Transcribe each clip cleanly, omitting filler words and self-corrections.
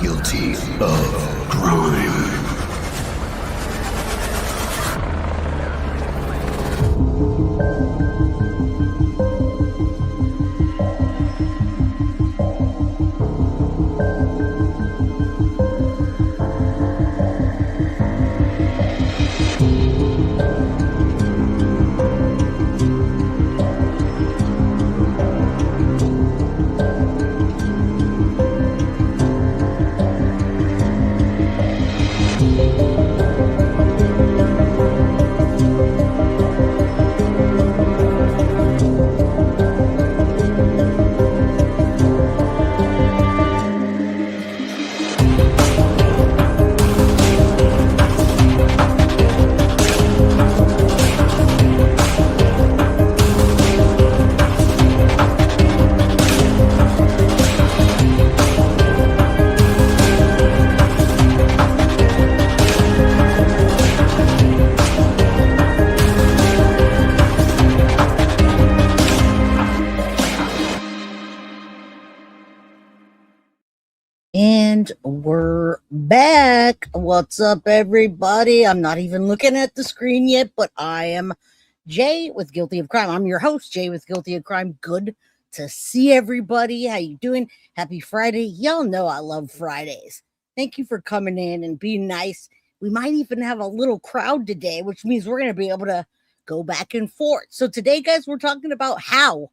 guilty of crime. And we're back. What's up, everybody? I'm not even looking at the screen yet, but I am Jay with Guilty of Crime. I'm your host, Jay with Guilty of Crime. Good to see everybody. How you doing? Happy Friday. Y'all know I love Fridays. Thank you for coming in and being nice. We might even have a little crowd today, which means we're going to be able to go back and forth. So today, guys, we're talking about how.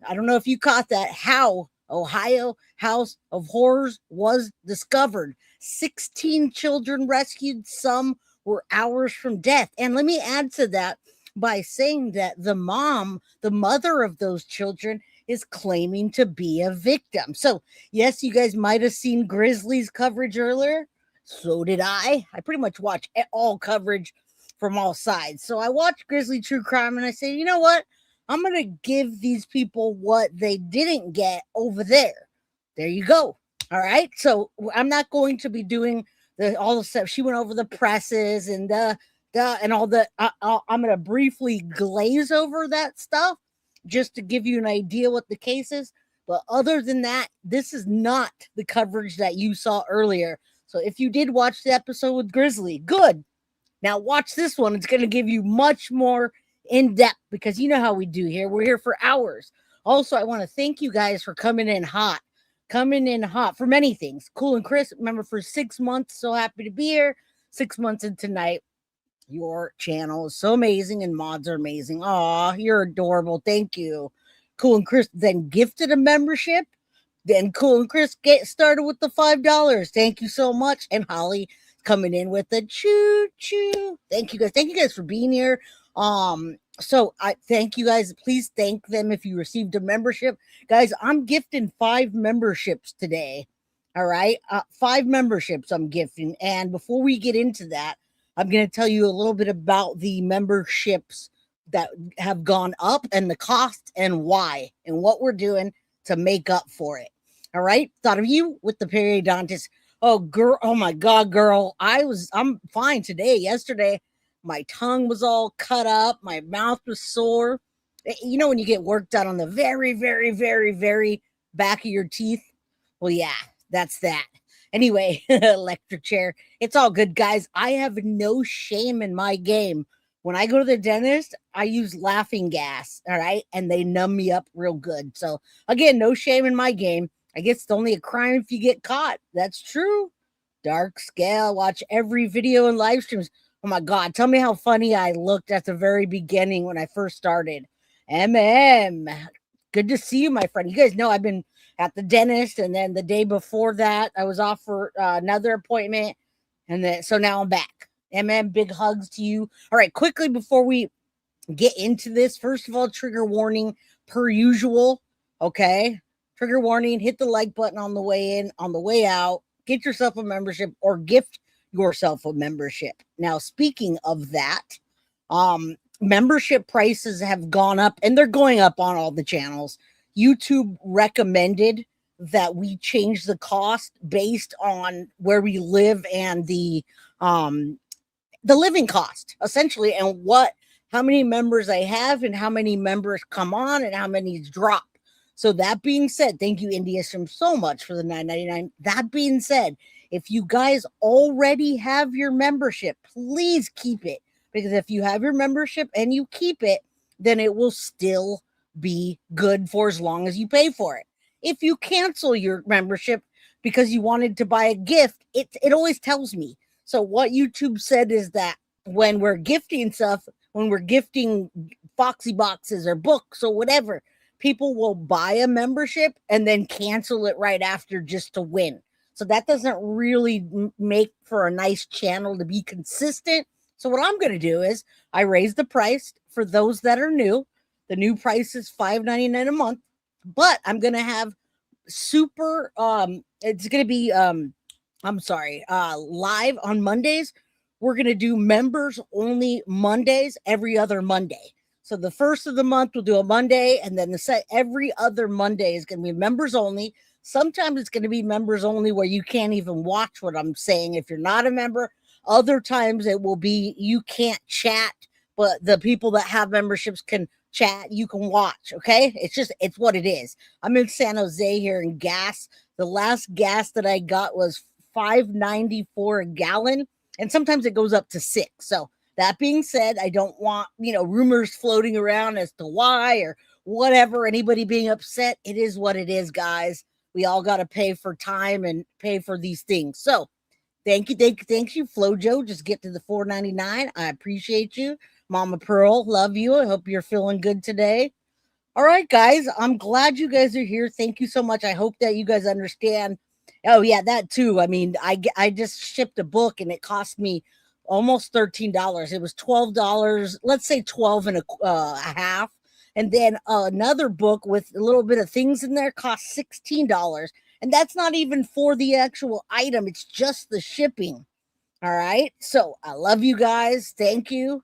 I don't know if you caught that. How Ohio House of Horrors was discovered. 16 children rescued. Some were hours from death. And let me add to that by saying that the mother of those children, is claiming to be a victim. So, yes, you guys might have seen Grizzly's coverage earlier. So did I. I pretty much watch all coverage from all sides. So I watched Grizzly True Crime and I say, you know what? I'm going to give these people what they didn't get over there. There you go. All right. So I'm not going to be doing all the stuff. She went over the presses and and all the, I'm going to briefly glaze over that stuff just to give you an idea what the case is. But other than that, this is not the coverage that you saw earlier. So if you did watch the episode with Grizzly, good. Now watch this one. It's going to give you much more in depth because you know how we do here. We're here for hours. Also, I want to thank you guys for coming in hot for many things. Cool and Chris, remember, for 6 months. So happy to be here. 6 months in tonight. Your channel is so amazing and mods are amazing. Aw, you're adorable. Thank you. Cool and Chris then gifted a membership. Then Cool and Chris get started with the $5. Thank you so much. And Holly coming in with the choo-choo. Thank you guys. Thank you guys for being here. So I thank you guys. Please thank them if you received a membership. Guys, I'm gifting 5 memberships today. All right. 5 memberships I'm gifting. And before we get into that, I'm going to tell you a little bit about the memberships that have gone up and the cost and why and what we're doing to make up for it. All right. Thought of you with the periodontist. Oh, girl. Oh my God, girl. I'm fine today. Yesterday, my tongue was all cut up. My mouth was sore. You know, when you get work done on the very, very, very, very back of your teeth. Well, yeah, that's that. Anyway, electric chair. It's all good, guys. I have no shame in my game. When I go to the dentist, I use laughing gas. All right. And they numb me up real good. So again, no shame in my game. I guess it's only a crime if you get caught. That's true. Dark scale. Watch every video and live streams. Oh my God, tell me how funny I looked at the very beginning when I first started. Good to see you, my friend. You guys know I've been at the dentist, and then the day before that, I was off for another appointment, and then so now I'm back. Big hugs to you. All right, quickly before we get into this, first of all, trigger warning per usual, okay? Trigger warning, hit the like button on the way in, on the way out. Get yourself a membership or gift yourself a membership. Now, speaking of that, membership prices have gone up, and they're going up on all the channels. YouTube recommended that we change the cost based on where we live and the living cost, essentially, and how many members I have and how many members come on and how many drop. So that being said, thank you, India, so much for the $9.99. That being said, if you guys already have your membership, please keep it. Because if you have your membership and you keep it, then it will still be good for as long as you pay for it. If you cancel your membership because you wanted to buy a gift, it always tells me. So what YouTube said is that when we're gifting stuff, when we're gifting Foxy boxes or books or whatever, people will buy a membership and then cancel it right after just to win. So that doesn't really make for a nice channel to be consistent. So what I'm going to do is I raise the price for those that are new. The new price is $5.99 a month, but I'm going to have super, it's going to be, live on Mondays. We're going to do members only Mondays every other Monday. So the first of the month we'll do a Monday, and then every other Monday is going to be members only. Sometimes it's going to be members only where you can't even watch what I'm saying if you're not a member. Other times it will be you can't chat, but the people that have memberships can chat. You can watch. Okay, it's what it is. I'm in San Jose here, in gas. The last gas that I got was $5.94 a gallon, and sometimes it goes up to $6. So that being said, I don't want rumors floating around as to why or whatever, anybody being upset. It is what it is, guys. We all got to pay for time and pay for these things. So thank you, Flojo. Just get to the $4.99. I appreciate you. Mama Pearl, love you. I hope you're feeling good today. All right, guys. I'm glad you guys are here. Thank you so much. I hope that you guys understand. Oh, yeah, that too. I mean, I just shipped a book and it cost me almost $13. It was $12. Let's say 12 and a half. And then another book with a little bit of things in there cost $16. And that's not even for the actual item. It's just the shipping. All right. So I love you guys. Thank you.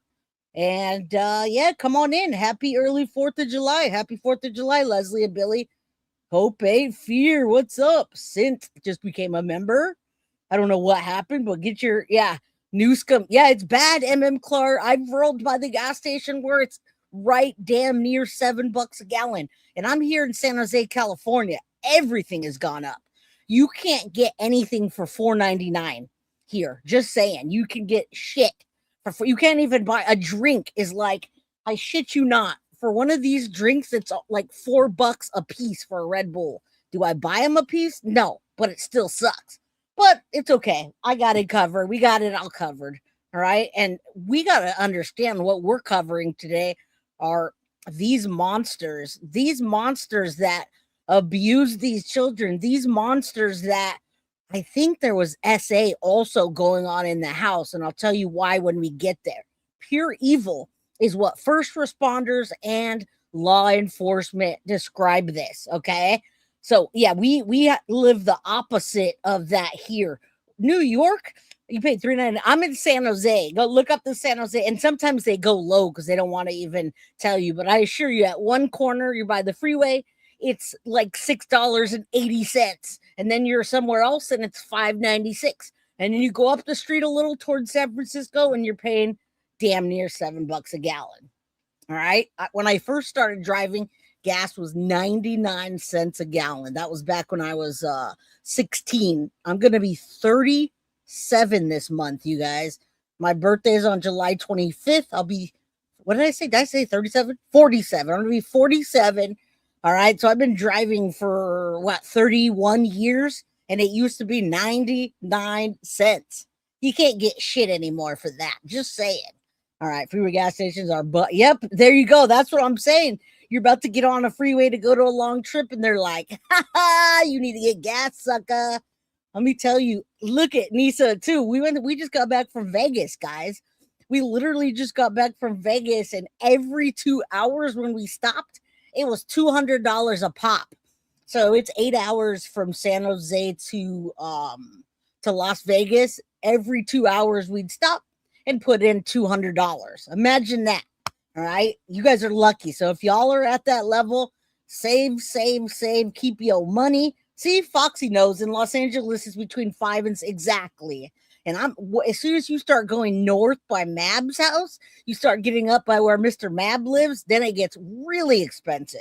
And yeah, come on in. Happy early 4th of July. Happy 4th of July, Leslie and Billy. Hope ain't fear. What's up? Sint just became a member. I don't know what happened, but get your, new scum. Yeah, it's bad, Clark. I've rolled by the gas station where it's right damn near $7 a gallon. And I'm here in San Jose, California. Everything has gone up. You can't get anything for $4.99 here. Just saying. You can get shit. You can't even buy a drink. Is like, I shit you not. For one of these drinks, it's like $4 a piece for a Red Bull. Do I buy them a piece? No, but it still sucks. But it's okay. I got it covered. We got it all covered. All right. And we got to understand what we're covering today are these monsters that abuse these children, these monsters that I think there was SA also going on in the house. And I'll tell you why when we get there. Pure evil is what first responders and law enforcement describe this. Okay. So yeah, we live the opposite of that here. New York, you pay $3.99. I'm in San Jose. Go look up the San Jose, and sometimes they go low because they don't want to even tell you. But I assure you, at one corner, you're by the freeway, it's like $6.80, and then you're somewhere else, and it's $5.96. And then you go up the street a little towards San Francisco, and you're paying damn near $7 a gallon. All right. When I first started driving, gas was 99 cents a gallon. That was back when I was 16. I'm going to be 37 this month, you guys. My birthday is on July 25th. I'll be, what did I say? Did I say 37? 47. I'm going to be 47. All right. So I've been driving for 31 years, and it used to be 99 cents. You can't get shit anymore for that. Just saying. All right. Freeway gas stations are, yep, there you go. That's what I'm saying. You're about to get on a freeway to go to a long trip, and they're like, you need to get gas, sucker. Let me tell you, look at Nisa too. We just got back from Vegas, guys. We literally just got back from Vegas, and every 2 hours when we stopped, it was $200 a pop. So it's 8 hours from San Jose to Las Vegas. Every 2 hours we'd stop and put in $200. Imagine that. All right. You guys are lucky. So if y'all are at that level, save, keep your money. See, Foxy knows in Los Angeles is between 5 and 6. Exactly. And as soon as you start going north by Mab's house, you start getting up by where Mr. Mab lives, then it gets really expensive.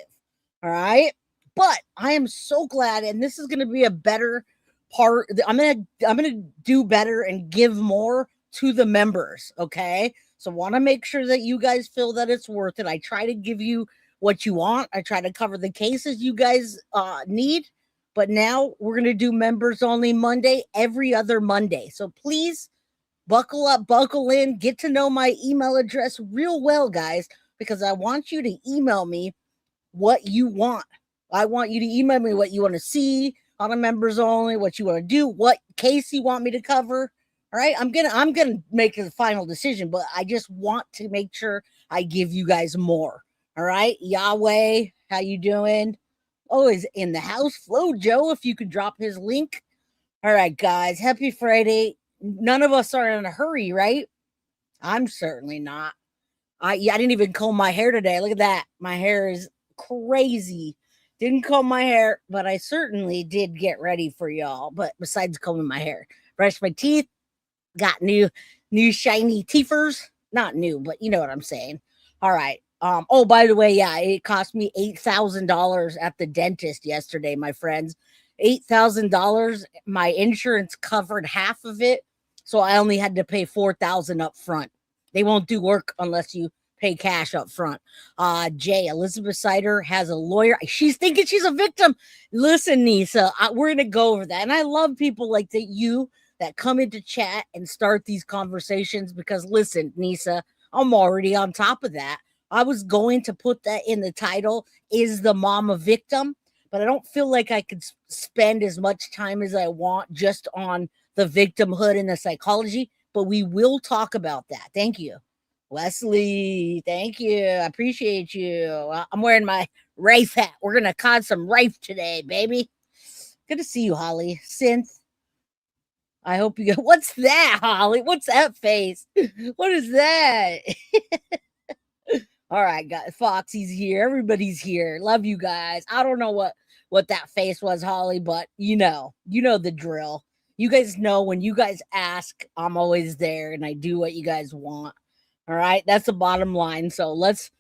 All right. But I am so glad, and this is going to be a better part. I'm gonna do better and give more to the members. Okay, so want to make sure that you guys feel that it's worth it. I try to give you what you want. I try to cover the cases you guys need. But now we're gonna do members only Monday, every other Monday. So please buckle up, buckle in, get to know my email address real well, guys, because I want you to email me what you want. I want you to email me what you want to see on a members only, what you want to do, what case you want me to cover. All right, I'm gonna make the final decision, but I just want to make sure I give you guys more. All right, Yahweh, how you doing? Oh, is in the house. Flo Joe, if you could drop his link. All right, guys, happy Friday. None of us are in a hurry, right? I'm certainly not. I didn't even comb my hair today. Look at that. My hair is crazy. Didn't comb my hair, but I certainly did get ready for y'all. But besides combing my hair, brushed my teeth, got new shiny teethers. Not new, but you know what I'm saying. All right. Oh, by the way, yeah, it cost me $8,000 at the dentist yesterday, my friends. $8,000. My insurance covered half of it, so I only had to pay $4,000 up front. They won't do work unless you pay cash up front. Jay, Elizabeth Sider has a lawyer. She's thinking she's a victim. Listen, Nisa, we're going to go over that. And I love people like that that come into chat and start these conversations because, listen, Nisa, I'm already on top of that. I was going to put that in the title, Is the Mom a Victim? But I don't feel like I could spend as much time as I want just on the victimhood and the psychology, but we will talk about that. Thank you. Wesley, thank you. I appreciate you. I'm wearing my Rafe hat. We're going to cause some Rafe today, baby. Good to see you, Holly. Synth. I hope you get. What's that, Holly? What's that face? What is that? All right, guys. Foxy's here. Everybody's here. Love you guys. I don't know what that face was, Holly, but you know the drill. You guys know when you guys ask, I'm always there and I do what you guys want. All right, that's the bottom line. So let's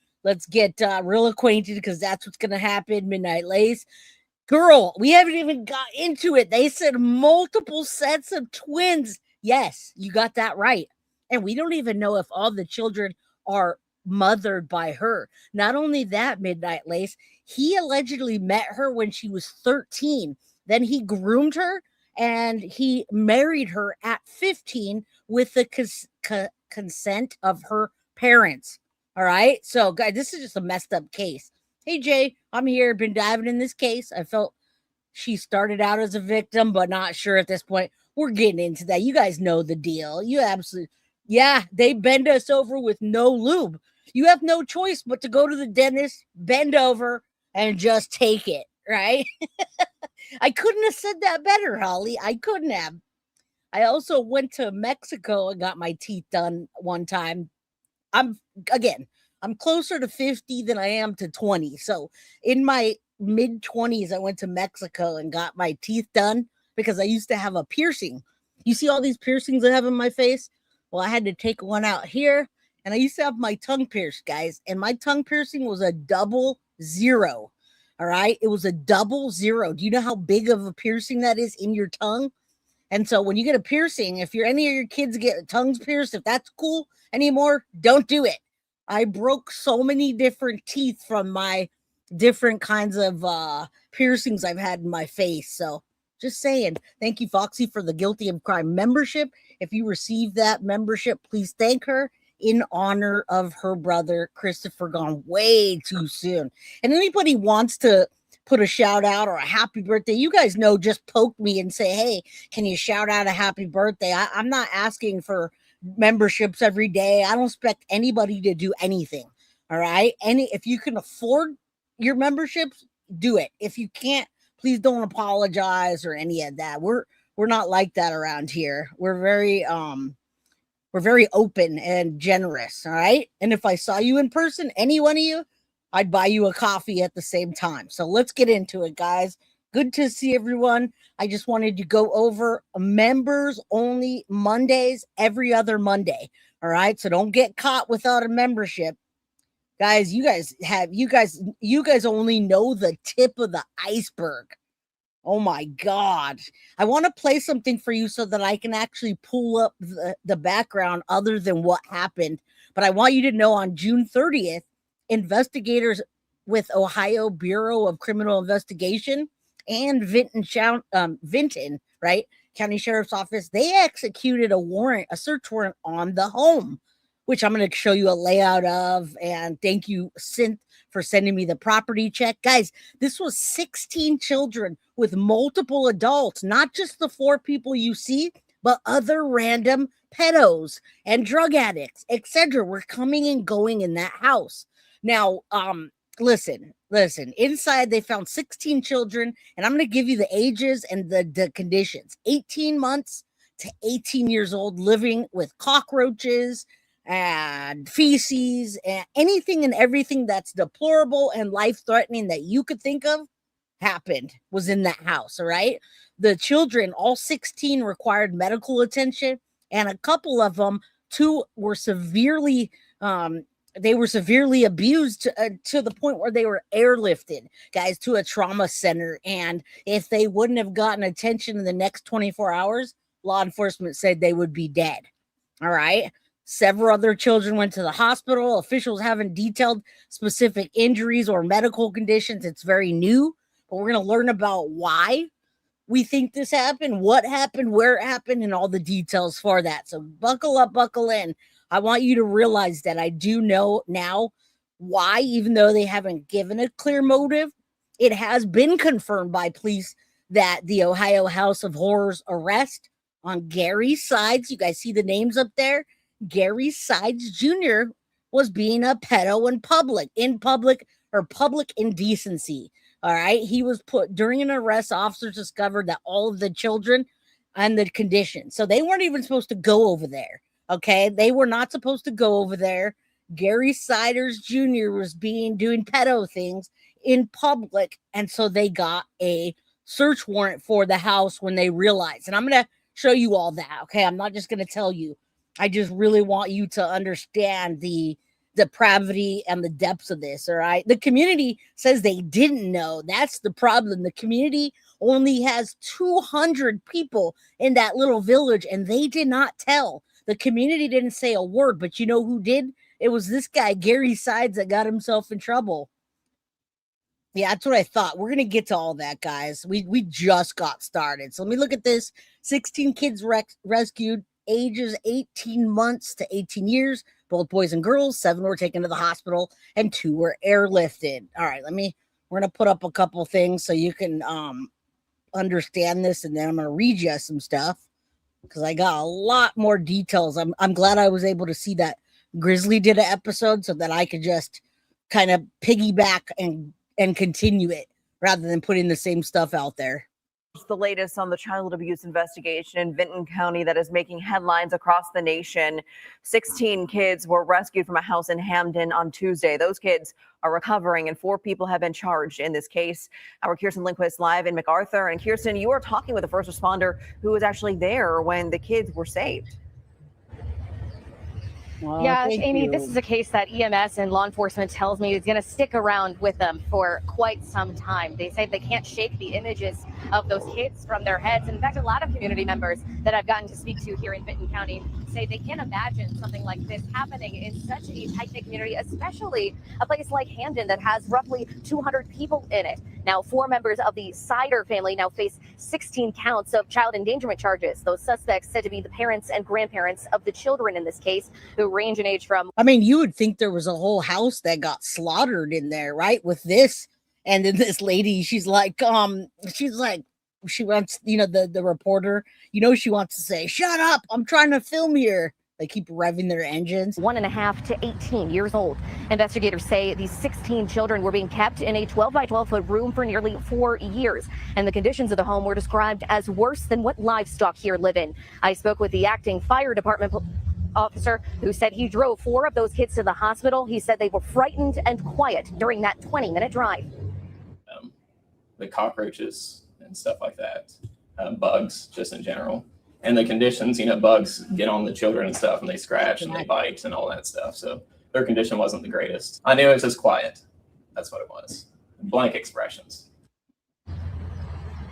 get real acquainted because that's what's gonna happen. Midnight Lace, girl, we haven't even got into it. They said multiple sets of twins. Yes, you got that right. And we don't even know if all the children are mothered by her. Not only that, Midnight Lace, he allegedly met her when she was 13. Then he groomed her and he married her at 15 with the consent of her parents. All right. So, guys, this is just a messed up case. Hey, Jay, I'm here. Been diving in this case. I felt she started out as a victim, but not sure at this point. We're getting into that. You guys know the deal. You absolutely, yeah, they bend us over with no lube. You have no choice but to go to the dentist, bend over, and just take it, right? I couldn't have said that better, Holly. I couldn't have. I also went to Mexico and got my teeth done one time. I'm closer to 50 than I am to 20. So in my mid 20s, I went to Mexico and got my teeth done because I used to have a piercing. You see all these piercings I have in my face? Well, I had to take one out here. And I used to have my tongue pierced, guys. And my tongue piercing was a 00. All right. It was a 00. Do you know how big of a piercing that is in your tongue? And so when you get a piercing, if any of your kids get tongues pierced, if that's cool anymore, don't do it. I broke so many different teeth from my different kinds of piercings I've had in my face. So just saying, thank you, Foxy, for the Guilty of Crime membership. If you receive that membership, please thank her in honor of her brother, Christopher, gone way too soon. And anybody wants to put a shout out or a happy birthday, you guys know, just poke me and say, hey, can you shout out a happy birthday? I'm not asking for memberships every day. I don't expect anybody to do anything. All right. If you can afford your memberships, do it. If you can't, please don't apologize or any of that. We're not like that around here. We're very open and generous. All right. And if I saw you in person, any one of you, I'd buy you a coffee at the same time. So let's get into it, guys. Good to see everyone. I just wanted to go over members only Mondays, every other Monday. All right. So don't get caught without a membership. Guys, you guys only know the tip of the iceberg. Oh my God. I want to play something for you so that I can actually pull up the background other than what happened. But I want you to know on June 30th, investigators with Ohio Bureau of Criminal Investigation and Vinton, right? County Sheriff's Office, they executed a search warrant on the home, which I'm going to show you a layout of. And thank you, Synth, for sending me the property check. Guys, this was 16 children with multiple adults, not just the 4 people you see, but other random pedos and drug addicts, etc. were coming and going in that house. Now, listen, inside they found 16 children, and I'm going to give you the ages and the conditions. 18 months to 18 years old, living with cockroaches and feces and anything and everything that's deplorable and life-threatening that you could think of was in that house. All right, the children, all 16, required medical attention, and a couple of them, 2 were severely abused to the point where they were airlifted, guys, to a trauma center. And if they wouldn't have gotten attention in the next 24 hours, law enforcement said they would be dead. All right. Several other children went to the hospital. Officials haven't detailed specific injuries or medical conditions. It's very new, but we're going to learn about why we think this happened, what happened, where it happened, and all the details for that. So buckle up, buckle in. I want you to realize that I do know now why, even though they haven't given a clear motive, it has been confirmed by police that the Ohio House of Horrors arrest on Gary Sides, you guys see the names up there, Gary Sides Jr. was being a pedo in public indecency. All right. He was put during an arrest. Officers discovered that all of the children and the conditions. So they weren't even supposed to go over there. Okay. They were not supposed to go over there. Gary Siders Jr. was doing pedo things in public. And so they got a search warrant for the house when they realized. And I'm going to show you all that. Okay. I'm not just going to tell you. I just really want you to understand the depravity and the depths of this. All right. The community says they didn't know. That's the problem. The community only has 200 people in that little village, and they did not tell. The community didn't say a word, but you know who did? It was this guy, Gary Sides, that got himself in trouble. Yeah, that's what I thought. We're going to get to all that, guys. We just got started. So let me look at this. 16 kids rescued, ages 18 months to 18 years, both boys and girls. 7 were taken to the hospital and 2 were airlifted. All right, we're going to put up a couple things so you can understand this, and then I'm going to read you some stuff because I got a lot more details. I'm glad I was able to see that Grizzly did an episode so that I could just kind of piggyback and continue it rather than putting the same stuff out there. The latest on the child abuse investigation in Vinton County that is making headlines across the nation. 16 kids were rescued from a house in Hamden on Tuesday. Those kids are recovering, and 4 people have been charged in this case. Our Kirsten Lindquist live in MacArthur. And Kirsten, you are talking with a first responder who was actually there when the kids were saved. Well, yes, Amy, this is a case that EMS and law enforcement tells me is going to stick around with them for quite some time. They say they can't shake the images of those kids from their heads. In fact, a lot of community members that I've gotten to speak to here in Vinton County say they can't imagine something like this happening in such a tight-knit community, especially a place like Hamden that has roughly 200 people in it. Now, 4 members of the Sider family now face 16 counts of child endangerment charges. Those suspects said to be the parents and grandparents of the children in this case, who range in age from... I mean, you would think there was a whole house that got slaughtered in there, right? With this. And then this lady, she wants, the reporter, she wants to say, shut up, I'm trying to film here. They keep revving their engines. 1.5 to 18 years old. Investigators say these 16 children were being kept in a 12 by 12 foot room for nearly 4 years. And the conditions of the home were described as worse than what livestock here live in. I spoke with the acting fire department officer who said he drove 4 of those kids to the hospital. He said they were frightened and quiet during that 20-minute drive. The cockroaches and stuff like that, bugs just in general. And the conditions, bugs get on the children and stuff, and they scratch and they bite and all that stuff. So Their condition wasn't the greatest. I knew it was just quiet. That's what it was. Blank expressions.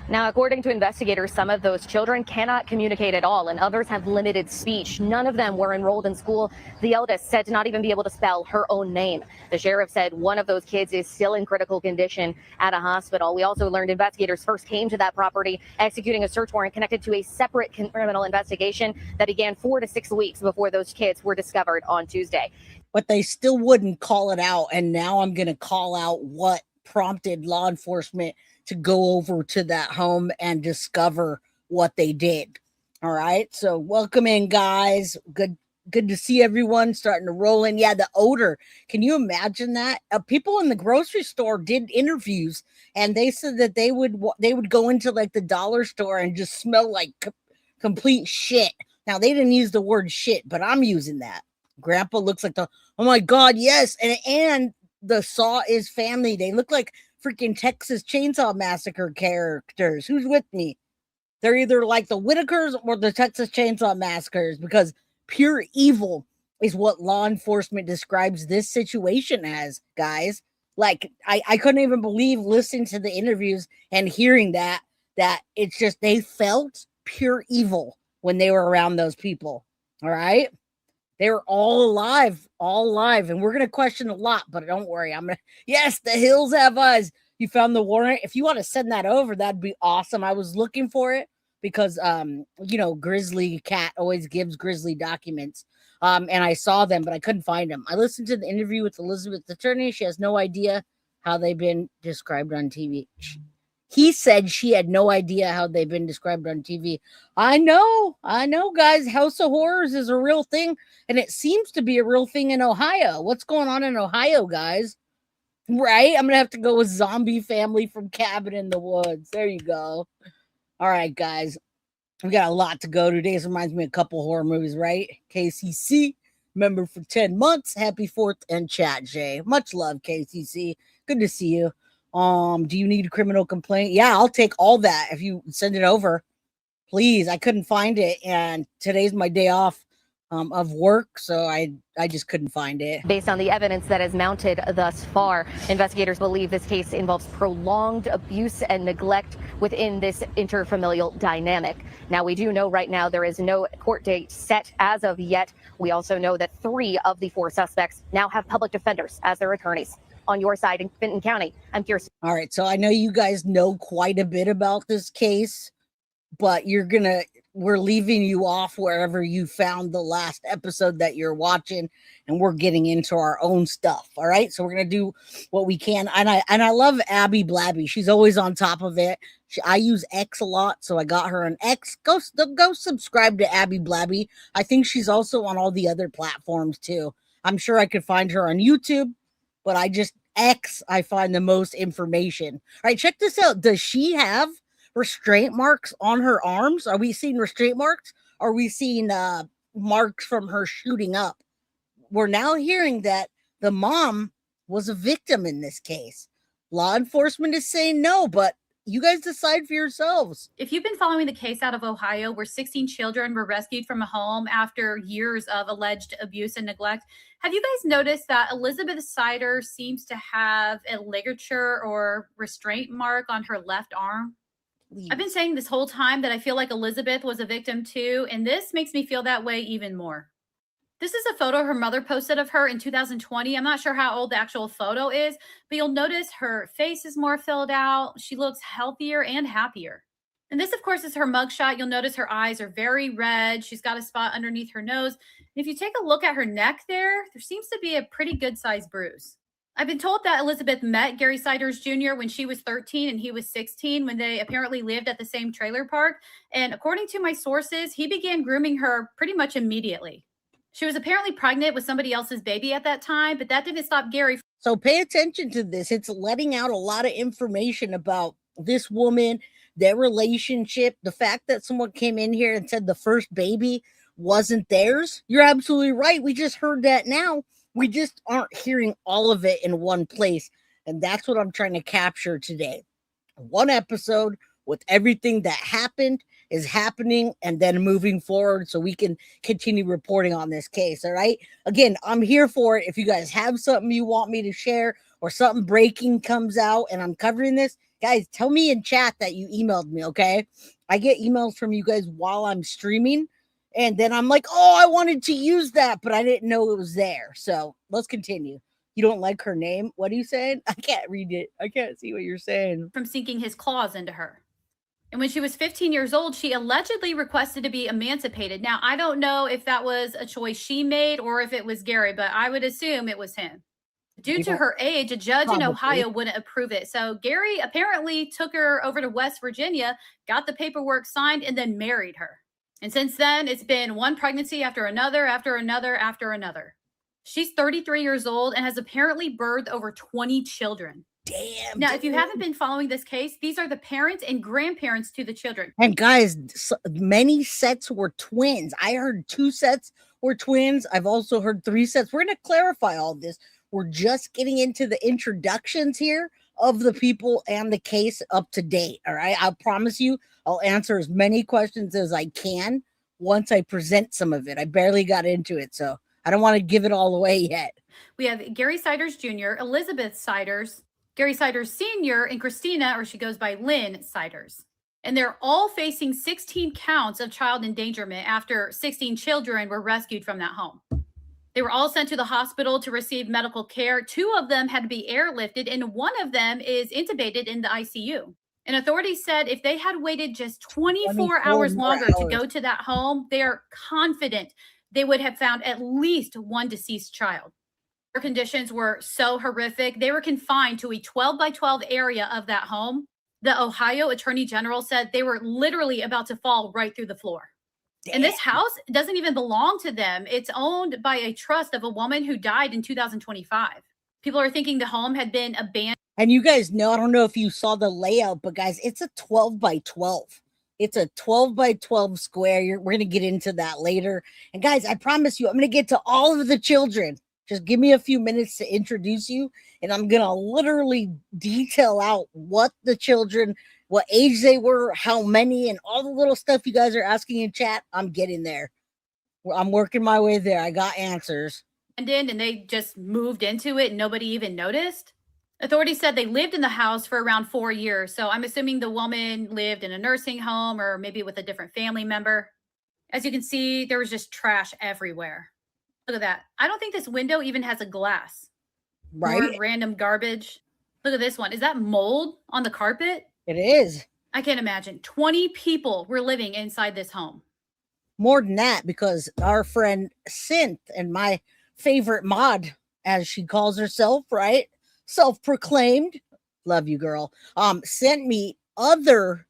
Now, according to investigators, some of those children cannot communicate at all, and others have limited speech. None of them were enrolled in school. The eldest said to not even be able to spell her own name. The sheriff said one of those kids is still in critical condition at a hospital. We also learned investigators first came to that property executing a search warrant connected to a separate criminal investigation that began 4 to 6 weeks before those kids were discovered on Tuesday. But they still wouldn't call it out. And now I'm going to call out what prompted law enforcement to go over to that home and discover what they did. All right. So welcome in, guys. Good to see everyone starting to roll in. Yeah, the odor. Can you imagine that? People in the grocery store did interviews, and they said that they would go into like the dollar store and just smell like complete shit. Now, they didn't use the word shit, but I'm using that. Grandpa looks like oh my God, yes. And the Saw is family. They look like freaking Texas Chainsaw Massacre characters. Who's with me? They're either like the Whitakers or the Texas Chainsaw Massacres, because pure evil is what law enforcement describes this situation as, guys. Like, I couldn't even believe listening to the interviews and hearing that it's just they felt pure evil when they were around those people. All right? They were all alive. And we're going to question a lot, but don't worry. Yes, the hills have eyes. You found the warrant. If you want to send that over, that'd be awesome. I was looking for it because, Grizzly Cat always gives Grizzly documents. And I saw them, but I couldn't find them. I listened to the interview with Elizabeth's attorney. She has no idea how they've been described on TV. He said she had no idea how they've been described on TV. I know, guys. House of Horrors is a real thing, and it seems to be a real thing in Ohio. What's going on in Ohio, guys? Right? I'm going to have to go with Zombie Family from Cabin in the Woods. There you go. All right, guys. We got a lot to go today. This reminds me of a couple horror movies, right? KCC, member for 10 months. Happy 4th and chat, Jay. Much love, KCC. Good to see you. Do you need a criminal complaint? Yeah, I'll take all that if you send it over. Please. I couldn't find it, and today's my day off of work, so I just couldn't find it. Based on the evidence that is mounted thus far, investigators believe this case involves prolonged abuse and neglect within this interfamilial dynamic. Now, we do know right now there is no court date set as of yet. We also know that 3 of the 4 suspects now have public defenders as their attorneys. On your side in Vinton County, I'm curious. All right, so I know you guys know quite a bit about this case, but we're leaving you off wherever you found the last episode that you're watching, and we're getting into our own stuff. All right, so we're gonna do what we can, and I love Abby Blabby. She's always on top of it. I use X a lot, so I got her on X. Go subscribe to Abby Blabby. I think she's also on all the other platforms too. I'm sure I could find her on YouTube, but I find the most information. All right, check this out. Does she have restraint marks on her arms? Are we seeing restraint marks? Are we seeing marks from her shooting up? We're now hearing that the mom was a victim in this case. Law enforcement is saying no, but you guys decide for yourselves. If you've been following the case out of Ohio, where 16 children were rescued from a home after years of alleged abuse and neglect, have you guys noticed that Elizabeth Sider seems to have a ligature or restraint mark on her left arm? Please. I've been saying this whole time that I feel like Elizabeth was a victim too, and this makes me feel that way even more. This is a photo her mother posted of her in 2020. I'm not sure how old the actual photo is, but you'll notice her face is more filled out. She looks healthier and happier. And this, of course, is her mugshot. You'll notice her eyes are very red. She's got a spot underneath her nose. And if you take a look at her neck there seems to be a pretty good sized bruise. I've been told that Elizabeth met Gary Siders Jr. when she was 13 and he was 16, when they apparently lived at the same trailer park. And according to my sources, he began grooming her pretty much immediately. She was apparently pregnant with somebody else's baby at that time, but that didn't stop Gary. So pay attention to this. It's letting out a lot of information about this woman, their relationship, the fact that someone came in here and said the first baby wasn't theirs. You're absolutely right. We just heard that now. We just aren't hearing all of it in one place. And that's what I'm trying to capture today. One episode with everything that happened. is happening and then moving forward so we can continue reporting on this case. All right. Again, I'm here for it. If you guys have something you want me to share or something breaking comes out and I'm covering this, guys, tell me in chat that you emailed me. Okay. I get emails from you guys while I'm streaming. And then I'm like, oh, I wanted to use that, but I didn't know it was there. So let's continue. You don't like her name? What are you saying? I can't read it. I can't see what you're saying. From sinking his claws into her. And when she was 15 years old, she allegedly requested to be emancipated. Now, I don't know if that was a choice she made or if it was Gary, but I would assume it was him. Due to her age, a judge in Ohio wouldn't approve it. So Gary apparently took her over to West Virginia, got the paperwork signed, and then married her. And since then, it's been one pregnancy after another, after another, after another. She's 33 years old and has apparently birthed over 20 children. Damn. Now, if you haven't been following this case, these are the parents and grandparents to the children. And guys, many sets were twins. I heard 2 sets were twins. I've also heard 3 sets. We're going to clarify all this. We're just getting into the introductions here of the people and the case up to date. All right. I promise you, I'll answer as many questions as I can once I present some of it. I barely got into it, so I don't want to give it all away yet. We have Gary Siders Jr., Elizabeth Siders, Gary Siders Sr., and Christina, or she goes by Lynn Siders. And they're all facing 16 counts of child endangerment after 16 children were rescued from that home. They were all sent to the hospital to receive medical care. 2 of them had to be airlifted, and 1 of them is intubated in the ICU. And authorities said if they had waited just 24 hours longer to go to that home, they are confident they would have found at least 1 deceased child. Their conditions were so horrific. They were confined to a 12 by 12 area of that home. The Ohio Attorney General said they were literally about to fall right through the floor. Damn. And this house doesn't even belong to them. It's owned by a trust of a woman who died in 2025. People are thinking the home had been abandoned. And you guys know, I don't know if you saw the layout, but guys, it's a 12 by 12. It's a 12 by 12 square. We're going to get into that later. And guys, I promise you, I'm going to get to all of the children. Just give me a few minutes to introduce you. And I'm going to literally detail out what the children, what age they were, how many, and all the little stuff you guys are asking in chat. I'm getting there. I'm working my way there. I got answers. And they just moved into it and nobody even noticed. Authorities said they lived in the house for around 4 years. So I'm assuming the woman lived in a nursing home or maybe with a different family member. As you can see, there was just trash everywhere. Look at that. I don't think this window even has a glass. Right. More random garbage. Look at this one. Is that mold on the carpet? It is. I can't imagine. 20 people were living inside this home. More than that, because our friend Synth and my favorite mod, as she calls herself, right? Self-proclaimed, love you, girl, sent me other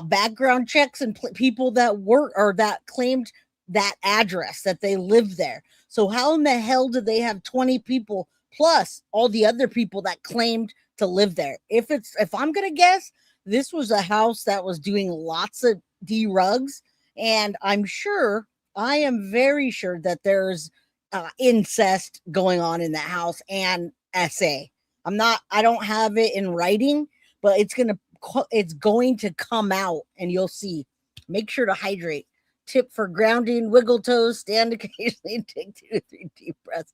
background checks and people that were or that claimed that address, that they lived there. So how in the hell did they have 20 people plus all the other people that claimed to live there? If I'm gonna guess, this was a house that was doing lots of derugs, and I am very sure that there's incest going on in that house and SA. I don't have it in writing, but it's going to come out and you'll see. Make sure to hydrate. Tip for grounding, wiggle toes, stand occasionally, and take 2 to 3 deep breaths.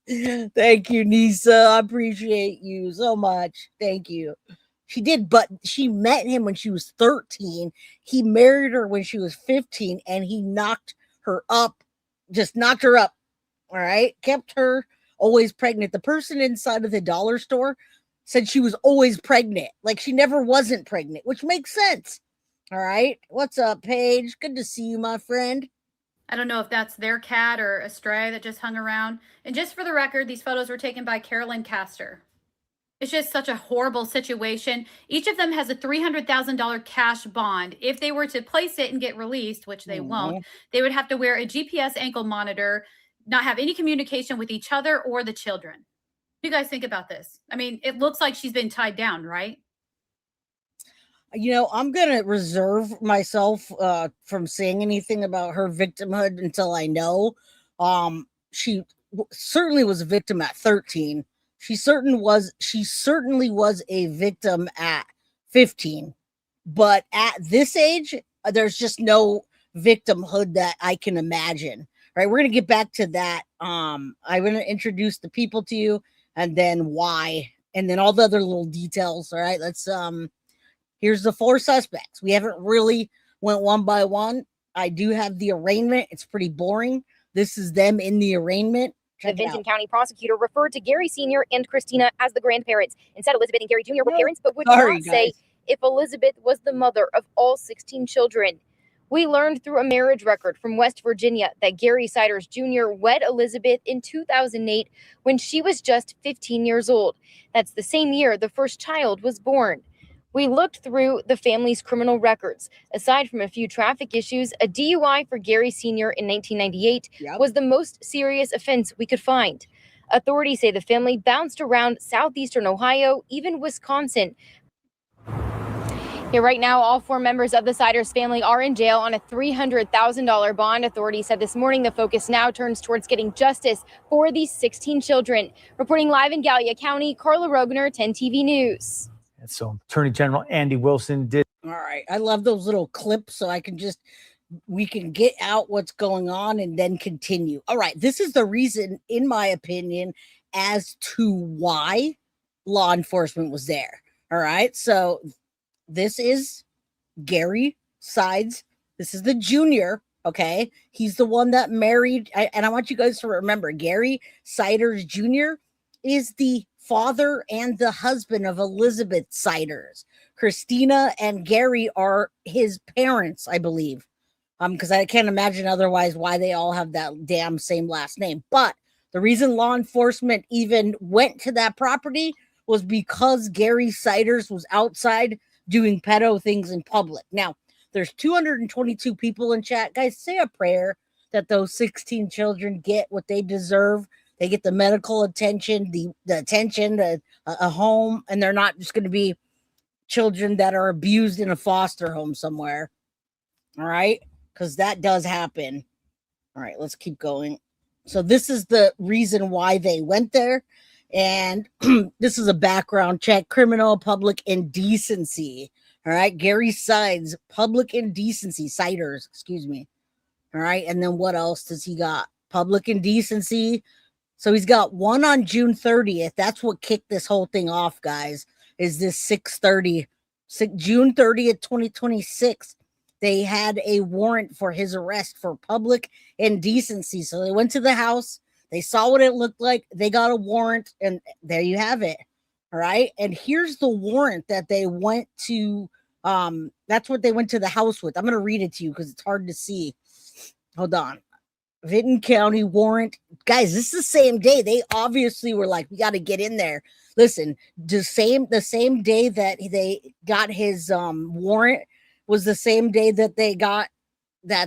Thank you, Nisa. I appreciate you so much. Thank you. She did, but she met him when she was 13. He married her when she was 15, and he knocked her up. All right. Kept her always pregnant. The person inside of the dollar store said she was always pregnant. Like she never wasn't pregnant, which makes sense. All right. What's up, Paige? Good to see you, my friend. I don't know if that's their cat or a stray that just hung around. And just for the record, these photos were taken by Carolyn Castor. It's just such a horrible situation. Each of them has a $300,000 cash bond. If they were to place it and get released, which they won't, they would have to wear a GPS ankle monitor, not have any communication with each other or the children. What do you guys think about this? I mean, it looks like she's been tied down, right? You know, I'm going to reserve myself from saying anything about her victimhood until I know. She certainly was a victim at 13. She certainly was a victim at 15. But at this age, there's just no victimhood that I can imagine. Right, we're gonna get back to that. I'm gonna introduce the people to you, and then why, and then all the other little details. All right, let's here's the 4 suspects. We haven't really went one by one. I do have the arraignment. It's pretty boring. This is them in the arraignment. The Vinton County prosecutor referred to Gary Sr. and Christina as the grandparents and said Elizabeth and Gary Jr. were parents, but would not say if Elizabeth was the mother of all 16 children. We learned through a marriage record from West Virginia that Gary Siders Jr. wed Elizabeth in 2008 when she was just 15 years old. That's the same year the first child was born. We looked through the family's criminal records. Aside from a few traffic issues, a DUI for Gary Sr. in 1998 was the most serious offense we could find. Authorities say the family bounced around southeastern Ohio, even Wisconsin. Here right now, all 4 members of the Siders family are in jail on a $300,000 bond. Authorities said this morning the focus now turns towards getting justice for these 16 children. Reporting live in Gallia County, Carla Rogner, 10 TV News. And so Attorney General Andy Wilson did. All right. I love those little clips so we can get out what's going on and then continue. All right. This is the reason, in my opinion, as to why law enforcement was there. All right. So this is Gary Sides. This is the junior. Okay. He's the one that married. And I want you guys to remember Gary Siders Jr. is the father and the husband of Elizabeth Siders. Christina and Gary are his parents, I believe. Because I can't imagine otherwise why they all have that damn same last name. But the reason law enforcement even went to that property was because Gary Siders was outside doing pedo things in public. Now, there's 222 people in chat. Guys, say a prayer that those 16 children get what they deserve. They get the medical attention, the attention, a home, and they're not just going to be children that are abused in a foster home somewhere. All right? Because that does happen. All right, let's keep going. So this is the reason why they went there. And this is a background check. Criminal public indecency. All right. Gary Sides, public indecency. Siders, excuse me. All right. And then what else does he got? Public indecency. So he's got one on June 30th. That's what kicked this whole thing off, guys, is this 6:30, June 30th, 2026. They had a warrant for his arrest for public indecency. So they went to the house. They saw what it looked like. They got a warrant, and there you have it. All right. And here's the warrant that they went to. That's what they went to the house with. I'm going to read it to you because it's hard to see. Hold on. Vinton County warrant. Guys, this is the same day. They obviously were like, we got to get in there. Listen, the same day that they got his warrant was the same day that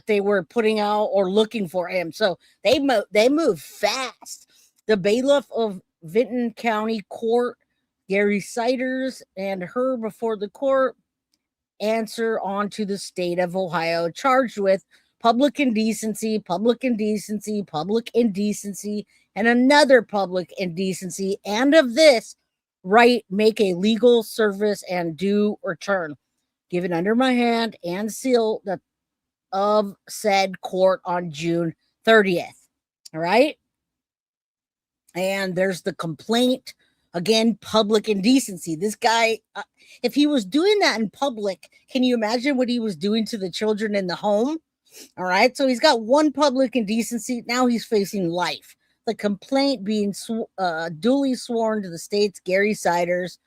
they were putting out or looking for him. So they moved fast. The bailiff of Vinton County Court, Gary Siders, and her before the court answer on to the state of Ohio, charged with public indecency, and another public indecency, and of this right, make a legal service and due return, given under my hand and seal that of said court on June 30th. All right. And there's the complaint. Again, public indecency. This guy, if he was doing that in public, can you imagine what he was doing to the children in the home? All right. So he's got one public indecency. Now he's facing life. The complaint being duly sworn to the state's Gary Siders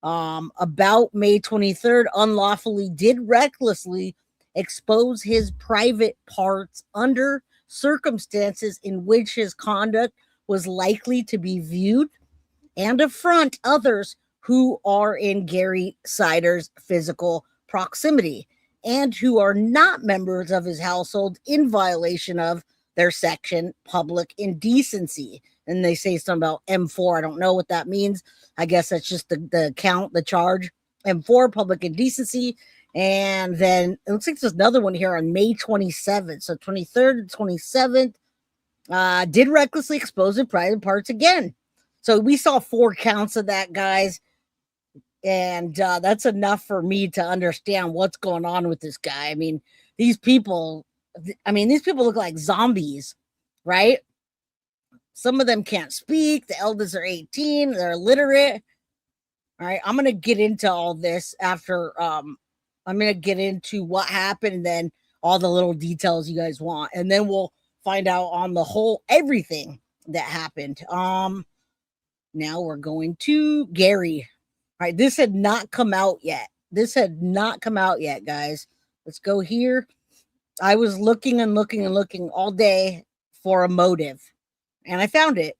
about May 23rd, unlawfully did recklessly expose his private parts under circumstances in which his conduct was likely to be viewed and affront others who are in Gary Siders' physical proximity and who are not members of his household in violation of their section public indecency. And they say something about M4. I don't know what that means. I guess that's just the count, the charge. M4, public indecency. And then it looks like there's another one here on May 27th. So 23rd and 27th, did recklessly expose the private parts again. So we saw 4 counts of that, guys. And that's enough for me to understand what's going on with this guy. I mean, these people I mean, these people look like zombies, right? Some of them can't speak. The eldest are 18. They're illiterate. All right. I'm going to get into all this after, I'm going to get into what happened and then all the little details you guys want. And then we'll find out on the whole, everything that happened. Now we're going to Gary. All right. This had not come out yet. Guys. Let's go here. I was looking all day for a motive. And I found it.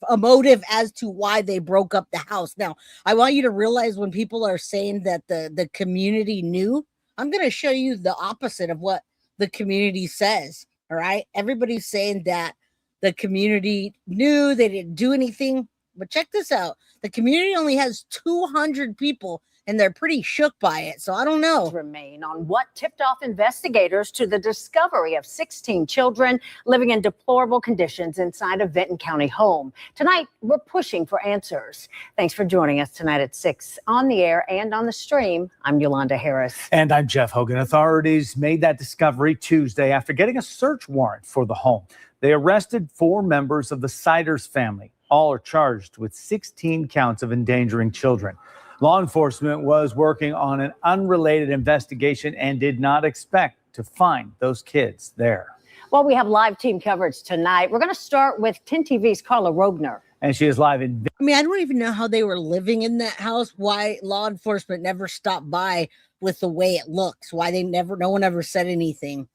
A motive as to why they broke up the house. Now, I want you to realize when people are saying that the community knew, I'm going to show you the opposite of what the community says. All right. Everybody's saying that the community knew, they didn't do anything. But check this out. The community only has 200 people and they're pretty shook by it. So I don't know. Remain on what tipped off investigators to the discovery of 16 children living in deplorable conditions inside a Vinton County home. Tonight, we're pushing for answers. Thanks for joining us tonight at 6 on the air and on the stream. I'm Yolanda Harris. And I'm Jeff Hogan. Authorities made that discovery Tuesday after getting a search warrant for the home. They arrested 4 members of the Siders family. All are charged with 16 counts of endangering children. Law enforcement was working on an unrelated investigation and did not expect to find those kids there. Well, we have live team coverage tonight. We're going to start with 10 TV's Carla Rogner. And she is live in. I mean, I don't even know how they were living in that house. Why law enforcement never stopped by with the way it looks. Why no one ever said anything.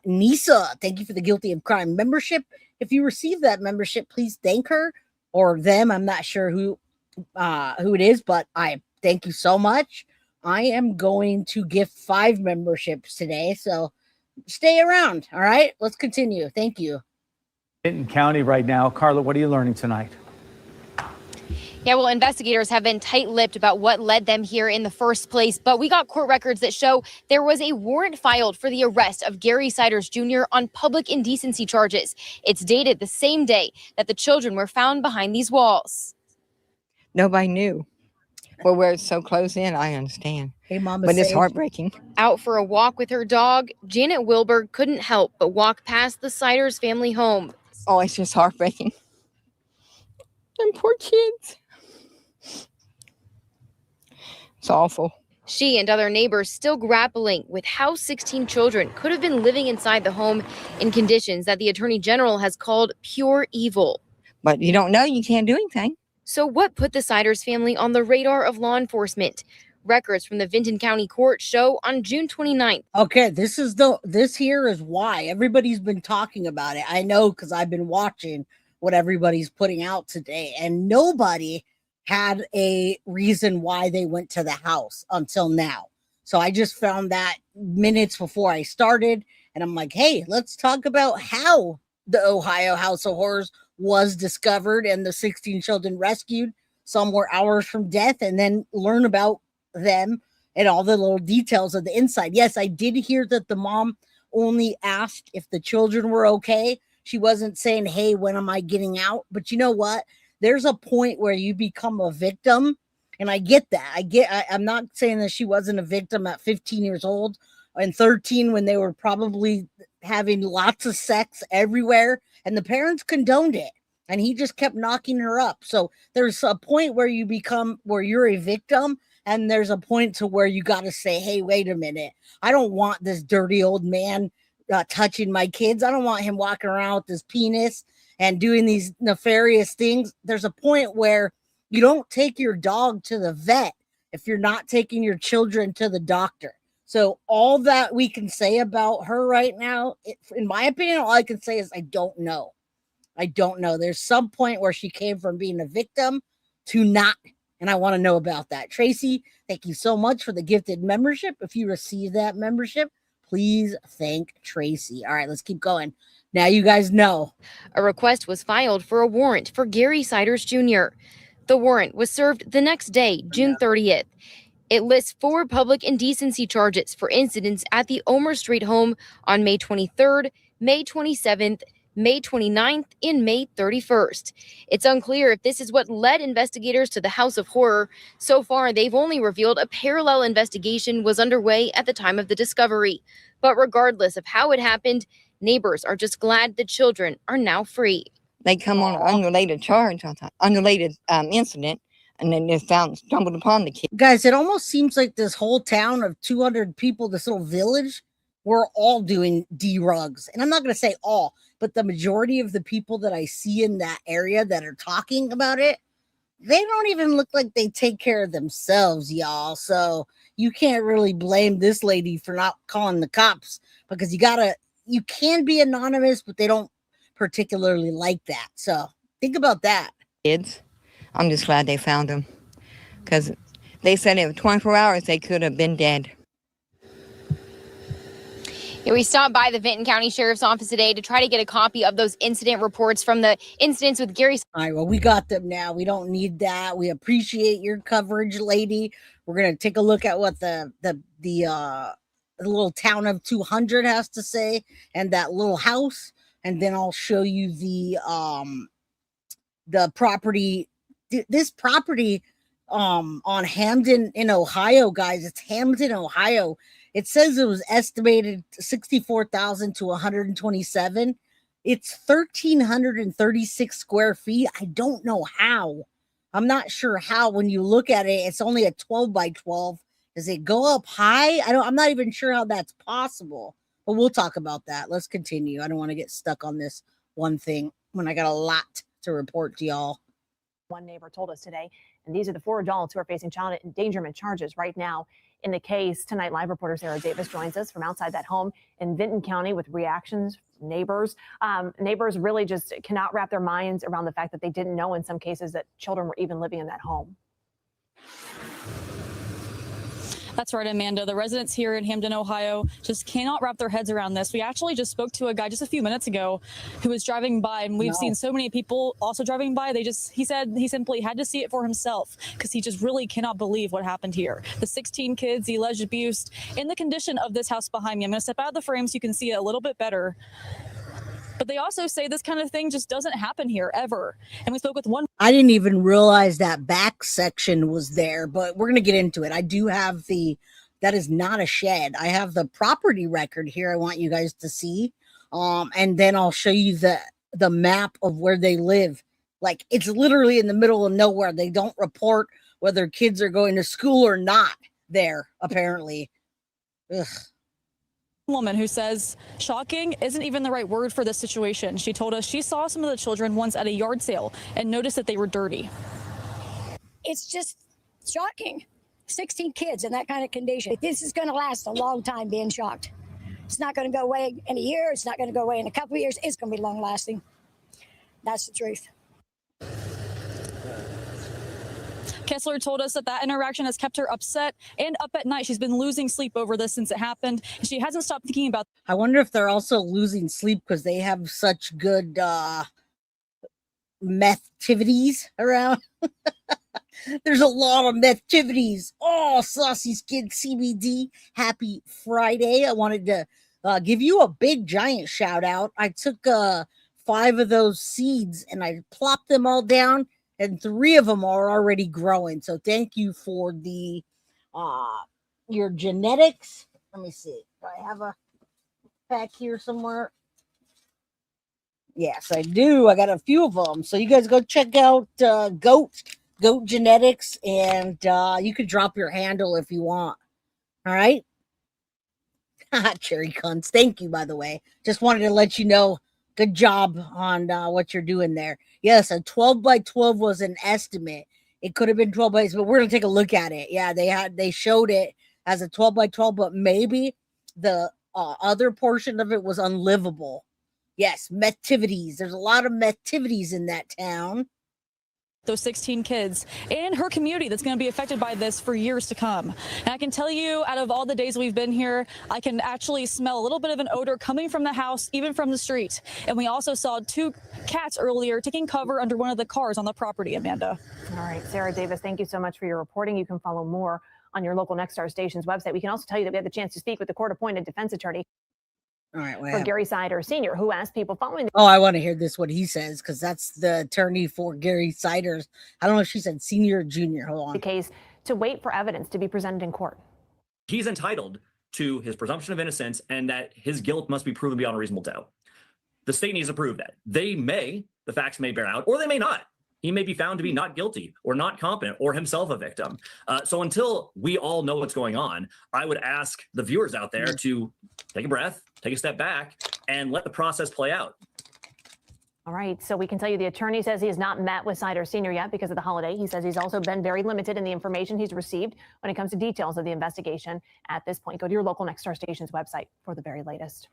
Nisa, thank you for the Guilty of Crime membership. If you receive that membership, please thank her or them. I'm not sure who it is, but I thank you so much. I am going to give 5 memberships today, so stay around. All right, let's continue. Thank you. Vinton County right now. Carla, what are you learning tonight? Yeah, well, investigators have been tight-lipped about what led them here in the first place, but we got court records that show there was a warrant filed for the arrest of Gary Siders Jr. on public indecency charges. It's dated the same day that the children were found behind these walls. Nobody knew. Well, we're so close in, I understand. Hey, Mama, but it's heartbreaking. Out for a walk with her dog, Janet Wilberg couldn't help but walk past the Siders family home. Oh, it's just heartbreaking. Them poor kids. It's awful. She and other neighbors still grappling with how 16 children could have been living inside the home in conditions that the Attorney General has called pure evil. But you don't know, you can't do anything. So what put the Siders family on the radar of law enforcement? Records from the Vinton County Court show on June 29th. Okay, this here is why everybody's been talking about it. I know because I've been watching what everybody's putting out today, and nobody had a reason why they went to the house until now. So I just found that minutes before I started, and I'm like, hey, let's talk about how the Ohio House of Horrors was discovered and the 16 children rescued. Some were hours from death, and then learn about them and all the little details of the inside. Yes, I did hear that the mom only asked if the children were okay. She wasn't saying, hey, when am I getting out? But you know what? There's a point where you become a victim. And I get that. I'm not saying that she wasn't a victim at 15 years old and 13 when they were probably having lots of sex everywhere. And the parents condoned it. And he just kept knocking her up. So there's a point where you're a victim. And there's a point to where you got to say, hey, wait a minute. I don't want this dirty old man touching my kids. I don't want him walking around with his penis and doing these nefarious things. There's a point where you don't take your dog to the vet if you're not taking your children to the doctor. So all that we can say about her right now, in my opinion, all I can say is I don't know. I don't know. There's some point where she came from being a victim to not. And I want to know about that. Tracy, thank you so much for the gifted membership. If you receive that membership, please thank Tracy. All right, let's keep going. Now you guys know. A request was filed for a warrant for Gary Siders Jr. The warrant was served the next day, June 30th. It lists 4 public indecency charges for incidents at the Ohmer Street home on May 23rd, May 27th, May 29th, and May 31st. It's unclear if this is what led investigators to the House of Horror. So far, they've only revealed a parallel investigation was underway at the time of the discovery. But regardless of how it happened, neighbors are just glad the children are now free. They come on an unrelated charge, unrelated incident, and then they stumbled upon the kid. Guys, it almost seems like this whole town of 200 people, this little village, we're all doing drugs. And I'm not going to say all, but the majority of the people that I see in that area that are talking about it, they don't even look like they take care of themselves, y'all. So you can't really blame this lady for not calling the cops, because you can be anonymous, but they don't particularly like that. So think about that. Kids, I'm just glad they found them, because they said in 24 hours they could have been dead. Yeah, we stopped by the Vinton County Sheriff's Office today to try to get a copy of those incident reports from the incidents with Gary. All right, well, we got them now. We don't need that. We appreciate your coverage, lady. We're gonna take a look at what the little town of 200 has to say, and that little house, and then I'll show you the property. This property on Hamden in Ohio, guys. It's Hamden, Ohio. It says it was estimated 64,000 to 127. It's 1,336 square feet. I don't know how. I'm not sure how. When you look at it, it's only a 12 by 12. Does it go up high? I'm not even sure how that's possible. But we'll talk about that. Let's continue. I don't want to get stuck on this one thing when I got a lot to report to y'all. One neighbor told us today, and these are the 4 adults who are facing child endangerment charges right now in the case. Tonight, live reporter Sarah Davis joins us from outside that home in Vinton County with reactions from neighbors. Neighbors really just cannot wrap their minds around the fact that they didn't know in some cases that children were even living in that home. That's right, Amanda. The residents here in Hamden, Ohio, just cannot wrap their heads around this. We actually just spoke to a guy just a few minutes ago who was driving by, and we've seen so many people also driving by. He said he simply had to see it for himself because he just really cannot believe what happened here. The 16 kids, the alleged abuse, in the condition of this house behind me. I'm going to step out of the frame so you can see it a little bit better. But they also say this kind of thing just doesn't happen here ever. And we spoke with one. I didn't even realize that back section was there, but we're going to get into it. I do have that is not a shed. I have the property record here. I want you guys to see. And then I'll show you the map of where they live. Like, it's literally in the middle of nowhere. They don't report whether kids are going to school or not there, apparently. Ugh. Woman who says shocking isn't even the right word for this situation. She told us she saw some of the children once at a yard sale and noticed that they were dirty. It's just shocking. 16 kids in that kind of condition. This is going to last a long time, being shocked. It's not going to go away in a year. It's not going to go away in a couple of years. It's going to be long lasting. That's the truth. Kessler told us that interaction has kept her upset and up at night. She's been losing sleep over this since it happened. She hasn't stopped thinking about. I wonder if they're also losing sleep because they have such good methtivities around. There's a lot of methtivities. Oh, Saucy Skid CBD. Happy Friday. I wanted to give you a big giant shout out. I took 5 of those seeds and I plopped them all down. And 3 of them are already growing. So thank you for the your genetics. Let me see. Do I have a pack here somewhere? Yes, I do. I got a few of them. So you guys go check out Goat Genetics, and you can drop your handle if you want. All right. Cherry cunts. Thank you, by the way. Just wanted to let you know. Good job on what you're doing there. Yes, a 12 by 12 was an estimate. It could have been 12 by, but we're going to take a look at it. Yeah, they showed it as a 12 by 12, but maybe the other portion of it was unlivable. Yes, methtivities. There's a lot of methtivities in that town. Those 16 kids and her community that's going to be affected by this for years to come. And I can tell you, out of all the days we've been here, I can actually smell a little bit of an odor coming from the house, even from the street. And we also saw 2 cats earlier taking cover under one of the cars on the property, Amanda. All right, Sarah Davis, thank you so much for your reporting. You can follow more on your local Nexstar station's website. We can also tell you that we had the chance to speak with the court-appointed defense attorney All right. For Gary Sider Sr., who asked people following Oh, I want to hear this, what he says, because that's the attorney for Gary Siders. I don't know if she said senior or junior. Hold on. the case to wait for evidence to be presented in court. He's entitled to his presumption of innocence and that his guilt must be proven beyond a reasonable doubt. The state needs to prove that. The facts may bear out, or they may not. He may be found to be not guilty or not competent or himself a victim. So until we all know what's going on, I would ask the viewers out there to take a breath, take a step back, and let the process play out. All right, so we can tell you the attorney says he has not met with Sider Sr. yet because of the holiday. He says he's also been very limited in the information he's received when it comes to details of the investigation at this point. Go to your local Next Star Station's website for the very latest.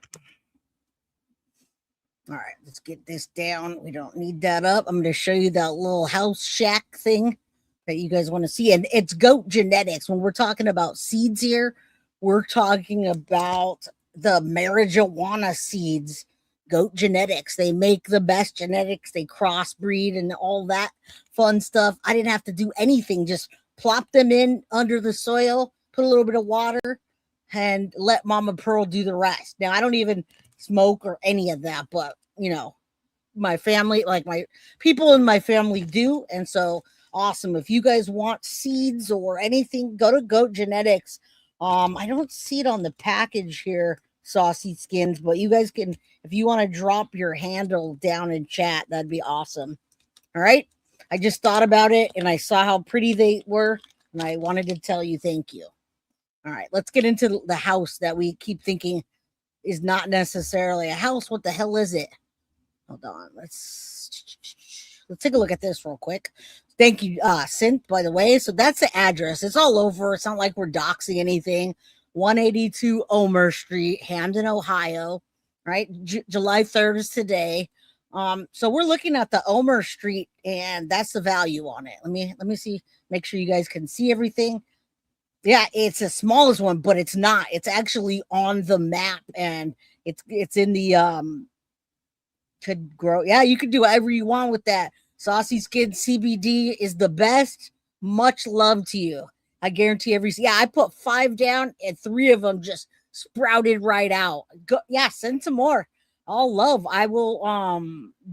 All right, let's get this down. We don't need that up. I'm going to show you that little house shack thing that you guys want to see. And it's goat genetics. When we're talking about seeds here, we're talking about the marijuana seeds, goat genetics. They make the best genetics. They crossbreed and all that fun stuff. I didn't have to do anything. Just plop them in under the soil, put a little bit of water, and let Mama Pearl do the rest. Now, I don't even smoke or any of that, but you know, my family, like my people in my family do, and so awesome. If you guys want seeds or anything, go to Goat Genetics. I don't see it on the package here, Saucy Skins, but you guys can, if you want to drop your handle down in chat, that'd be awesome. All right, I just thought about it and I saw how pretty they were, and I wanted to tell you thank you. All right, let's get into the house that we keep thinking is not necessarily a house. What the hell is it? Hold on. Let's take a look at this real quick. Thank you, Synth, by the way. So that's the address. It's all over. It's not like we're doxing anything. 182 Ohmer Street, Hamden, Ohio. Right? July 3rd is today. So we're looking at the Ohmer Street, and that's the value on it. Let me see. Make sure you guys can see everything. Yeah, it's the smallest one, but it's not. It's actually on the map, and it's in the could grow. Yeah, you could do whatever you want with that. Saucy Skid CBD is the best. Much love to you. I guarantee I put 5 down, and 3 of them just sprouted right out. Yeah, send some more. All love. I will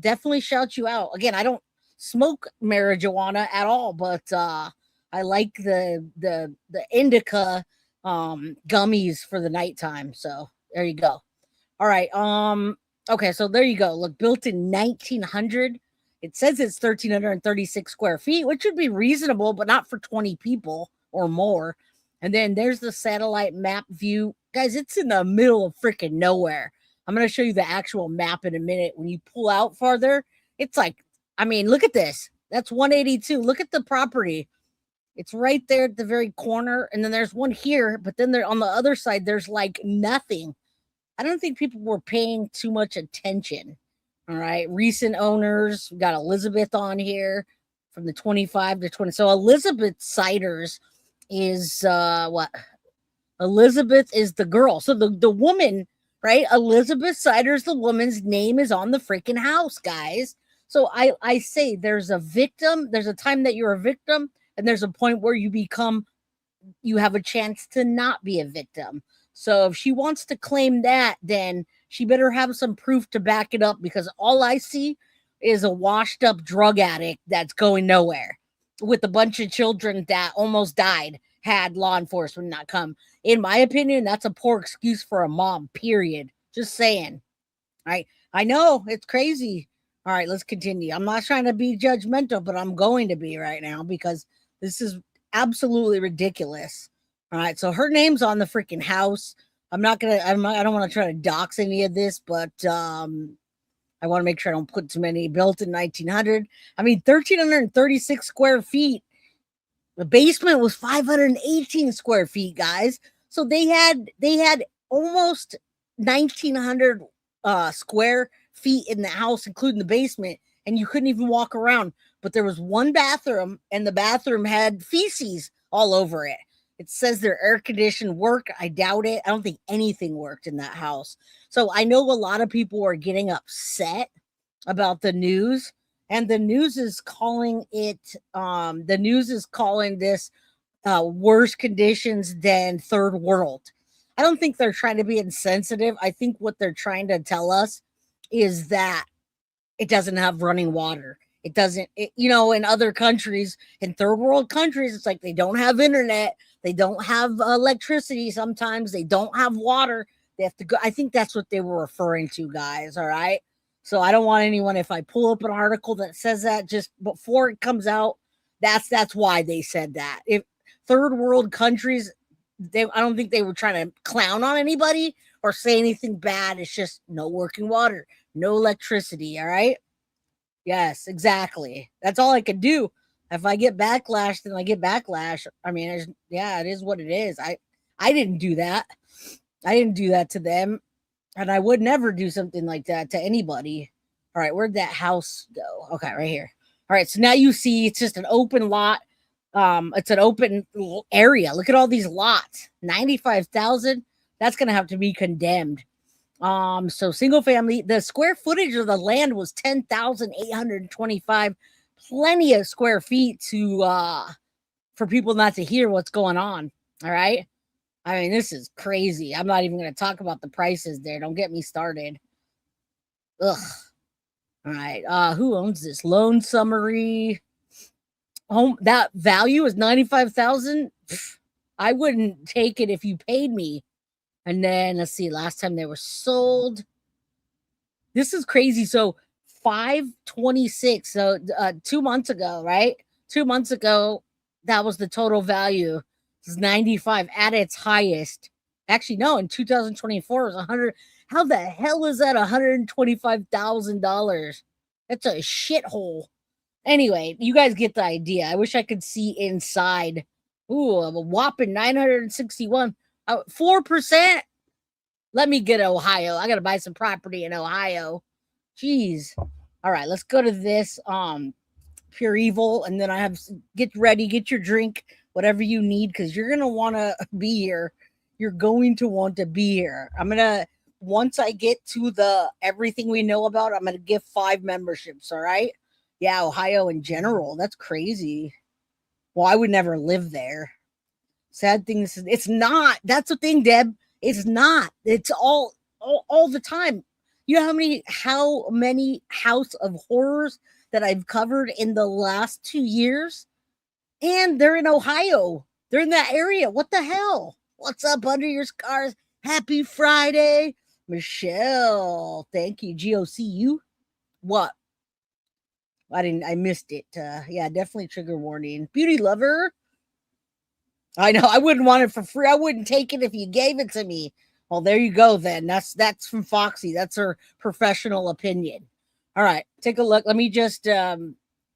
definitely shout you out. Again, I don't smoke marijuana at all, but I like the indica gummies for the nighttime. So there you go. All right. Okay, so there you go. Look, built in 1900. It says it's 1,336 square feet, which would be reasonable, but not for 20 people or more. And then there's the satellite map view. Guys, it's in the middle of freaking nowhere. I'm going to show you the actual map in a minute. When you pull out farther, it's like, I mean, look at this. That's 182. Look at the property. It's right there at the very corner. And then there's one here, but then there on the other side, there's like nothing. I don't think people were paying too much attention. All right. Recent owners. We got Elizabeth on here from the 25 to 20. So Elizabeth Siders is what? Elizabeth is the girl. So the woman, right? Elizabeth Siders, the woman's name is on the freaking house, guys. So I say there's a victim. There's a time that you're a victim, and there's a point where you have a chance to not be a victim. So if she wants to claim that, then she better have some proof to back it up, because all I see is a washed up drug addict that's going nowhere with a bunch of children that almost died had law enforcement not come. In my opinion, that's a poor excuse for a mom, period. Just saying. All right. I know it's crazy. All right, let's continue. I'm not trying to be judgmental, but I'm going to be right now because this is absolutely ridiculous. All right, so her name's on the freaking house. I don't want to try to dox any of this, but I want to make sure I don't put too many. Built in 1900. I mean, 1,336 square feet. The basement was 518 square feet, guys. So they had almost 1,900 square feet in the house, including the basement, and you couldn't even walk around. But there was one bathroom, and the bathroom had feces all over it. It says their air conditioning worked. I doubt it. I don't think anything worked in that house. So I know a lot of people are getting upset about the news, and the news is calling this worse conditions than third world. I don't think they're trying to be insensitive. I think what they're trying to tell us is that it doesn't have running water. It doesn't, in other countries, in third world countries, it's like they don't have internet. They don't have electricity. Sometimes they don't have water. They have to go. I think that's what they were referring to, guys. All right. So I don't want anyone, if I pull up an article that says that just before it comes out, that's why they said that. If third world countries, I don't think they were trying to clown on anybody or say anything bad. It's just no working water, no electricity. All right. Yes, exactly. That's all I could do. If I get backlash, then I get backlash. I mean, it is what it is. I didn't do that. I didn't do that to them. And I would never do something like that to anybody. All right, where'd that house go? Okay, right here. All right, so now you see it's just an open lot. It's an open area. Look at all these lots. 95,000. That's going to have to be condemned. So single family, the square footage of the land was 10,825. Plenty of square feet for people not to hear what's going on. All right. I mean, this is crazy. I'm not even going to talk about the prices there. Don't get me started. Ugh. All right. Who owns this? Loan summary. Home, that value is 95,000. I wouldn't take it if you paid me. And then let's see, last time they were sold. This is crazy. So 526. So 2 months ago, right? 2 months ago, that was the total value. It's 95 at its highest. Actually, no, in 2024 it was 100. How the hell is that $125,000? That's a shithole. Anyway, you guys get the idea. I wish I could see inside. Ooh, a whopping 961. 4%. Let me get Ohio. I gotta buy some property in Ohio. Jeez. All right, let's go to this Pure Evil, and then I have get ready, get your drink, whatever you need, because you're gonna want to be here. You're going to want to be here. Once I get to the everything we know about, I'm gonna give 5 memberships. All right. Yeah, Ohio in general. That's crazy. Well, I would never live there. Sad thing is, it's not. That's the thing, Deb. It's not. It's all the time. You know how many House of Horrors that I've covered in the last 2 years? And they're in Ohio. They're in that area. What the hell? What's up under your scars? Happy Friday. Michelle. Thank you. GOCU. What? I missed it. Yeah, definitely trigger warning. Beauty lover. I know. I wouldn't want it for free. I wouldn't take it if you gave it to me. Well, there you go then. That's from Foxy. That's her professional opinion. All right. Take a look. Let me just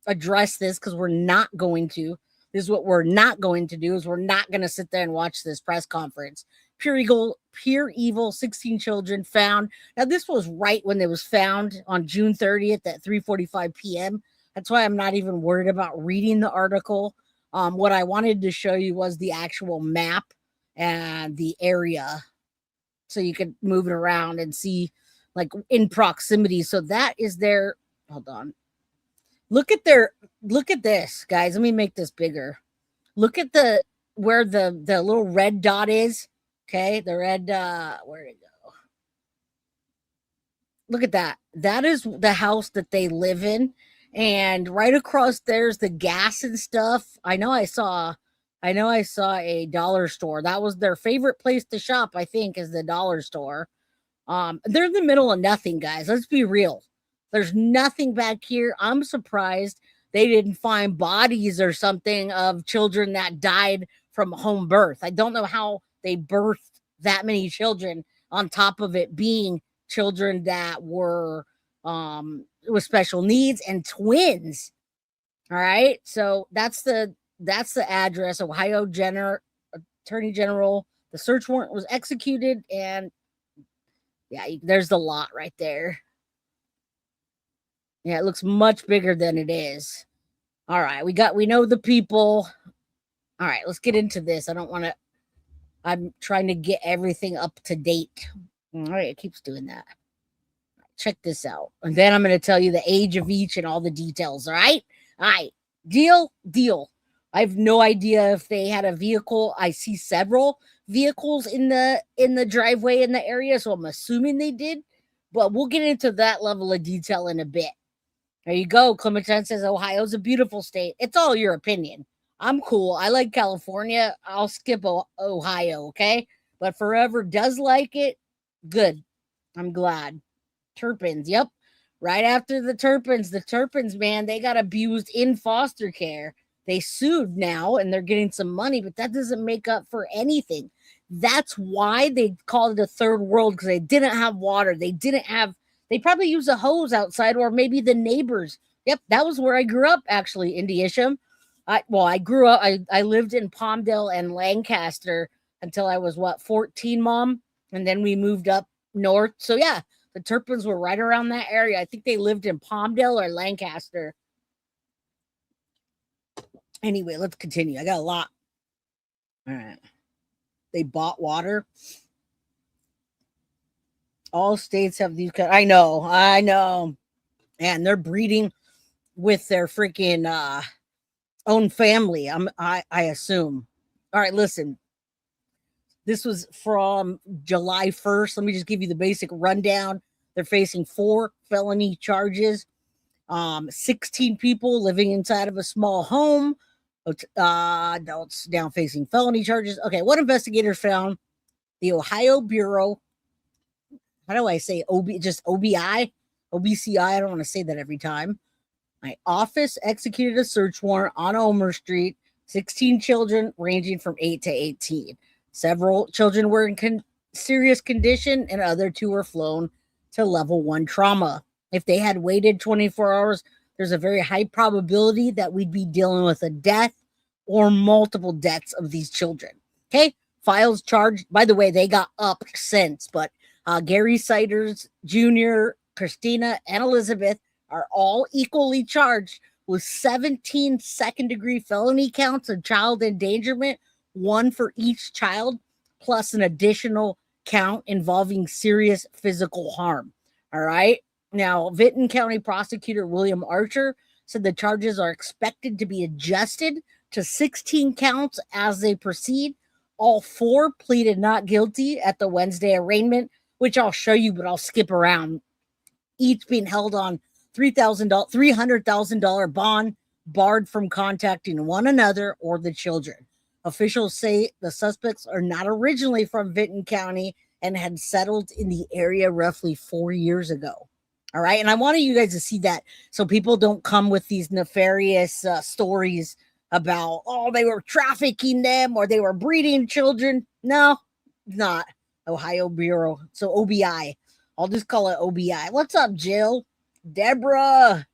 address this because we're not going to. This is what we're not going to do is we're not going to sit there and watch this press conference. Pure Evil, 16 children found. Now, this was right when it was found on June 30th at 3:45 p.m. That's why I'm not even worried about reading the article. What I wanted to show you was the actual map and the area so you could move it around and see like in proximity. So that is their, hold on. Look at this, guys. Let me make this bigger. Look at where the little red dot is. Okay. The red, where did it go? Look at that. That is the house that they live in. And right across there's the gas and stuff. I know I saw a dollar store. That was their favorite place to shop, I think, is the dollar store. They're in the middle of nothing, guys. Let's be real. There's nothing back here. I'm surprised they didn't find bodies or something of children that died from home birth. I don't know how they birthed that many children on top of it being children that were with special needs and twins. All right. So that's the address. Ohio Attorney General. The search warrant was executed, and yeah, there's the lot right there. Yeah, it looks much bigger than it is. All right, we know the people. All right, let's get into this. I'm trying to get everything up to date. All right, it keeps doing that. Check this out. And then I'm going to tell you the age of each and all the details. All right. Deal. I have no idea if they had a vehicle. I see several vehicles in the driveway in the area, so I'm assuming they did. But we'll get into that level of detail in a bit. There you go. Clementine says Ohio's a beautiful state. It's all your opinion. I'm cool. I like California. I'll skip Ohio, okay? But Forever does like it. Good. I'm glad. Turpins, yep. Right after the Turpins, man, they got abused in foster care. They sued now, and they're getting some money, but that doesn't make up for anything. That's why they called it a third world, because they didn't have water. They probably use a hose outside, or maybe the neighbors. Yep, that was where I grew up, actually, in Isham. I lived in Palmdale and Lancaster until I was, 14, Mom? And then we moved up north. So, yeah, the Turpins were right around that area. I think they lived in Palmdale or Lancaster. Anyway, let's continue. I got a lot. All right. They bought water. All states have these. I know. And they're breeding with their freaking own family. I assume. All right, listen. This was from July 1st. Let me just give you the basic rundown. They're facing 4 felony charges. 16 people living inside of a small home. Adults now facing felony charges. Okay, what investigators found? The Ohio Bureau. How do I say OBI? OBCI. I don't want to say that every time. My office executed a search warrant on Ohmer Street. 16 children ranging from 8 to 18. Several children were in serious condition, and other 2 were flown to level 1 trauma. If they had waited 24 hours, there's a very high probability that we'd be dealing with a death or multiple deaths of these children. Okay, files charged. By the way, they got up since, but Gary Siders Jr., Christina, and Elizabeth are all equally charged with 17 second-degree felony counts of child endangerment, 1 for each child, plus an additional count involving serious physical harm. All right. Now, Vinton County Prosecutor William Archer said the charges are expected to be adjusted to 16 counts as they proceed. All 4 pleaded not guilty at the Wednesday arraignment, which I'll show you, but I'll skip around. Each being held on $300,000 bond, barred from contacting one another or the children. Officials say the suspects are not originally from Vinton County and had settled in the area roughly 4 years ago. All right. And I wanted you guys to see that so people don't come with these nefarious stories about, they were trafficking them or they were breeding children. No, not. Ohio Bureau. So OBI. I'll just call it OBI. What's up, Jill? Deborah.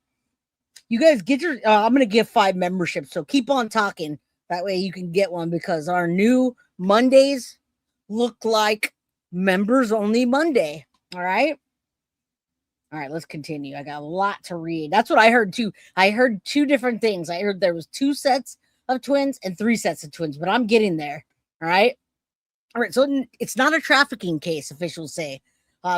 You guys get your, I'm going to give 5 memberships. So keep on talking. That way you can get one, because our new Mondays look like members only Monday. All right. All right, let's continue. I got a lot to read. That's what I heard too. I heard 2 different things. I heard there was 2 sets of twins and 3 sets of twins, but I'm getting there. All right. All right. So it's not a trafficking case, officials say.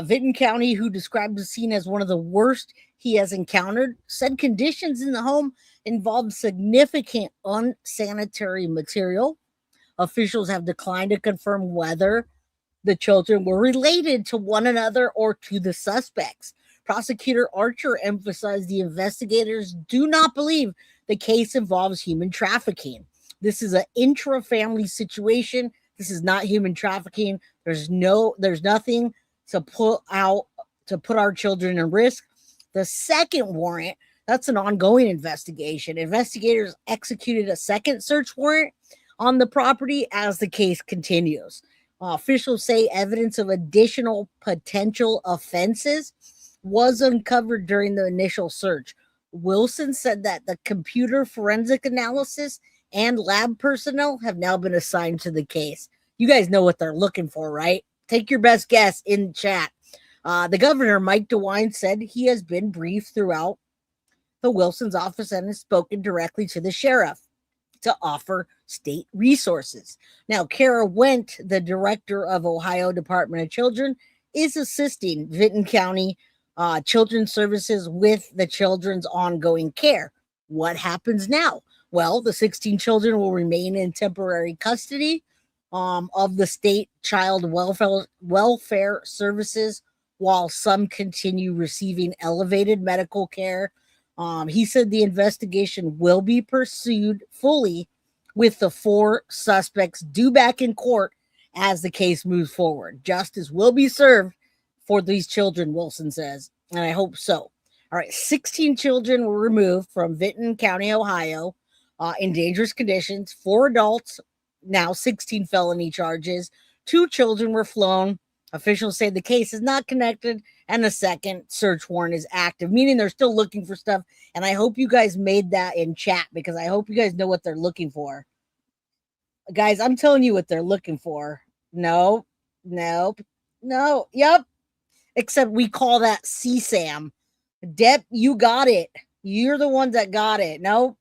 Vinton County, who described the scene as one of the worst he has encountered, said conditions in the home involved significant unsanitary material. Officials have declined to confirm whether the children were related to one another or to the suspects. Prosecutor Archer emphasized the investigators do not believe the case involves human trafficking. This is an intra-family situation. This is not human trafficking. There's nothing to put our children in risk. The second warrant, that's an ongoing investigation. Investigators executed a second search warrant on the property as the case continues. Officials say evidence of additional potential offenses was uncovered during the initial search. Wilson said that the computer forensic analysis and lab personnel have now been assigned to the case. You guys know what they're looking for, right? Take your best guess in chat. The governor, Mike DeWine, said he has been briefed throughout the Wilson's office and has spoken directly to the sheriff to offer state resources. Now, Kara Wendt, the director of Ohio Department of Children, is assisting Vinton County Children's Services with the children's ongoing care. What happens now? Well, the 16 children will remain in temporary custody of the state child welfare services, while some continue receiving elevated medical care. He said the investigation will be pursued fully, with the 4 suspects due back in court as the case moves forward. Justice will be served for these children, Wilson says, and I hope so. All right, 16 children were removed from Vinton County, Ohio, in dangerous conditions. 4 adults, now 16 felony charges. 2 children were flown. Officials say the case is not connected, and the second search warrant is active, meaning they're still looking for stuff. And I hope you guys made that in chat, because I hope you guys know what they're looking for. Guys, I'm telling you what they're looking for. No. Yep. Except we call that CSAM. Dep, you got it. You're the ones that got it. No,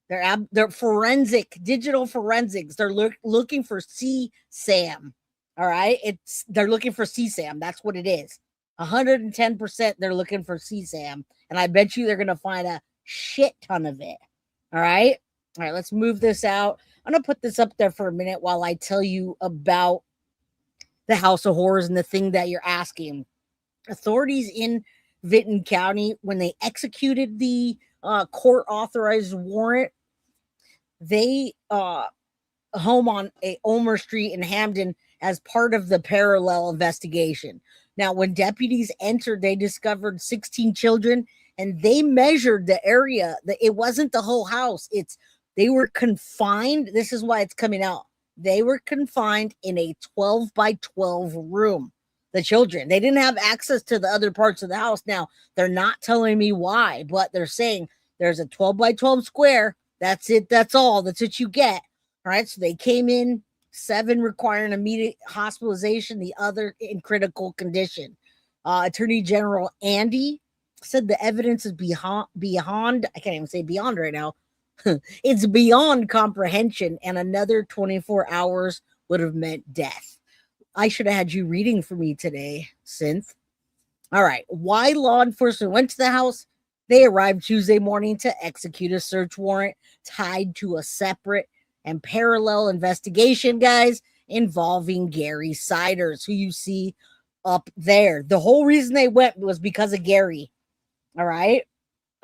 they're forensic, digital forensics. They're looking for CSAM. All right. They're looking for CSAM. That's what it is. 110% they're looking for CSAM. And I bet you they're going to find a shit ton of it. All right. All right. Let's move this out. I'm going to put this up there for a minute while I tell you about the House of Horrors and the thing that you're asking. Authorities in Vinton County, when they executed the court-authorized warrant, they home on a Ohmer Street in Hamden as part of the parallel investigation. Now, when deputies entered, they discovered 16 children, and they measured the area. It wasn't the whole house. They were confined. This is why it's coming out. They were confined in a 12 by 12 room. The children, they didn't have access to the other parts of the house. Now, they're not telling me why, but they're saying there's a 12 by 12 square. That's it. That's all. That's what you get. All right. So they came in, 7 requiring immediate hospitalization, the other in critical condition. Attorney General Andy said the evidence is beyond, I can't even say beyond right now. It's beyond comprehension, and another 24 hours would have meant death. I should have had you reading for me today, Synth. All right. Why law enforcement went to the house? They arrived Tuesday morning to execute a search warrant tied to a separate and parallel investigation, guys, involving Gary Siders, who you see up there. The whole reason they went was because of Gary. All right.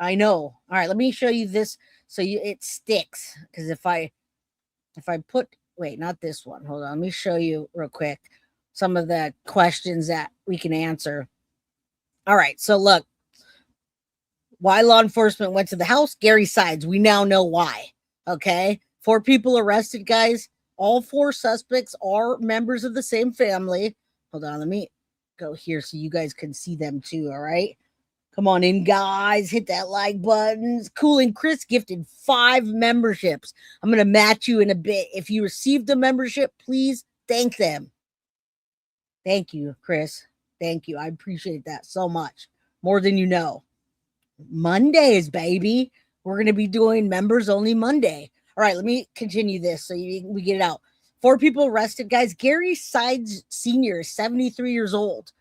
I know. All right. Let me show you this so it sticks. Because if I put, wait, not this one. Hold on. Let me show you real quick some of the questions that we can answer. All right. So look, why law enforcement went to the house? Gary Sides. We now know why. Okay. 4 people arrested, guys. All 4 suspects are members of the same family. Hold on. Let me go here so you guys can see them too. All right. Come on in, guys. Hit that like button. Cool and Chris gifted 5 memberships. I'm going to match you in a bit. If you received a membership, please thank them. Thank you, Chris. Thank you. I appreciate that so much. More than you know. Mondays, baby. We're going to be doing members only Monday. All right, let me continue this so we get it out. 4 people arrested, guys. Gary Sides Sr. is 73 years old.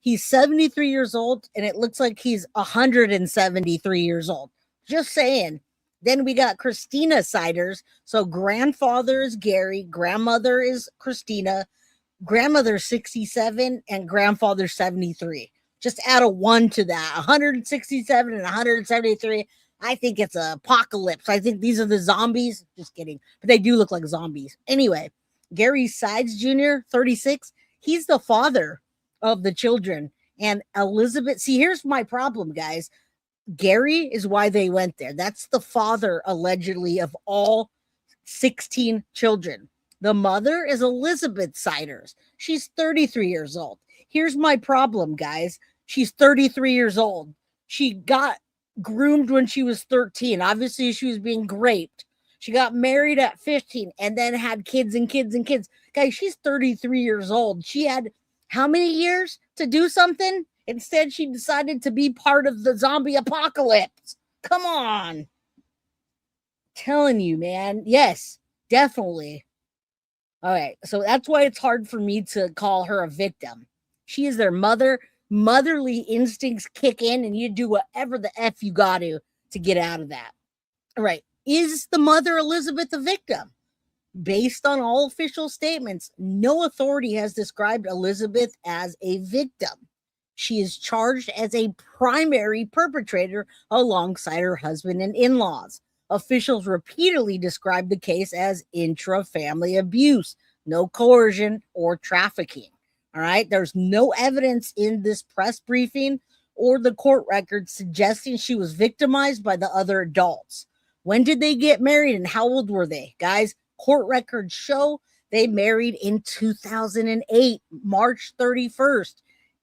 He's 73 years old, and it looks like he's 173 years old. Just saying. Then we got Christina Siders. So grandfather is Gary. Grandmother is Christina. Grandmother's 67 and grandfather's 73. Just add a 1 to that. 167 and 173. I think it's an apocalypse. I think these are the zombies. Just kidding. But they do look like zombies. Anyway, Gary Sides Jr., 36. He's the father of the children. And Elizabeth, see, here's my problem, guys. Gary is why they went there. That's the father, allegedly, of all 16 children. The mother is Elizabeth Siders. She's 33 years old. Here's my problem, guys. She's 33 years old. She got groomed when she was 13. Obviously, she was being raped. She got married at 15 and then had kids and kids and kids. Guys, she's 33 years old. She had how many years to do something? Instead, she decided to be part of the zombie apocalypse. Come on. Telling you, man. Yes, definitely. All right. So that's why it's hard for me to call her a victim. She is their mother. Motherly instincts kick in and you do whatever the F you got to get out of that. All right. Is the mother Elizabeth a victim? Based on all official statements, no authority has described Elizabeth as a victim. She is charged as a primary perpetrator alongside her husband and in-laws. Officials repeatedly described the case as intra-family abuse, no coercion or trafficking. All right. There's no evidence in this press briefing or the court record suggesting she was victimized by the other adults. When did they get married and how old were they? Guys, court records show they married in 2008, March 31st.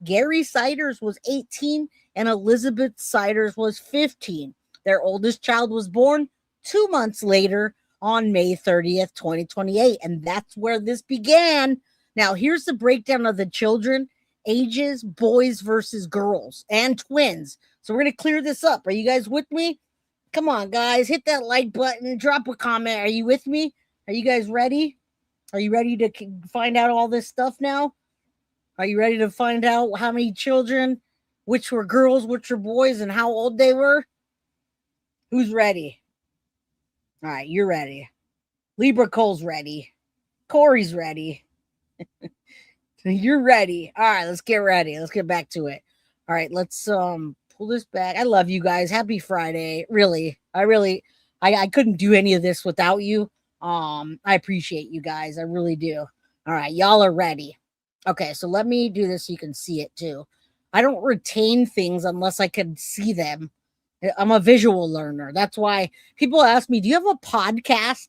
Gary Siders was 18 and Elizabeth Siders was 15. Their oldest child was born 2 months later on May 30th, 2028. And that's where this began. Now, here's the breakdown of the children, ages, boys versus girls, and twins. So we're going to clear this up. Are you guys with me? Come on, guys. Hit that like button. Drop a comment. Are you with me? Are you guys ready? Are you ready to find out all this stuff now? Are you ready to find out how many children, which were girls, which were boys, and how old they were? Who's ready? All right, you're ready. Libra Cole's ready. Corey's ready. You're ready. All right, let's get ready. Let's get back to it. All right, let's pull this back. I love you guys. Happy Friday. Really. I couldn't do any of this without you. I appreciate you guys. I really do. All right, y'all are ready. Okay, so let me do this so you can see it too. I don't retain things unless I can see them. I'm a visual learner. That's why people ask me, do you have a podcast?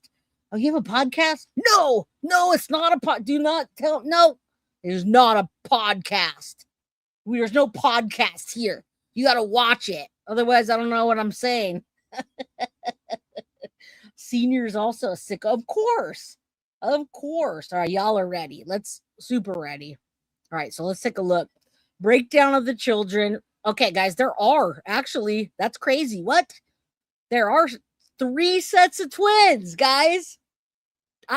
Oh, you have a podcast? No, it's not a pod. Do not tell. No, it is not a podcast. There's no podcast here. You got to watch it. Otherwise, I don't know what I'm saying. Seniors also sick. Of course. All right, y'all are ready. Super ready. All right, so let's take a look. Breakdown of the children. Okay, guys, there are actually, that's crazy. What? There are 3 sets of twins, guys.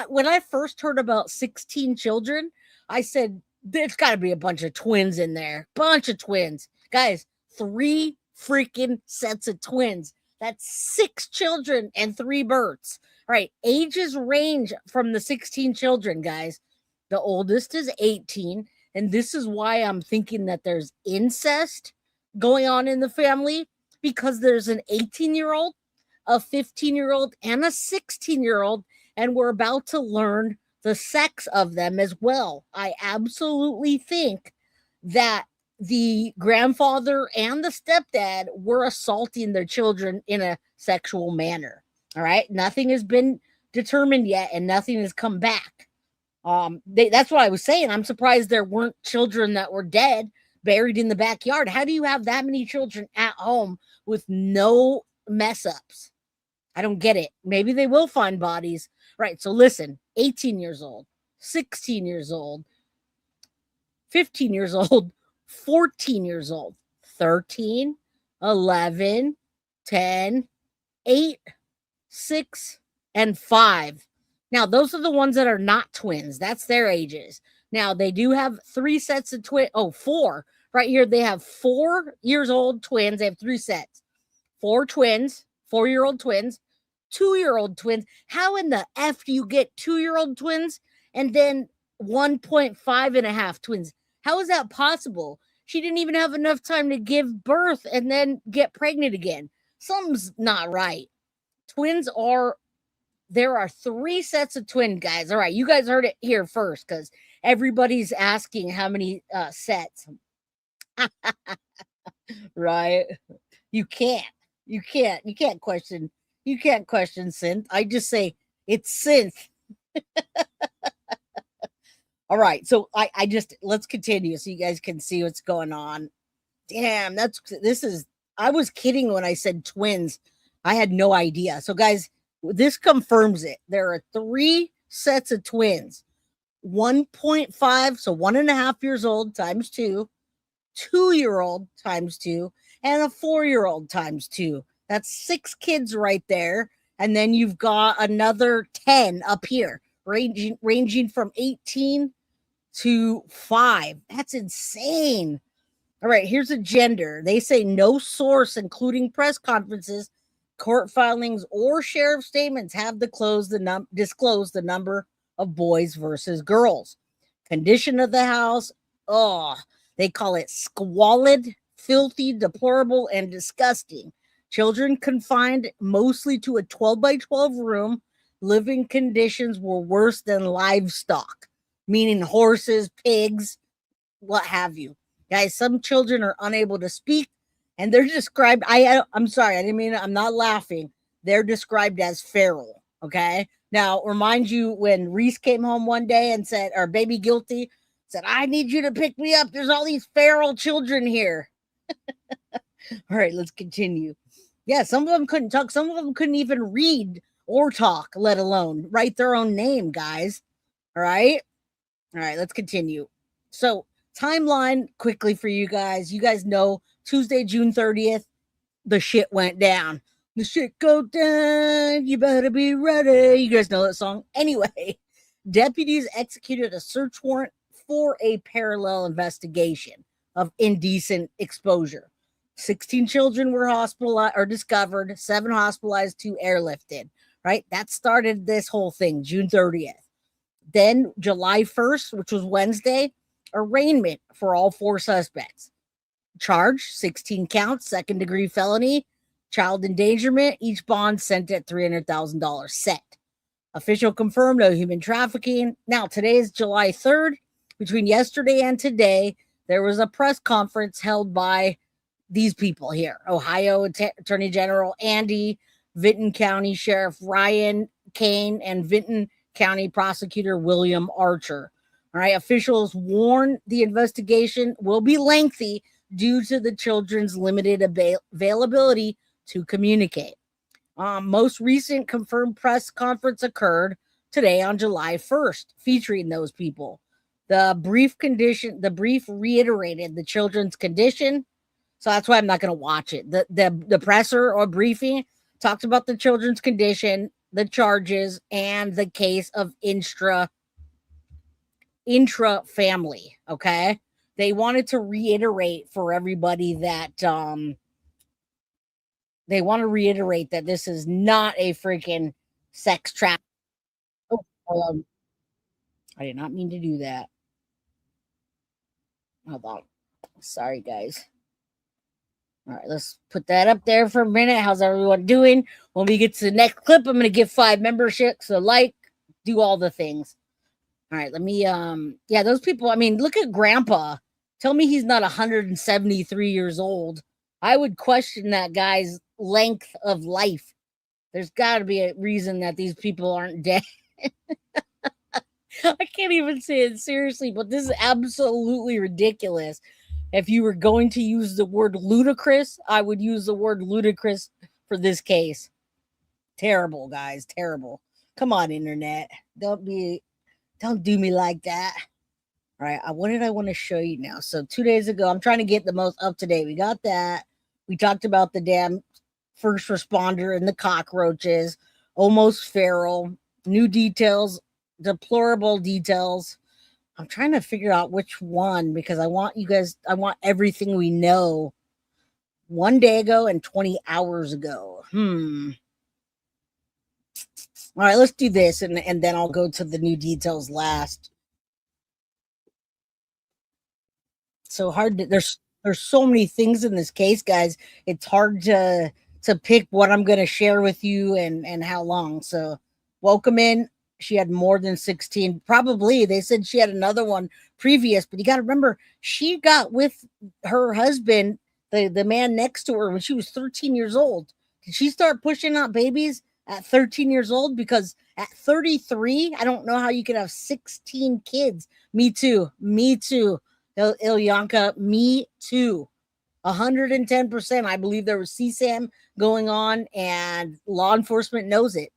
When I first heard about 16 children, I said, there's got to be a bunch of twins in there. Bunch of twins. Guys, 3 freaking sets of twins. That's 6 children and 3 births. All right, ages range from the 16 children, guys. The oldest is 18, and this is why I'm thinking that there's incest going on in the family, because there's an 18-year-old, a 15-year-old, and a 16-year-old, and we're about to learn the sex of them as well. I absolutely think that the grandfather and the stepdad were assaulting their children in a sexual manner. All right, nothing has been determined yet, and nothing has come back. That's what I was saying. I'm surprised there weren't children that were dead, buried in the backyard. How do you have that many children at home with no mess ups? I don't get it. Maybe they will find bodies. Right. So listen, 18 years old, 16 years old, 15 years old, 14 years old, 13, 11, 10, 8, 6, and 5. Now, those are the ones that are not twins. That's their ages. Now, they do have 3 sets of twins. Oh, 4. Right here, they have 4 years old twins. They have 3 sets. 4 twins, 4-year-old twins, 2-year-old twins. How in the F do you get 2-year-old twins and then 1.5 and a half twins? How is that possible? She didn't even have enough time to give birth and then get pregnant again. Something's not right. There are 3 sets of twin, guys. All right, you guys heard it here first because everybody's asking how many sets. Right? You can't question synth. I just say it's synth. All right, so let's continue so you guys can see what's going on. Damn, I was kidding when I said twins. I had no idea. So guys, this confirms it. There are 3 sets of twins. 1.5, so 1.5 years old times 2, 2-year-old times 2, and a 4-year-old times 2. That's 6 kids right there. And then you've got another 10 up here, ranging from 18 to 5. That's insane. All right, here's a gender. They say no source, including press conferences, court filings or sheriff statements have disclosed the number of boys versus girls. Condition of the house, they call it squalid, filthy, deplorable, and disgusting. Children confined mostly to a 12 by 12 room. Living conditions were worse than livestock, meaning horses, pigs, what have you. Guys, some children are unable to speak, and they're described, I'm sorry, I didn't mean it, I'm not laughing. They're described as feral, okay? Now, remind you when Reese came home one day and said, or baby guilty, said, I need you to pick me up. There's all these feral children here. All right, let's continue. Yeah, some of them couldn't talk. Some of them couldn't even read or talk, let alone write their own name, guys. All right, let's continue. So, timeline quickly for you guys. You guys know Tuesday, June 30th, the shit went down. The shit go down. You better be ready. You guys know that song. Anyway, deputies executed a search warrant for a parallel investigation of indecent exposure. 16 children were hospitalized or discovered, 7 hospitalized, 2 airlifted, right? That started this whole thing, June 30th. Then July 1st, which was Wednesday, arraignment for all 4 suspects. Charged, 16 counts, second-degree felony, child endangerment, each bond sent at $300,000 set. Official confirmed no human trafficking. Now, today is July 3rd. Between yesterday and today, there was a press conference held by these people here. Ohio Attorney General Andy, Vinton County Sheriff Ryan Kane, and Vinton County Prosecutor William Archer. All right, officials warn the investigation will be lengthy due to the children's limited availability to communicate. Most recent confirmed press conference occurred today on July 1st, featuring those people. The brief reiterated the children's condition, so that's why I'm not going to watch it. The presser or briefing talked about the children's condition, the charges, and the case of intra-family, okay? They wanted to reiterate for everybody that this is not a freaking sex trap. I did not mean to do that. Hold on. Sorry, guys. All right, let's put that up there for a minute. How's everyone doing? When we get to the next clip, I'm going to give 5 memberships. So do all the things. All right, let me, those people, I mean, look at Grandpa. Tell me he's not 173 years old. I would question that guy's length of life. There's got to be a reason that these people aren't dead. I can't even say it seriously, but this is absolutely ridiculous. If you were going to use the word ludicrous, I would use the word ludicrous for this case. Terrible, guys. Terrible. Come on, internet. Don't do me like that. All right. What did I want to show you now? So 2 days ago, I'm trying to get the most up to date. We got that. We talked about the damn first responder and the cockroaches, almost feral, new details, deplorable details. I'm trying to figure out which one because I want everything we know 1 day ago and 20 hours ago. All right, let's do this and then I'll go to the new details last. So hard to, there's so many things in this case, guys. It's hard to pick what I'm going to share with you and how long. So welcome in. She had more than 16. Probably they said she had another one previous, but you got to remember she got with her husband, the man next to her, when she was 13 years old. Did she start pushing out babies at 13 years old? Because at 33, I don't know how you could have 16 kids. Me too. Ilyanka, me too. 110%. I believe there was CSAM going on and law enforcement knows it.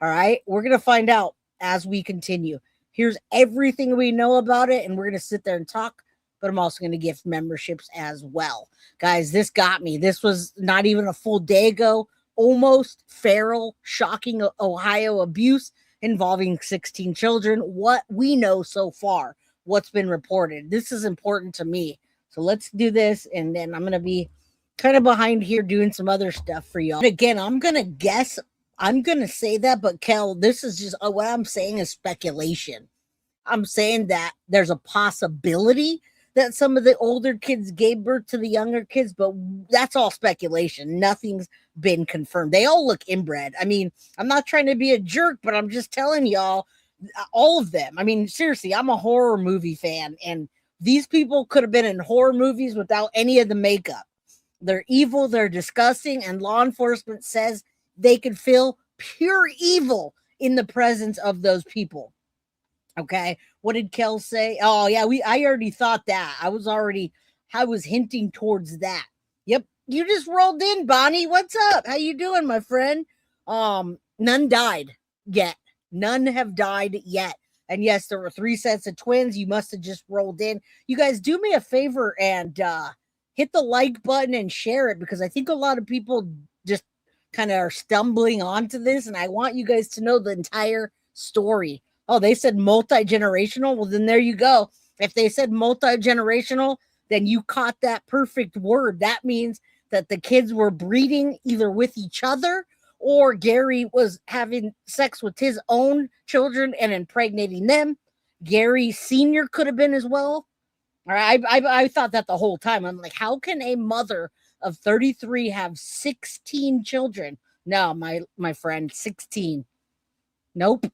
All right. We're going to find out as we continue. Here's everything we know about it, and we're going to sit there and talk, but I'm also going to give memberships as well. Guys, this got me. This was not even a full day ago. Almost feral, shocking Ohio abuse involving 16 children. What we know so far, what's been reported. This is important to me. So let's do this, and then I'm going to be kind of behind here doing some other stuff for y'all. Again, I'm going to say that, but Kel, this is just what I'm saying is speculation. I'm saying that there's a possibility that some of the older kids gave birth to the younger kids, but that's all speculation. Nothing's been confirmed. They all look inbred. I mean, I'm not trying to be a jerk, but I'm just telling y'all, all of them. I mean, seriously, I'm a horror movie fan, and these people could have been in horror movies without any of the makeup. They're evil, they're disgusting, and law enforcement says they could feel pure evil in the presence of those people. Okay, what did Kel say? Oh yeah, I already thought that. I was hinting towards that. Yep, you just rolled in, Bonnie. What's up? How you doing, my friend? None died yet. None have died yet. And yes, there were 3 sets of twins. You must have just rolled in. You guys do me a favor and hit the like button and share it, because I think a lot of people just kind of are stumbling onto this, and I want you guys to know the entire story. Oh, they said multi-generational. Well, then there you go. If they said multi-generational, then you caught that perfect word. That means that the kids were breeding either with each other, or Gary was having sex with his own children and impregnating them. Gary Sr. could have been as well. All right, I thought that the whole time. I'm like, how can a mother of 33 have 16 children? No, my friend, 16. Nope.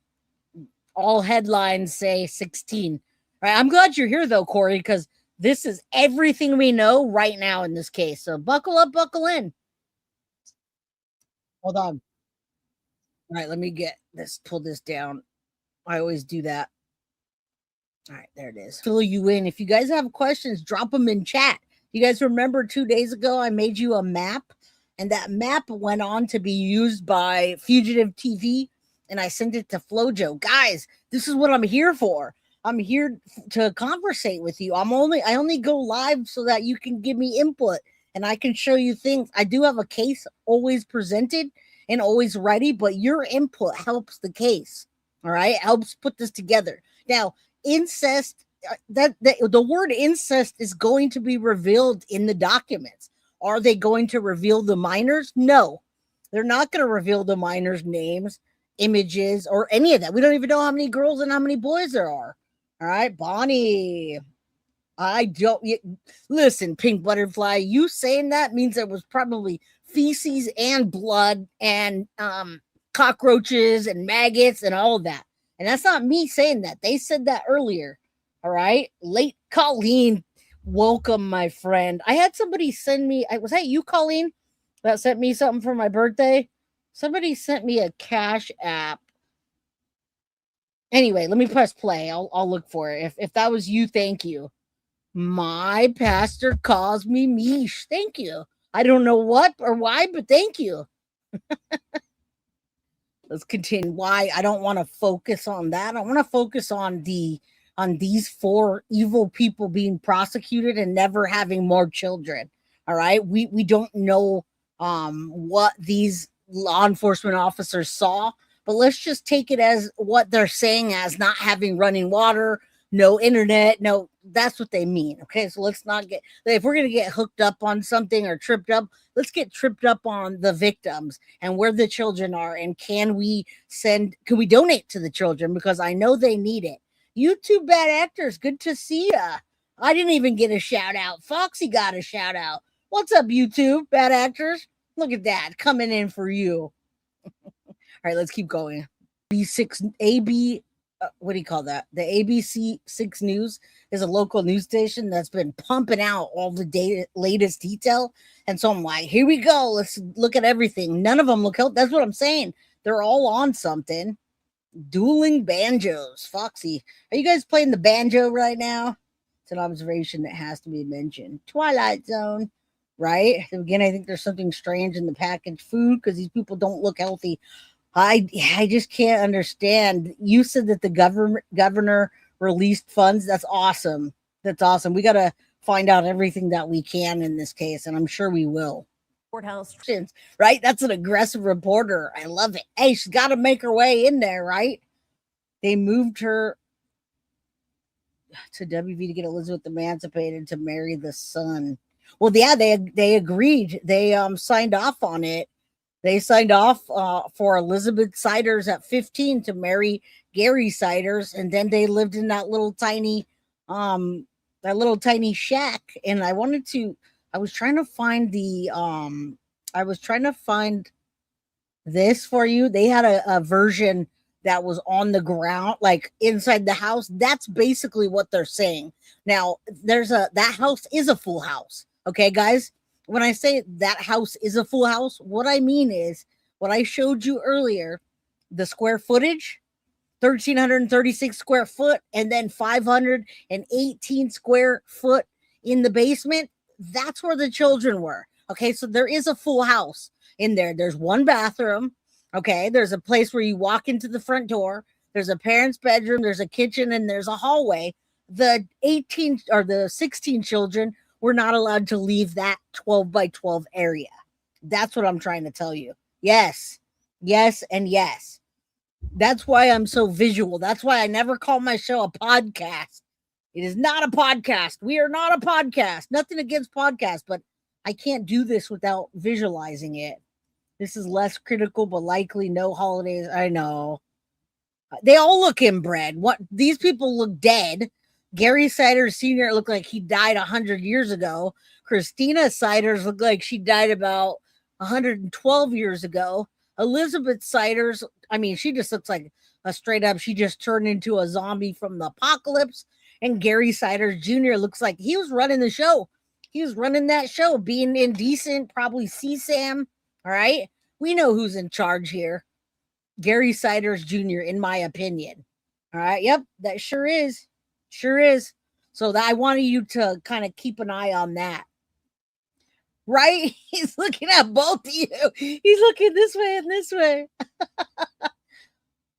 All headlines say 16. All right, I'm glad you're here, though, Corey, because this is everything we know right now in this case. So buckle up, buckle in. Hold on. All right, let me pull this down. I always do that. All right, there it is. Fill you in. If you guys have questions, drop them in chat. You guys remember 2 days ago, I made you a map, and that map went on to be used by Fugitive TV, and I sent it to Flojo. Guys, this is what I'm here for. I'm here to conversate with you. I only go live so that you can give me input and I can show you things. I do have a case always presented and always ready, but your input helps the case. All right, it helps put this together. Now, incest, the word incest is going to be revealed in the documents. Are they going to reveal the minors? No, they're not going to reveal the minors' names, images, or any of that. We don't even know how many girls and how many boys there are. All right, Bonnie. Listen, Pink Butterfly, you saying that means there was probably feces and blood and cockroaches and maggots and all of that. And that's not me saying that. They said that earlier. All right. Late Colleen, welcome, my friend. I had somebody send me, was that you, Colleen, that sent me something for my birthday? Somebody sent me a Cash App. Anyway, let me press play. I'll look for it. If that was you, thank you. My pastor calls me Mish. Thank you. I don't know what or why, but thank you. Let's continue. Why? I don't want to focus on that. I want to focus on these 4 evil people being prosecuted and never having more children. All right. We don't know what these law enforcement officers saw, but let's just take it as what they're saying as not having running water, no internet, no, that's what they mean. Okay, so let's not get, if we're going to get hooked up on something or tripped up, let's get tripped up on the victims and where the children are, and can we donate to the children, because I know they need it. You 2 bad actors, good to see ya. I didn't even get a shout out. Foxy got a shout out. What's up, you 2 bad actors? Look at that, coming in for you. All right, let's keep going. What do you call that? The ABC 6 News is a local news station that's been pumping out all the latest detail. And so I'm like, here we go. Let's look at everything. None of them look out. That's what I'm saying. They're all on something. Dueling banjos. Foxy, are you guys playing the banjo right now? It's an observation that has to be mentioned. Twilight Zone, right? Again, I think there's something strange in the packaged food because these people don't look healthy. I just can't understand. You said that the governor released funds. That's awesome. That's awesome. We got to find out everything that we can in this case, and I'm sure we will. Courthouse. Right? That's an aggressive reporter. I love it. Hey, she's got to make her way in there, right? They moved her to WV to get Elizabeth emancipated to marry the son. Well, yeah, they agreed. They signed off on it. They signed off for Elizabeth Siders at 15 to marry Gary Siders, and then they lived in that little tiny shack. And I was trying to find this for you. They had a version that was on the ground, like inside the house. That's basically what they're saying. Now, that house is a full house. Okay, guys, when I say that house is a full house, what I mean is what I showed you earlier, the square footage, 1,336 square foot, and then 518 square foot in the basement. That's where the children were. Okay, so there is a full house in there. There's one bathroom. Okay, there's a place where you walk into the front door. There's a parent's bedroom. There's a kitchen, and there's a hallway. The 16 children were not allowed to leave that 12 by 12 area. That's what I'm trying to tell you. Yes, and yes. That's why I'm so visual. That's why I never call my show a podcast. It is not a podcast. We are not a podcast. Nothing against podcasts, but I can't do this without visualizing it. This is less critical, but likely no holidays. I know. They all look inbred. What? These people look dead. Gary Siders Sr. looked like he died 100 years ago. Christina Siders looked like she died about 112 years ago. Elizabeth Siders, I mean, she just looks like a straight up, she just turned into a zombie from the apocalypse. And Gary Siders Jr. looks like he was running the show. He was running that show, being indecent, probably CSAM. All right. We know who's in charge here. Gary Siders Jr., in my opinion. All right. Yep. That sure is. Sure is. So I wanted you to kind of keep an eye on that. Right? He's looking at both of you. He's looking this way and this way.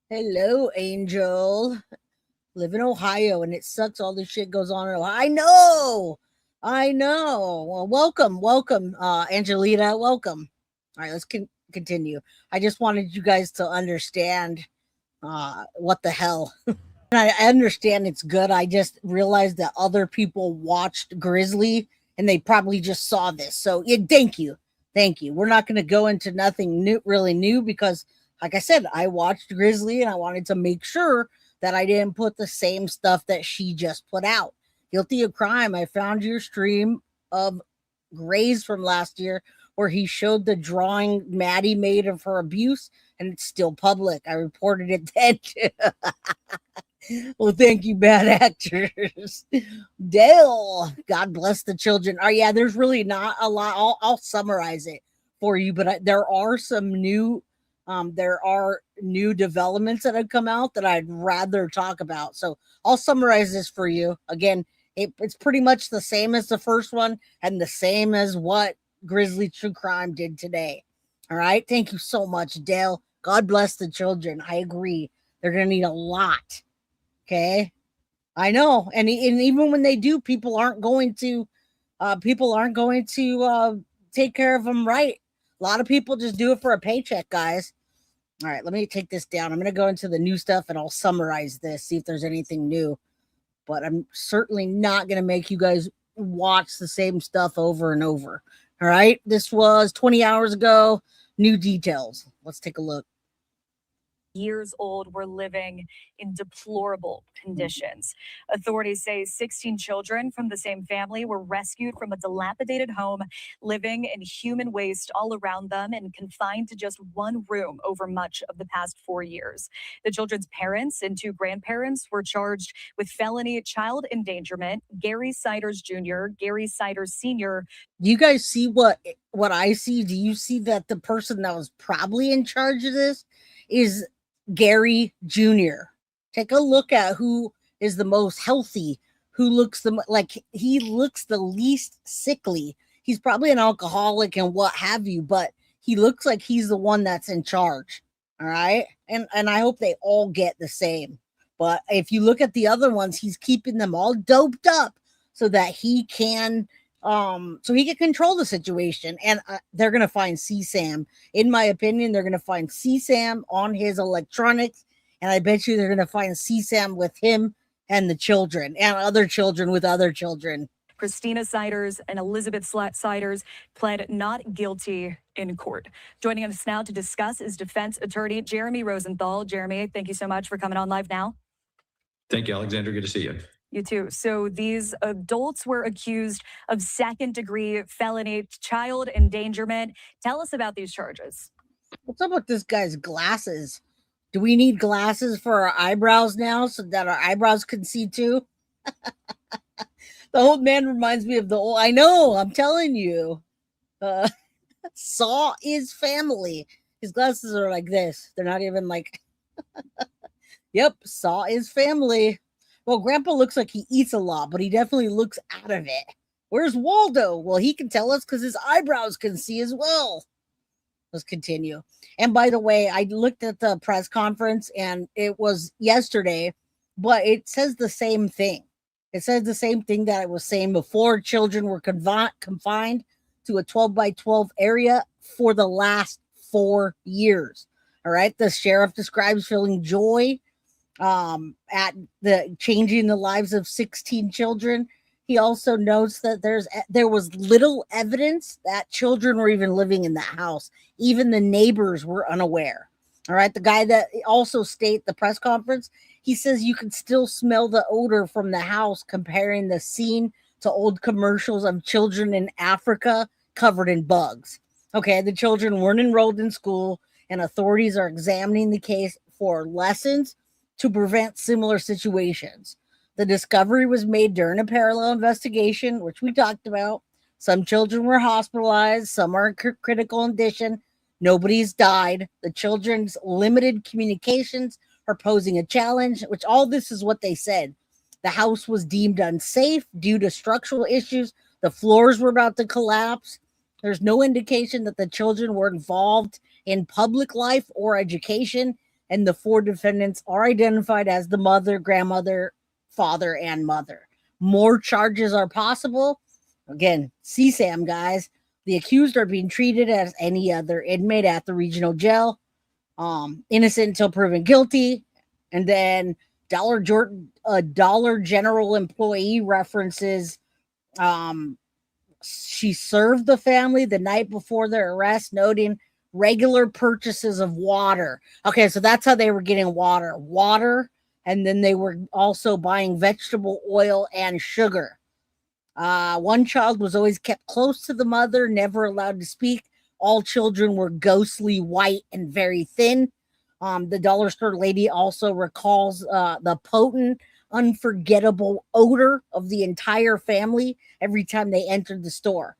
Hello, Angel. Live in Ohio, and it sucks all this shit goes on in Ohio. I know. Well, welcome, Angelita. Welcome. All right, let's continue. I just wanted you guys to understand what the hell. And I understand it's good. I just realized that other people watched Grizzly and they probably just saw this. So thank you. We're not going to go into nothing really new because, like I said, I watched Grizzly and I wanted to make sure that I didn't put the same stuff that she just put out. Guilty of Crime. I found your stream of Gray's from last year where he showed the drawing Maddie made of her abuse, and it's still public. I reported it then too. Well, thank you, bad actors. Dale, God bless the children. Oh, yeah, there's really not a lot. I'll summarize it for you, but there are some new developments that have come out that I'd rather talk about. So I'll summarize this for you. Again, it's pretty much the same as the first one and the same as what Grizzly True Crime did today. All right. Thank you so much, Dale. God bless the children. I agree. They're going to need a lot. Okay. I know. And even when they do, people aren't going to take care of them right. A lot of people just do it for a paycheck, guys. All right, let me take this down. I'm going to go into the new stuff and I'll summarize this, see if there's anything new. But I'm certainly not going to make you guys watch the same stuff over and over. All right, this was 20 hours ago. New details. Let's take a look. Years old were living in deplorable conditions. Authorities say 16 children from the same family were rescued from a dilapidated home, living in human waste all around them and confined to just one room over much of the past 4 years. The children's parents and 2 grandparents were charged with felony child endangerment. Gary Siders Jr., Gary Siders Sr. Do you guys see what I see? Do you see that the person that was probably in charge of this is Gary Jr.? Take a look at who is the most healthy, who looks he looks the least sickly. He's probably an alcoholic and what have you, but he looks like he's the one that's in charge. All right. And I hope they all get the same. But if you look at the other ones, he's keeping them all doped up so that he can control the situation. And they're going to find CSAM. In my opinion, they're going to find CSAM on his electronics. And I bet you they're going to find CSAM with him and the children and other children with other children. Christina Siders and Elizabeth Siders pled not guilty in court. Joining us now to discuss is defense attorney Jeremy Rosenthal. Jeremy, thank you so much for coming on live now. Thank you, Alexander. Good to see you. You too. So these adults were accused of second-degree felony child endangerment. Tell us about these charges. What's up with this guy's glasses? Do we need glasses for our eyebrows now so that our eyebrows can see too? The old man reminds me of the old. I know. I'm telling you. Saw is family. His glasses are like this. They're not even like. Yep, Saw is family. Well, Grandpa looks like he eats a lot, but he definitely looks out of it. Where's Waldo? Well, he can tell us because his eyebrows can see as well. Let's continue. And by the way, I looked at the press conference and it was yesterday, but it says the same thing. It says the same thing that I was saying before. Children were confined to a 12 by 12 area for the last 4 years. All right. The sheriff describes feeling joy at the changing the lives of 16 children. He also notes that there was little evidence that children were even living in the house. Even the neighbors were unaware. All right. The guy that also stated the press conference, he says you can still smell the odor from the house, comparing the scene to old commercials of children in Africa covered in bugs. Okay. The children weren't enrolled in school, and authorities are examining the case for lessons to prevent similar situations. The discovery was made during a parallel investigation, which we talked about. Some children were hospitalized. Some are in critical condition. Nobody's died. The children's limited communications are posing a challenge, which all this is what they said. The house was deemed unsafe due to structural issues. The floors were about to collapse. There's no indication that the children were involved in public life or education. And the 4 defendants are identified as the mother, grandmother, father, and mother. More charges are possible. Again, CSAM, guys. The accused are being treated as any other inmate at the regional jail. Innocent until proven guilty. And then Dollar General employee references she served the family the night before their arrest, noting regular purchases of water. Okay, so that's how they were getting water, and then they were also buying vegetable oil and sugar. One child was always kept close to the mother, never allowed to speak. All children were ghostly white and very thin. The dollar store lady also recalls the potent, unforgettable odor of the entire family every time they entered the store.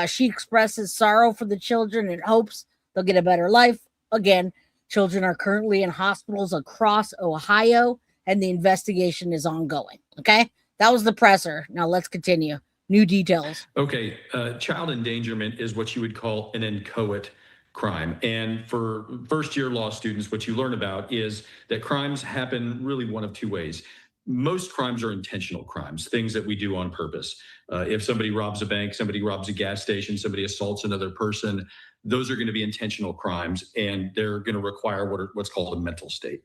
She expresses sorrow for the children and hopes they'll get a better life. Again, children are currently in hospitals across Ohio, and the investigation is ongoing. Okay, that was the presser. Now let's continue. New details. Okay, child endangerment is what you would call an inchoate crime. And for first-year law students, what you learn about is that crimes happen really one of two ways. Most crimes are intentional crimes, things that we do on purpose. If somebody robs a bank, somebody robs a gas station, somebody assaults another person, those are going to be intentional crimes, and they're going to require what's called a mental state.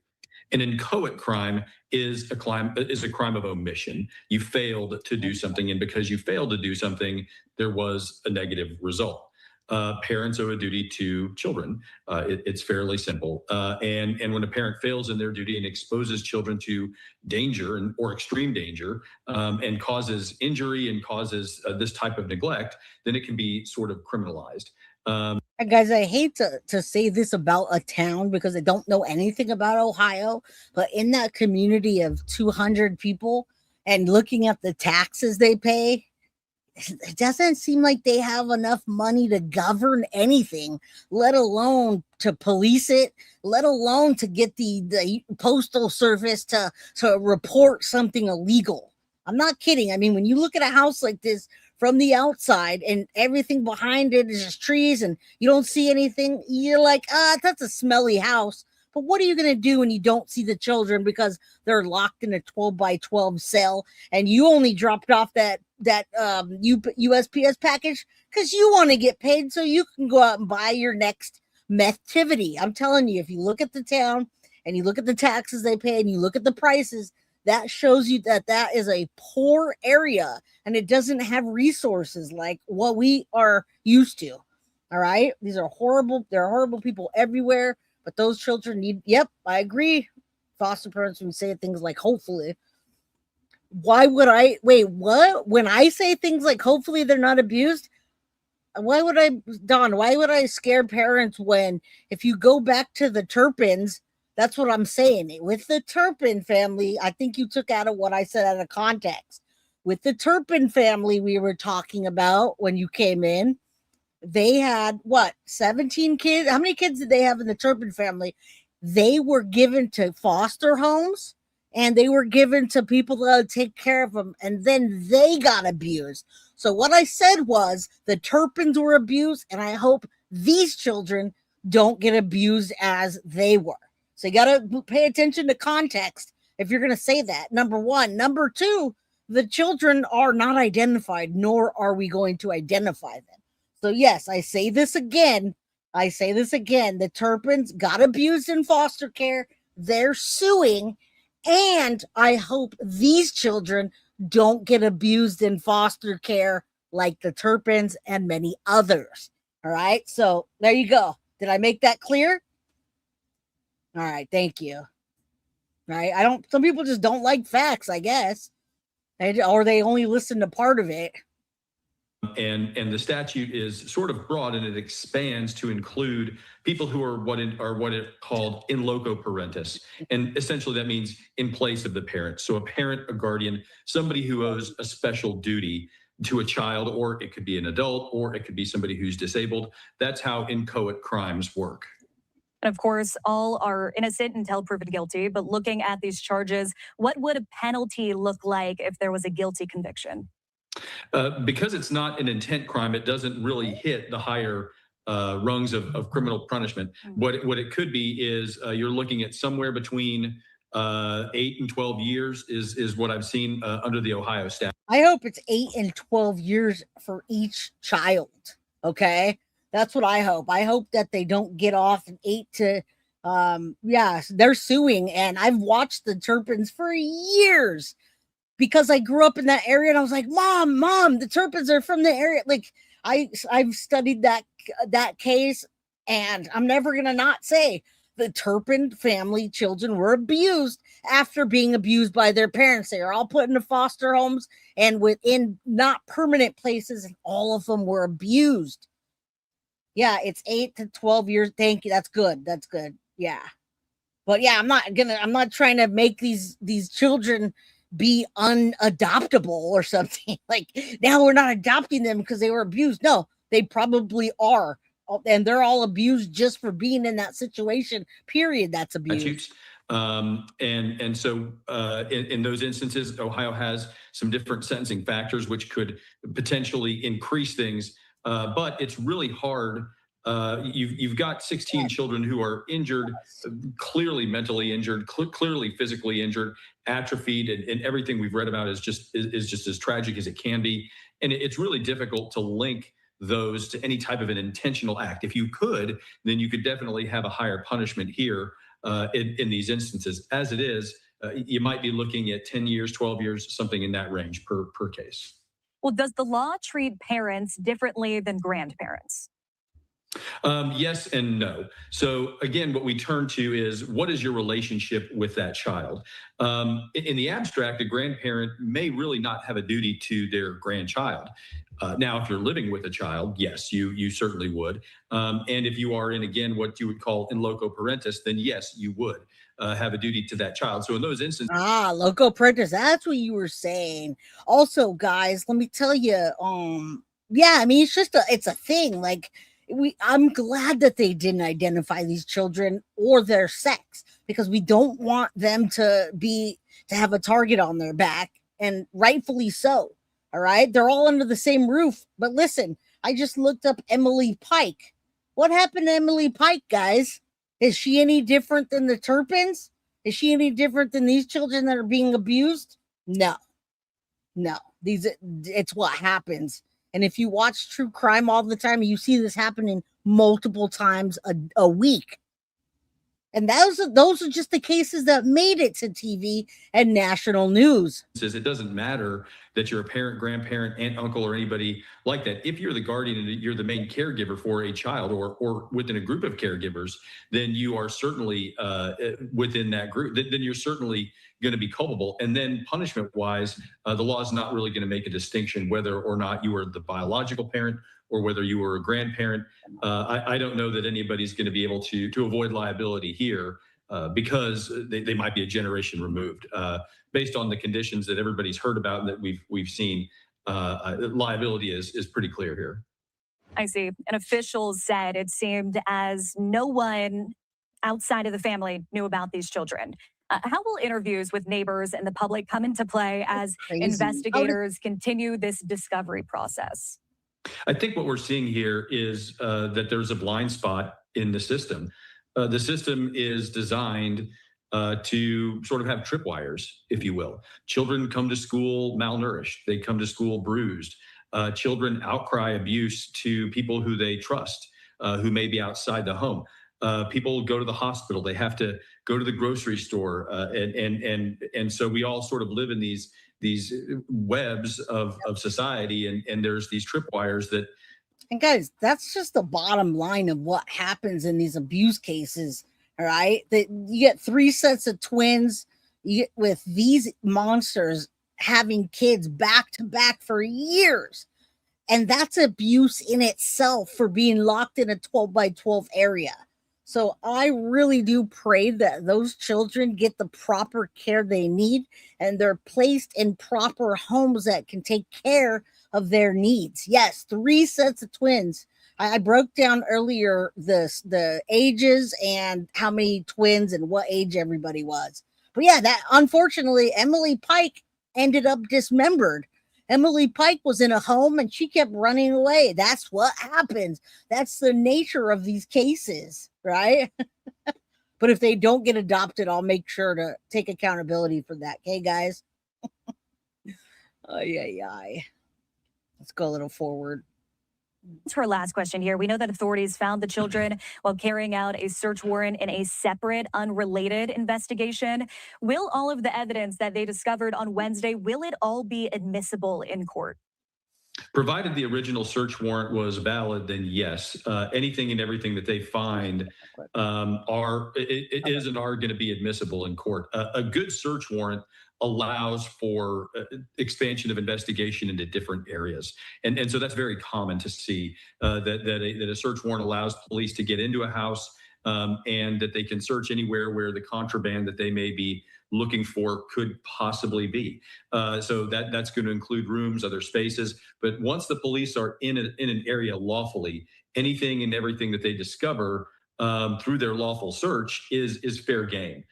An inchoate crime is a crime of omission. You failed to do something, and because you failed to do something, there was a negative result. Parents owe a duty to children. It's fairly simple. And when a parent fails in their duty and exposes children to danger or extreme danger and causes injury and causes this type of neglect, then it can be sort of criminalized. Guys, I hate to say this about a town because I don't know anything about Ohio, but in that community of 200 people and looking at the taxes they pay, it doesn't seem like they have enough money to govern anything, let alone to police it, let alone to get the postal service to report something illegal. I'm not kidding. I mean, when you look at a house like this from the outside and everything behind it is just trees and you don't see anything, you're like, that's a smelly house. But what are you going to do when you don't see the children because they're locked in a 12 by 12 cell and you only dropped off that USPS package because you want to get paid so you can go out and buy your next methtivity? I'm telling you, if you look at the town and you look at the taxes they pay and you look at the prices, that shows you that that is a poor area and it doesn't have resources like what we are used to. All right. These are horrible. There are horrible people everywhere, but those children need, yep, I agree. Foster parents would say things like, hopefully. Why would I, wait, what? When I say things like, hopefully they're not abused, why would I scare parents when, if you go back to the Turpins, that's what I'm saying. With the Turpin family, I think you took out of what I said out of context. With the Turpin family we were talking about when you came in, they had, 17 kids? How many kids did they have in the Turpin family? They were given to foster homes, and they were given to people that would take care of them, and then they got abused. So what I said was the Turpins were abused, and I hope these children don't get abused as they were. So you got to pay attention to context if you're going to say that, number one. Number two, the children are not identified, nor are we going to identify them. So yes, I say this again. The Turpins got abused in foster care. They're suing. And I hope these children don't get abused in foster care like the Turpins and many others. All right. So there you go. Did I make that clear? All right. Thank you. All right. Some people just don't like facts, I guess. Or they only listen to part of it. And the statute is sort of broad, and it expands to include people who are what it called in loco parentis. And essentially that means in place of the parent. So a parent, a guardian, somebody who owes a special duty to a child, or it could be an adult, or it could be somebody who's disabled. That's how inchoate crimes work. And of course, all are innocent until proven guilty. But looking at these charges, what would a penalty look like if there was a guilty conviction? Because it's not an intent crime, it doesn't really hit the higher rungs of criminal punishment. What it could be is you're looking at somewhere between 8 and 12 years is what I've seen under the Ohio statute. I hope it's 8 and 12 years for each child. Okay. That's what I hope. I hope that they don't get off in 8 to, they're suing. And I've watched the Turpins for years because I grew up in that area, and I was like, mom, the Turpins are from the area. Like I've studied that case, and I'm never going to not say the Turpin family children were abused after being abused by their parents. They are all put into foster homes and within not permanent places, and all of them were abused. Yeah, it's 8 to 12 years. Thank you. That's good. Yeah. But yeah, I'm not trying to make these children be unadoptable or something. Like, now we're not adopting them because they were abused. No, they probably are. And they're all abused just for being in that situation, period. That's abuse. And so in those instances, Ohio has some different sentencing factors which could potentially increase things. But it's really hard. You've got 16 children who are injured, clearly mentally injured, clearly physically injured, atrophied, and everything we've read about is just as tragic as it can be. And it's really difficult to link those to any type of an intentional act. If you could, then you could definitely have a higher punishment here in these instances. As it is, you might be looking at 10 years, 12 years, something in that range per case. Well, does the law treat parents differently than grandparents? Yes and no. So again, what we turn to is, what is your relationship with that child? In the abstract, a grandparent may really not have a duty to their grandchild. Now, if you're living with a child, yes, you certainly would. And if you are in, again, what you would call in loco parentis, then yes, you would have a duty to that child. So in those instances. Loco parentis, that's what you were saying. Also, guys, let me tell you, yeah, I mean, it's a thing. Like, I'm glad that they didn't identify these children or their sex, because we don't want them to have a target on their back, and rightfully so. All right. They're all under the same roof. But listen, I just looked up Emily Pike. What happened to Emily Pike, guys? Is she any different than the Turpins? Is she any different than these children that are being abused? No. It's what happens. And if you watch true crime all the time, you see this happening multiple times a week. And those are just the cases that made it to TV and national news. It doesn't matter that you're a parent, grandparent, aunt, uncle, or anybody like that. If you're the guardian and you're the main caregiver for a child or within a group of caregivers, then you are certainly within that group. Then you're certainly going to be culpable. And then punishment-wise, the law is not really going to make a distinction whether or not you are the biological parent or whether you were a grandparent. I don't know that anybody's going to be able to avoid liability here because they might be a generation removed. Based on the conditions that everybody's heard about and that we've seen, liability is pretty clear here. I see. And officials said it seemed as no one outside of the family knew about these children. How will interviews with neighbors and the public come into play as investigators continue this discovery process? I think what we're seeing here is that there's a blind spot in the system. The system is designed to sort of have tripwires, if you will. Children come to school malnourished. They come to school bruised. Children outcry abuse to people who they trust, who may be outside the home. People go to the hospital. They have to go to the grocery store. And so we all sort of live in these webs of society, and there's these tripwires that. And guys, that's just the bottom line of what happens in these abuse cases. All right, that you get 3 sets of twins with these monsters having kids back to back for years, and that's abuse in itself for being locked in a 12 by 12 area. So I really do pray that those children get the proper care they need and they're placed in proper homes that can take care of their needs. Yes, 3 sets of twins. I broke down earlier the ages and how many twins and what age everybody was. But yeah, that unfortunately, Emily Pike ended up dismembered. Emily Pike was in a home and she kept running away. That's what happens. That's the nature of these cases, right? But if they don't get adopted, I'll make sure to take accountability for that. Okay, guys? Let's go a little forward. To our last question here. We know that authorities found the children while carrying out a search warrant in a separate, unrelated investigation. Will all of the evidence that they discovered on Wednesday, will it all be admissible in court? Provided the original search warrant was valid, then yes. Anything and everything that they find is and are going to be admissible in court. A good search warrant allows for expansion of investigation into different areas. And so that's very common to see that a search warrant allows police to get into a house and that they can search anywhere where the contraband that they may be looking for could possibly be. So that's going to include rooms, other spaces. But once the police are in an area lawfully, anything and everything that they discover through their lawful search is fair game.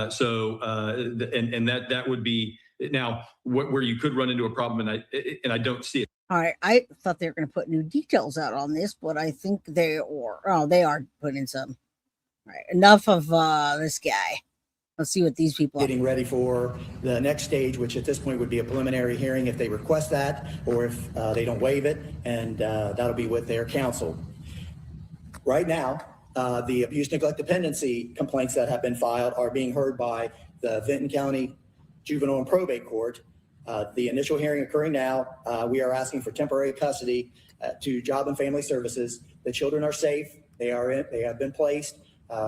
So that would be now where you could run into a problem, and I don't see it. All right, I thought they were going to put new details out on this, but I think they are putting some. All right, enough of this guy. Let's see what these people are getting ready for the next stage, which at this point would be a preliminary hearing if they request that, or if they don't waive it, and that'll be with their counsel. Right now, the abuse, neglect, dependency complaints that have been filed are being heard by the Vinton County Juvenile and Probate Court. The initial hearing occurring now, we are asking for temporary custody to Job and Family Services. The children are safe. They have been placed.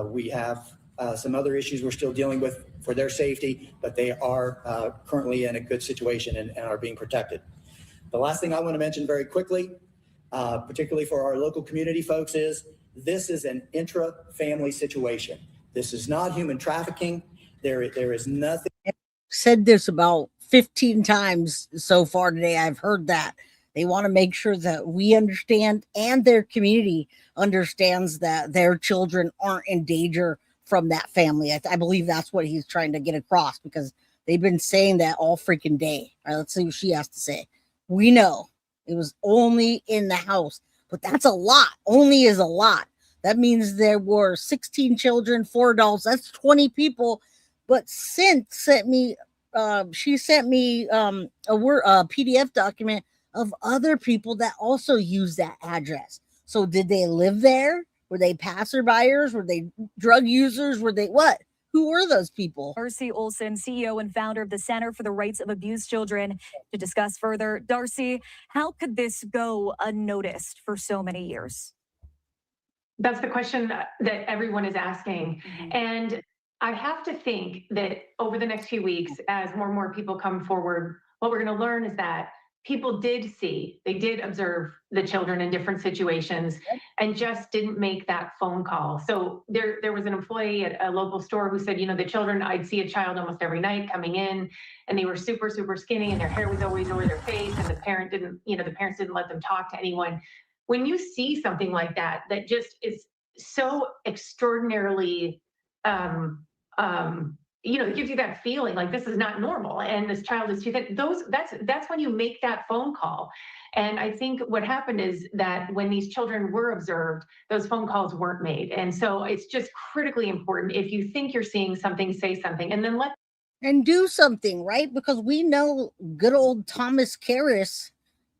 We have some other issues we're still dealing with for their safety, but they are currently in a good situation and are being protected. The last thing I want to mention very quickly, particularly for our local community folks, is this is an intra-family situation. This is not human trafficking. There is nothing. Said this about 15 times so far today. I've heard that. They want to make sure that we understand and their community understands that their children aren't in danger from that family. I believe that's what he's trying to get across, because they've been saying that all freaking day. All right, let's see what she has to say. We know it was only in the house, but that's a lot. Only is a lot. That means there were 16 children, 4 adults. That's 20 people. But Cynth sent me, she sent me a PDF document of other people that also use that address. So did they live there? Were they passerbyers? Were they drug users? Were they what? Who were those people? Darcy Olson, CEO and founder of the Center for the Rights of Abused Children, to discuss further. Darcy, how could this go unnoticed for so many years? That's the question that everyone is asking. And I have to think that over the next few weeks, as more and more people come forward, what we're going to learn is that people did see, they did observe the children in different situations and just didn't make that phone call. So there was an employee at a local store who said, the children, I'd see a child almost every night coming in, and they were super, super skinny, and their hair was always over their face, and the parents didn't let them talk to anyone. When you see something like that, that just is so extraordinarily, it gives you that feeling like this is not normal, and this child is too thin. That's when you make that phone call. And I think what happened is that when these children were observed, those phone calls weren't made. And so it's just critically important. If you think you're seeing something, say something, and then do something, right? Because we know good old Thomas Karras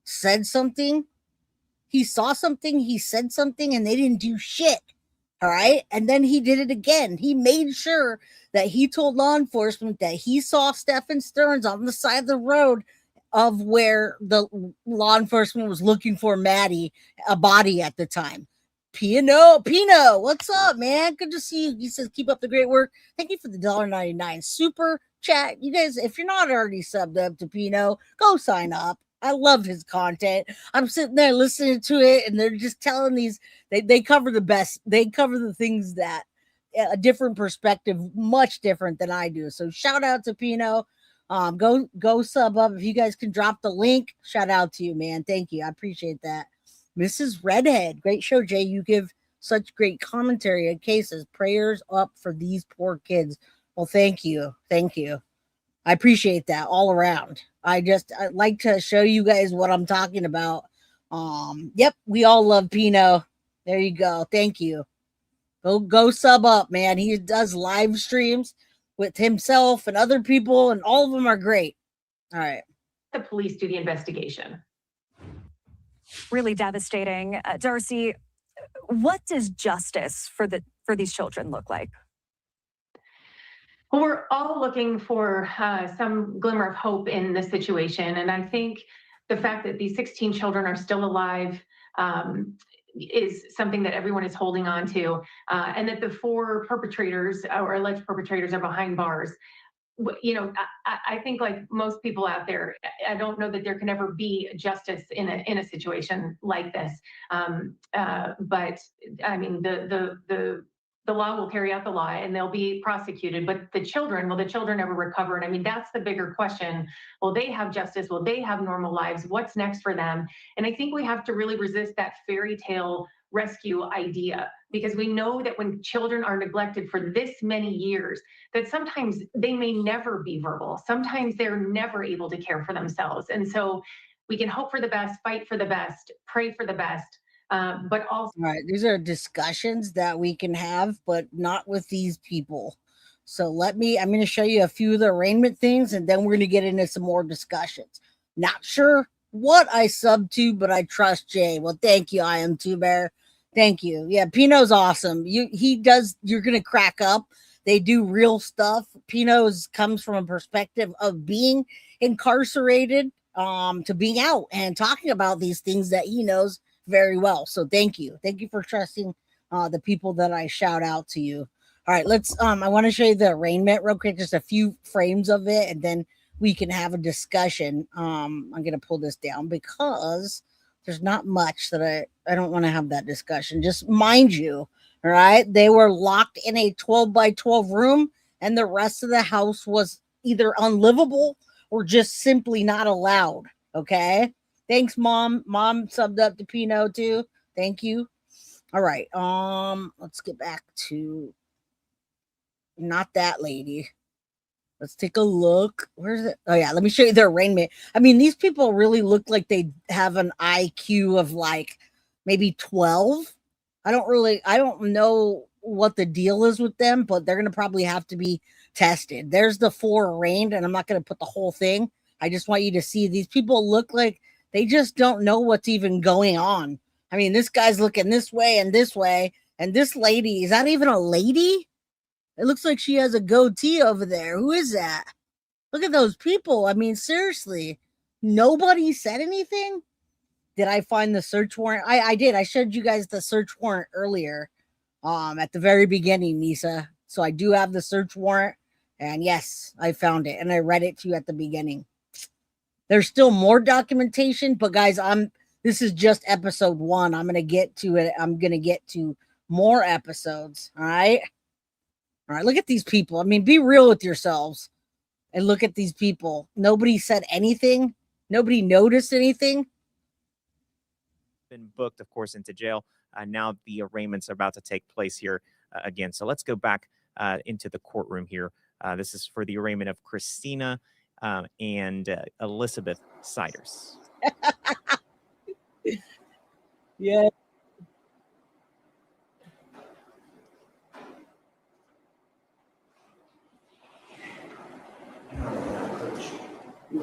said something. He saw something, he said something, and they didn't do shit. All right. And then he did it again. He made sure that he told law enforcement that he saw Stephen Stearns on the side of the road of where the law enforcement was looking for Maddie, a body at the time. Pino, what's up, man? Good to see you. He says, keep up the great work. Thank you for the $1.99 super chat. You guys, if you're not already subbed up to Pino, go sign up. I love his content. I'm sitting there listening to it, and they're just telling these, they cover the best. They cover the things that a different perspective, much different than I do. So shout out to Pino. Go sub up. If you guys can drop the link, shout out to you, man. Thank you. I appreciate that. Mrs. Redhead, great show, Jay. You give such great commentary on cases. Prayers up for these poor kids. Well, thank you. Thank you. I appreciate that all around. I'd like to show you guys what I'm talking about. Yep, we all love Pino. There you go. Thank you. Go sub up, man. He does live streams with himself and other people, and all of them are great. All right. The police do the investigation. Really devastating. Darcy, what does justice for these children look like? Well, we're all looking for some glimmer of hope in this situation. And I think the fact that these 16 children are still alive is something that everyone is holding on to, and that the 4 perpetrators or alleged perpetrators are behind bars. I think like most people out there, I don't know that there can ever be justice in a situation like this. But I mean, the law will carry out the law, and they'll be prosecuted. But will the children ever recover? And I mean, that's the bigger question. Will they have justice? Will they have normal lives? What's next for them? And I think we have to really resist that fairy tale rescue idea, because we know that when children are neglected for this many years, that sometimes they may never be verbal. Sometimes they're never able to care for themselves. And so we can hope for the best, fight for the best, pray for the best. But also, right, these are discussions that we can have, but not with these people. So I'm going to show you a few of the arraignment things, and then we're going to get into some more discussions. Not sure what I sub to, but I trust Jay. Well, thank you, I am Two Bear. Thank you. Yeah, Pino's awesome. You're going to crack up. They do real stuff. Pino's comes from a perspective of being incarcerated to being out and talking about these things that he knows very well. So thank you for trusting the people that I shout out to you. All right, let's I want to show you the arraignment real quick, just a few frames of it, and then we can have a discussion. I'm gonna pull this down because there's not much that I don't want to have that discussion. Just mind you, all right, they were locked in a 12 by 12 room, and the rest of the house was either unlivable or just simply not allowed. Okay. Thanks, Mom. Mom subbed up to Pino too. Thank you. All right. Let's get back to not that lady. Let's take a look. Where's it? Oh yeah, let me show you their arraignment. I mean, these people really look like they have an IQ of like maybe 12. I don't know what the deal is with them, but they're gonna probably have to be tested. There's the 4 arraigned, and I'm not gonna put the whole thing. I just want you to see these people look like they just don't know what's even going on. I mean, this guy's looking this way and this way, And this lady, is that even a lady? It looks like she has a goatee over there. Who is that? Look at those people. I mean, seriously, nobody said anything? Did I find the search warrant? I did. I showed you guys the search warrant earlier at the very beginning, Nisa. So I do have the search warrant. And yes, I found it. And I read it to you at the beginning. There's still more documentation. But guys, this is just episode 1. I'm going to get to it. I'm going to get to more episodes. All right. All right. Look at these people. I mean, be real with yourselves. And look at these people. Nobody said anything. Nobody noticed anything. Been booked, of course, into jail. Now the arraignments are about to take place here again. So let's go back into the courtroom here. This is for the arraignment of Christina and Elizabeth Siders. Yeah.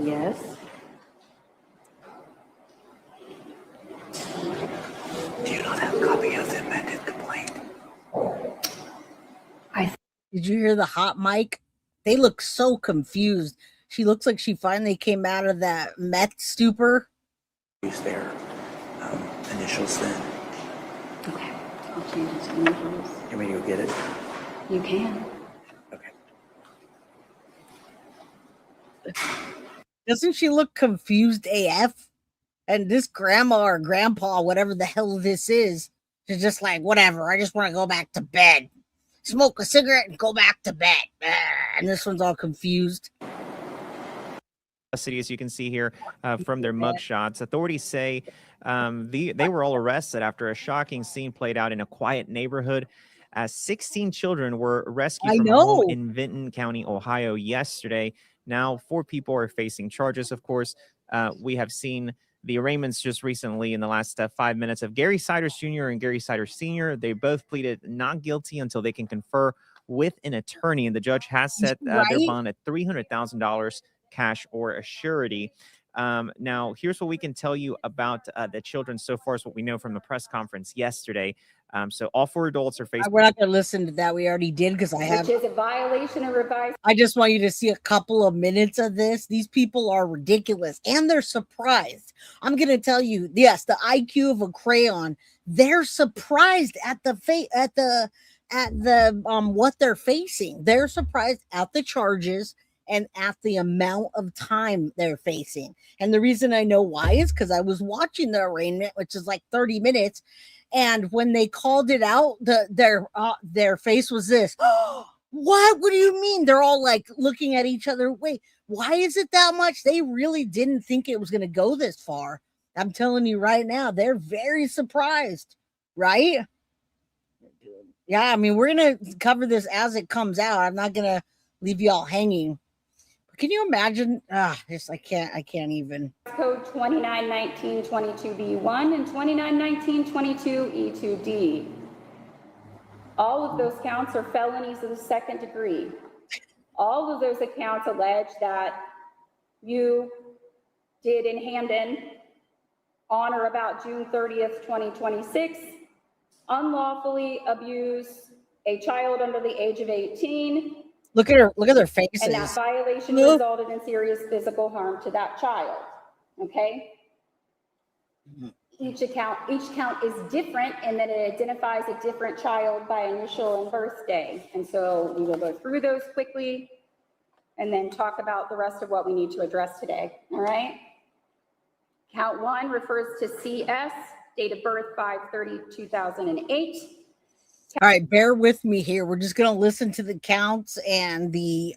Yes. Do you not have a copy of the amended complaint? Did you hear the hot mic? They look so confused. She looks like she finally came out of that meth stupor. Use their initials then. Okay. I'll change it to initials. You mean you'll get it? You can. Doesn't she look confused AF? And this grandma or grandpa, whatever the hell this is just like, whatever. I just want to go back to bed. Smoke a cigarette and go back to bed. And this one's all confused. City, as you can see here from their mugshots, authorities say they were all arrested after a shocking scene played out in a quiet neighborhood. 16 children were rescued from a home in Vinton County, Ohio yesterday. Now 4 people are facing charges. Of course, we have seen the arraignments just recently in the last 5 minutes of Gary Siders Jr. and Gary Siders Sr. They both pleaded not guilty until they can confer with an attorney, and the judge has set their bond at $300,000 cash or a surety. Now, here's what we can tell you about the children so far as what we know from the press conference yesterday. So all 4 adults are facing. We're not going to listen to that. We already did because I have. Which is a violation of revised. I just want you to see a couple of minutes of this. These people are ridiculous and they're surprised. I'm going to tell you, yes, the IQ of a crayon. They're surprised at the what they're facing. They're surprised at the charges and at the amount of time they're facing. And the reason I know why is because I was watching the arraignment, which is like 30 minutes. And when they called it out, their face was this. What? What do you mean? They're all like looking at each other. Wait, why is it that much? They really didn't think it was going to go this far. I'm telling you right now, they're very surprised, right? Yeah, I mean, we're going to cover this as it comes out. I'm not going to leave you all hanging. But can you imagine? I can't even. Code 2919-22B1 and 2919-22E2D. All of those counts are felonies of the second degree. All of those accounts allege that you did in Hamden on or about June 30th, 2026, unlawfully abuse a child under the age of 18. Look at their faces. And that violation resulted in serious physical harm to that child. Okay? Each count is different in that it identifies a different child by initial and birthday. And so we will go through those quickly and then talk about the rest of what we need to address today. All right? Count 1 refers to CS, date of birth 5/30/2008. All right, bear with me here. We're just going to listen to the counts and the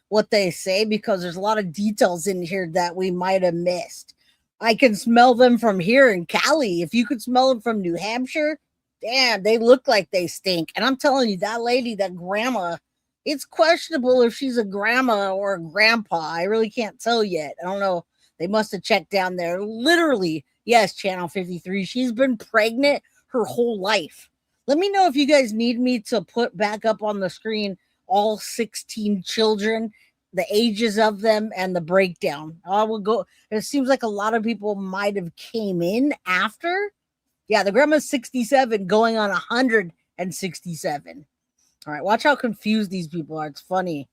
what they say because there's a lot of details in here that we might have missed. I can smell them from here in Cali. If you could smell them from New Hampshire, damn, they look like they stink. And I'm telling you, that lady, that grandma, it's questionable if she's a grandma or a grandpa. I really can't tell yet. I don't know. They must have checked down there. Literally, yes, Channel 53. She's been pregnant her whole life. Let me know if you guys need me to put back up on the screen all 16 children, the ages of them, and the breakdown. I will go. It seems like a lot of people might have came in after, Yeah, the grandma's 67 going on 167. All right, watch how confused these people are. It's funny.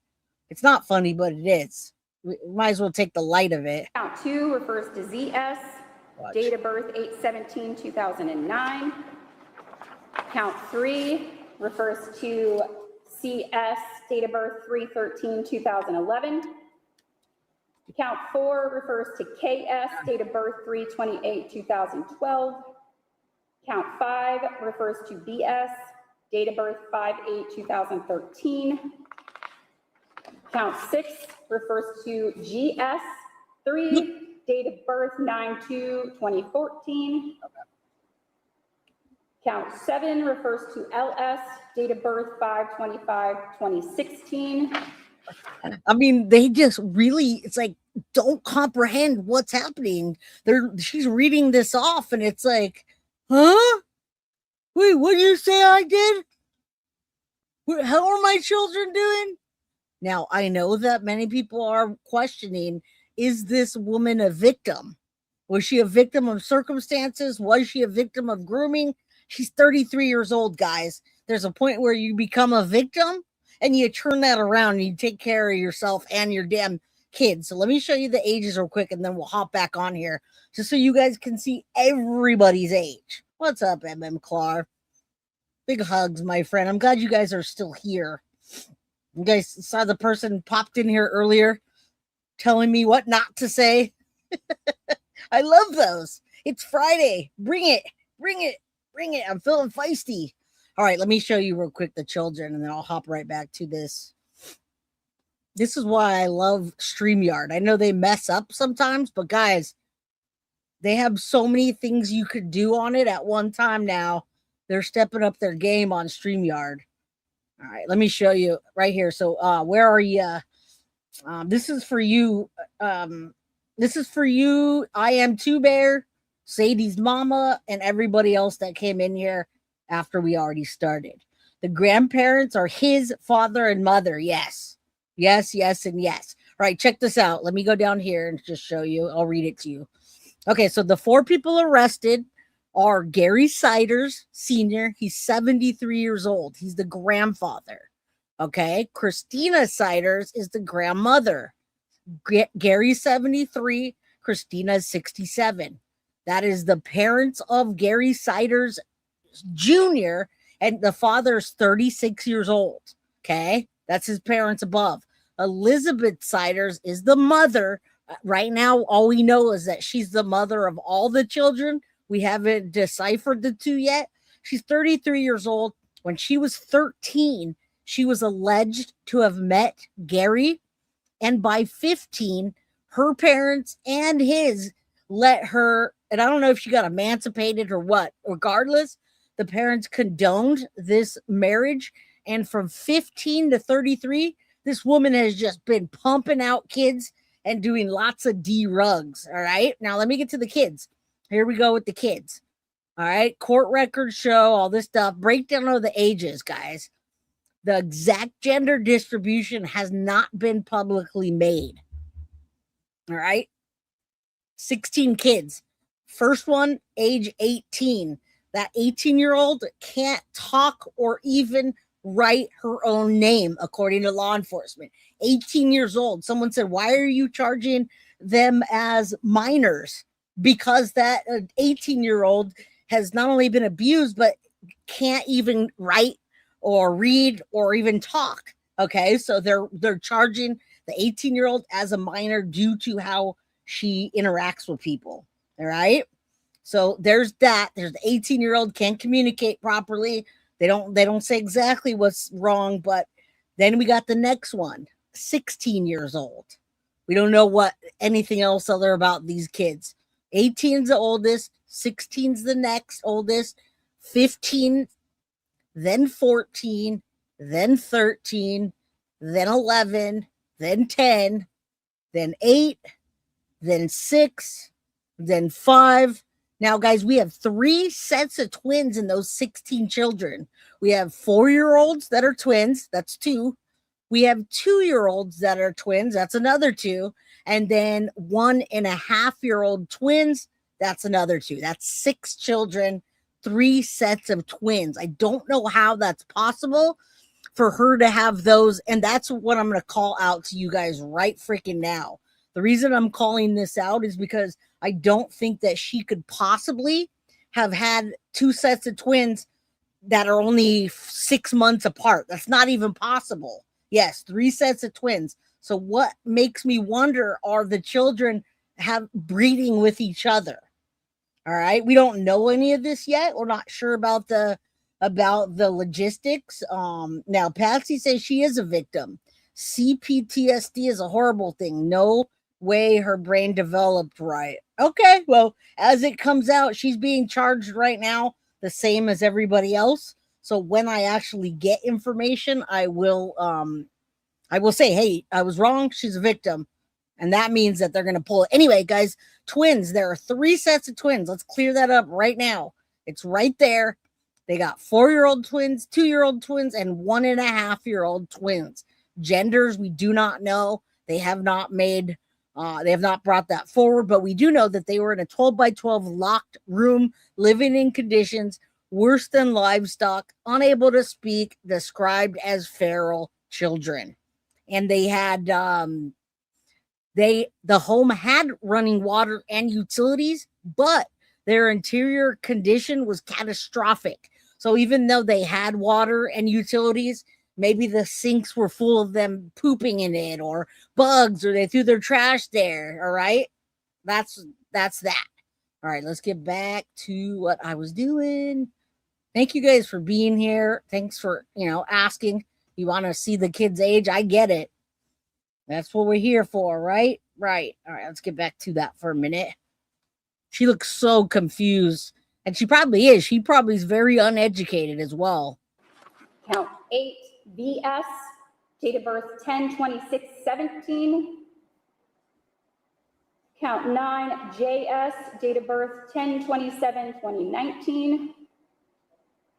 It's not funny, but it is. We might as well take the light of it. Count 2 refers to ZS, date of birth 8/17/2009. Count 3 refers to CS, date of birth 3/13/2011. Count 4 refers to KS, date of birth 3/28/2012. Count 5 refers to BS, date of birth 5/8/2013. Count 6 refers to GS3, date of birth 9/2/2014. Count 7 refers to LS, date of birth 5/25/2016. I mean, they just really, it's like, don't comprehend what's happening. She's reading this off, and it's like, huh? Wait, what did you say I did? How are my children doing? Now, I know that many people are questioning, is this woman a victim? Was she a victim of circumstances? Was she a victim of grooming? She's 33 years old, guys. There's a point where you become a victim and you turn that around and you take care of yourself and your damn kids. So let me show you the ages real quick, and then we'll hop back on here just so you guys can see everybody's age. What's up, MM Clar? Big hugs, my friend. I'm glad you guys are still here. You guys saw the person popped in here earlier telling me what not to say. I love those. It's Friday. Bring it. Bring it. Bring it. I'm feeling feisty. All right, let me show you real quick the children, and then I'll hop right back to this. This is why I love StreamYard. I know they mess up sometimes, but guys, they have so many things you could do on it at one time now. They're stepping up their game on StreamYard. All right, let me show you right here. So where are you? This is for you. This is for you. I am Two Bear, Sadie's mama, and everybody else that came in here after we already started. The grandparents are his father and mother. Yes. Yes, yes, and yes. All right, check this out. Let me go down here and just show you. I'll read it to you. Okay, so the 4 people arrested are Gary Siders, Sr. He's 73 years old. He's the grandfather. Okay, Christina Siders is the grandmother. Gary 73, Christina 67. That is the parents of Gary Siders Jr., and the father's 36 years old. Okay, that's his parents above. Elizabeth Siders is the mother. Right now, all we know is that she's the mother of all the children. We haven't deciphered the two yet. She's 33 years old. When she was 13, she was alleged to have met Gary. And by 15, her parents and his let her, and I don't know if she got emancipated or what. Regardless, the parents condoned this marriage. And from 15 to 33, this woman has just been pumping out kids and doing lots of D-rugs. All right. Now let me get to the kids. Here we go with the kids. All right. Court records show all this stuff. Breakdown of the ages, guys. The exact gender distribution has not been publicly made. All right. 16 kids. First one, age 18. That 18-year-old can't talk or even write her own name, according to law enforcement. 18 years old. Someone said, why are you charging them as minors? Because that 18-year-old has not only been abused, but can't even write or read or even talk. Okay, so they're charging the 18-year-old as a minor due to how she interacts with people. All right. So there's that. There's the 18-year-old can't communicate properly. They don't say exactly what's wrong, but then we got the next one, 16 years old. We don't know what anything else other about these kids. 18's the oldest, 16's the next oldest, 15, then 14, then 13, then 11, then 10, then 8, then 6, then 5. Now, guys, we have 3 sets of twins in those 16 children. We have 4-year-olds that are twins. That's 2. We have 2-year-olds that are twins. That's another 2. And then 1.5-year-old twins. That's another 2. That's 6 children 3 sets of twins. I don't know how that's possible for her to have those. And that's what I'm going to call out to you guys right freaking now. The reason I'm calling this out is because I don't think that she could possibly have had 2 sets of twins that are only 6 months apart. That's not even possible. Yes, 3 sets of twins. So what makes me wonder, are the children have breeding with each other? All right. We don't know any of this yet. We're not sure about the logistics. Now Patsy says she is a victim. CPTSD is a horrible thing. No way her brain developed right. Okay, well, as it comes out, she's being charged right now the same as everybody else. So when I actually get information, I will say, hey, I was wrong. She's a victim. And that means that they're going to pull it. Anyway, guys, twins. There are 3 sets of twins. Let's clear that up right now. It's right there. They got 4-year-old twins, 2-year-old twins, and 1.5-year-old twins. Genders, we do not know. They have not brought that forward, but we do know that they were in a 12 by 12 locked room, living in conditions worse than livestock, unable to speak, described as feral children. And they had, the home had running water and utilities, but their interior condition was catastrophic. So even though they had water and utilities, maybe the sinks were full of them pooping in it, or bugs, or they threw their trash there. All right. That's that. All right. Let's get back to what I was doing. Thank you guys for being here. Thanks for, asking. You want to see the kid's age? I get it. That's what we're here for, right? Right. All right. Let's get back to that for a minute. She looks so confused, and she probably is. She probably is very uneducated as well. Count 8, VS, date of birth 10/26/17. Count 9, JS, date of birth 10/27/2019.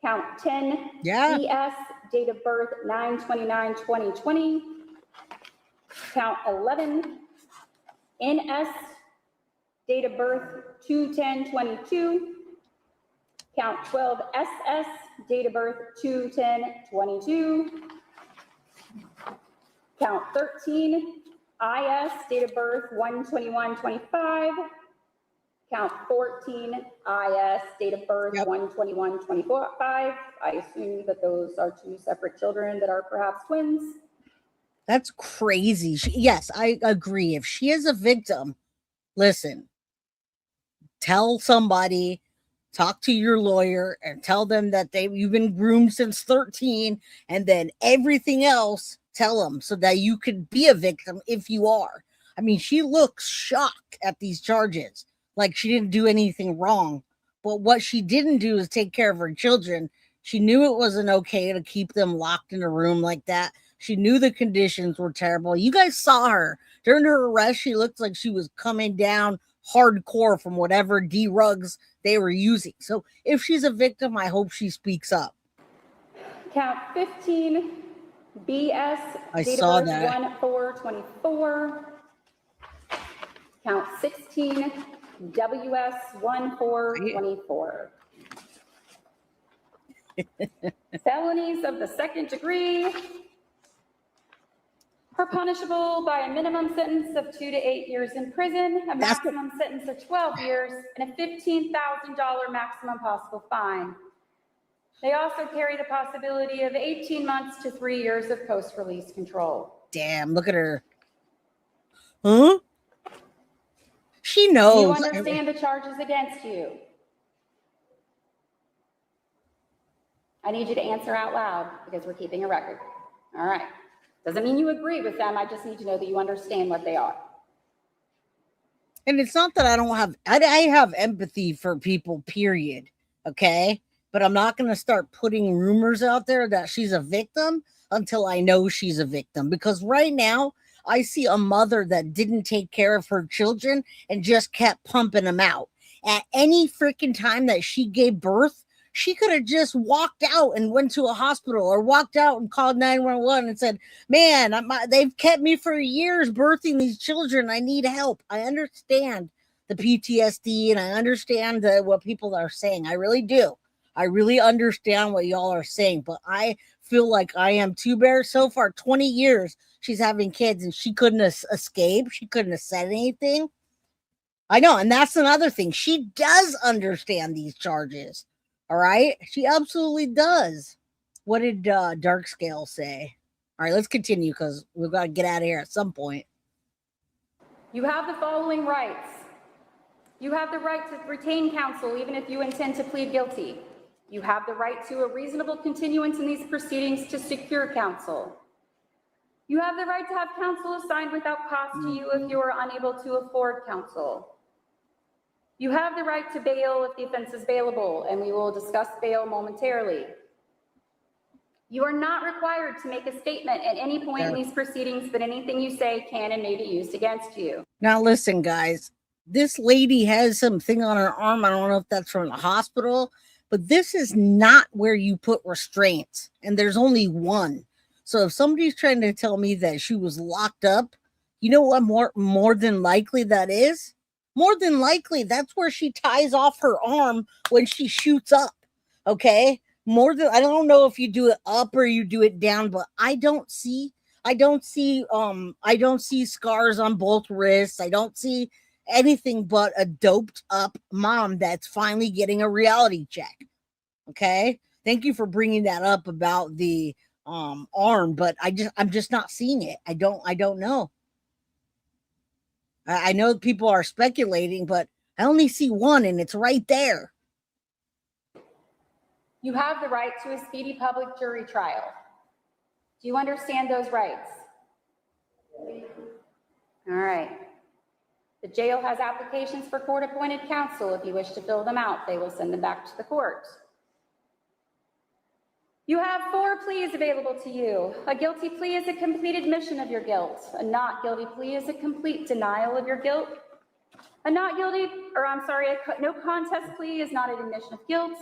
Count 10, ES, date of birth 9/29/2020. Count 11, NS, date of birth 2/10/22. Count 12, SS, date of birth 2/10/22. Count 13, IS, date of birth 1/21/25. Count 14, IS, date of birth 1/21/25. I assume that those are 2 separate children that are perhaps twins. That's crazy. Yes, I agree. If she is a victim, listen, tell somebody, talk to your lawyer, and tell them that you've been groomed since 13, and then everything else, tell them so that you could be a victim if you are. I mean, she looks shocked at these charges, like she didn't do anything wrong. But what she didn't do is take care of her children. She knew it wasn't okay to keep them locked in a room like that. She knew the conditions were terrible. You guys saw her during her arrest. She looked like she was coming down hardcore from whatever drugs they were using. So if she's a victim, I hope she speaks up. Count 15, BS, I date saw of birth that. 1/4/24. Count 16, WS 1/4/24. Felonies of the 2nd degree are punishable by a minimum sentence of 2 to 8 years in prison, a maximum sentence of 12 years, and a $15,000 maximum possible fine. They also carry the possibility of 18 months to 3 years of post-release control. Damn, look at her. Huh? She knows. Do you understand the charges against you? I need you to answer out loud because we're keeping a record. All right. Doesn't mean you agree with them. I just need to know that you understand what they are. And it's not that I don't have, I have empathy for people, period. Okay. But I'm not going to start putting rumors out there that she's a victim until I know she's a victim. Because right now, I see a mother that didn't take care of her children and just kept pumping them out. At any freaking time that she gave birth, she could have just walked out and went to a hospital, or walked out and called 911 and said, man, they've kept me for years birthing these children. I need help. I understand the PTSD and I understand what people are saying. I really do. I really understand what y'all are saying, but I feel like I am too bare. So far, 20 years she's having kids and she couldn't escape. She couldn't have said anything. I know. And that's another thing. She does understand these charges. All right. She absolutely does. What did Dark Scale say? All right, let's continue because we've got to get out of here at some point. You have the following rights. You have the right to retain counsel even if you intend to plead guilty. You have the right to a reasonable continuance in these proceedings to secure counsel. You have the right to have counsel assigned without cost to you if you are unable to afford counsel. You have the right to bail if the offense is bailable, and we will discuss bail momentarily. You are not required to make a statement at any point in these proceedings, but anything you say can and may be used against you. Now, listen, guys, this lady has something on her arm. I don't know if that's from the hospital, but this is not where you put restraints, and there's only one. So if somebody's trying to tell me that she was locked up, you know what more than likely that is? More than likely, that's where she ties off her arm when she shoots up. Okay? I don't know if you do it up or you do it down, but I don't see scars on both wrists. I don't see anything but a doped up mom that's finally getting a reality check. Okay? Thank you for bringing that up about the arm, but I'm just not seeing it. I don't know. I know people are speculating, but I only see one, and it's right there. You have the right to a speedy public jury trial. Do you understand those rights? All right. The jail has applications for court-appointed counsel. If you wish to fill them out, they will send them back to the court. You have 4 pleas available to you. A guilty plea is a complete admission of your guilt. A not guilty plea is a complete denial of your guilt. A no contest plea is not an admission of guilt,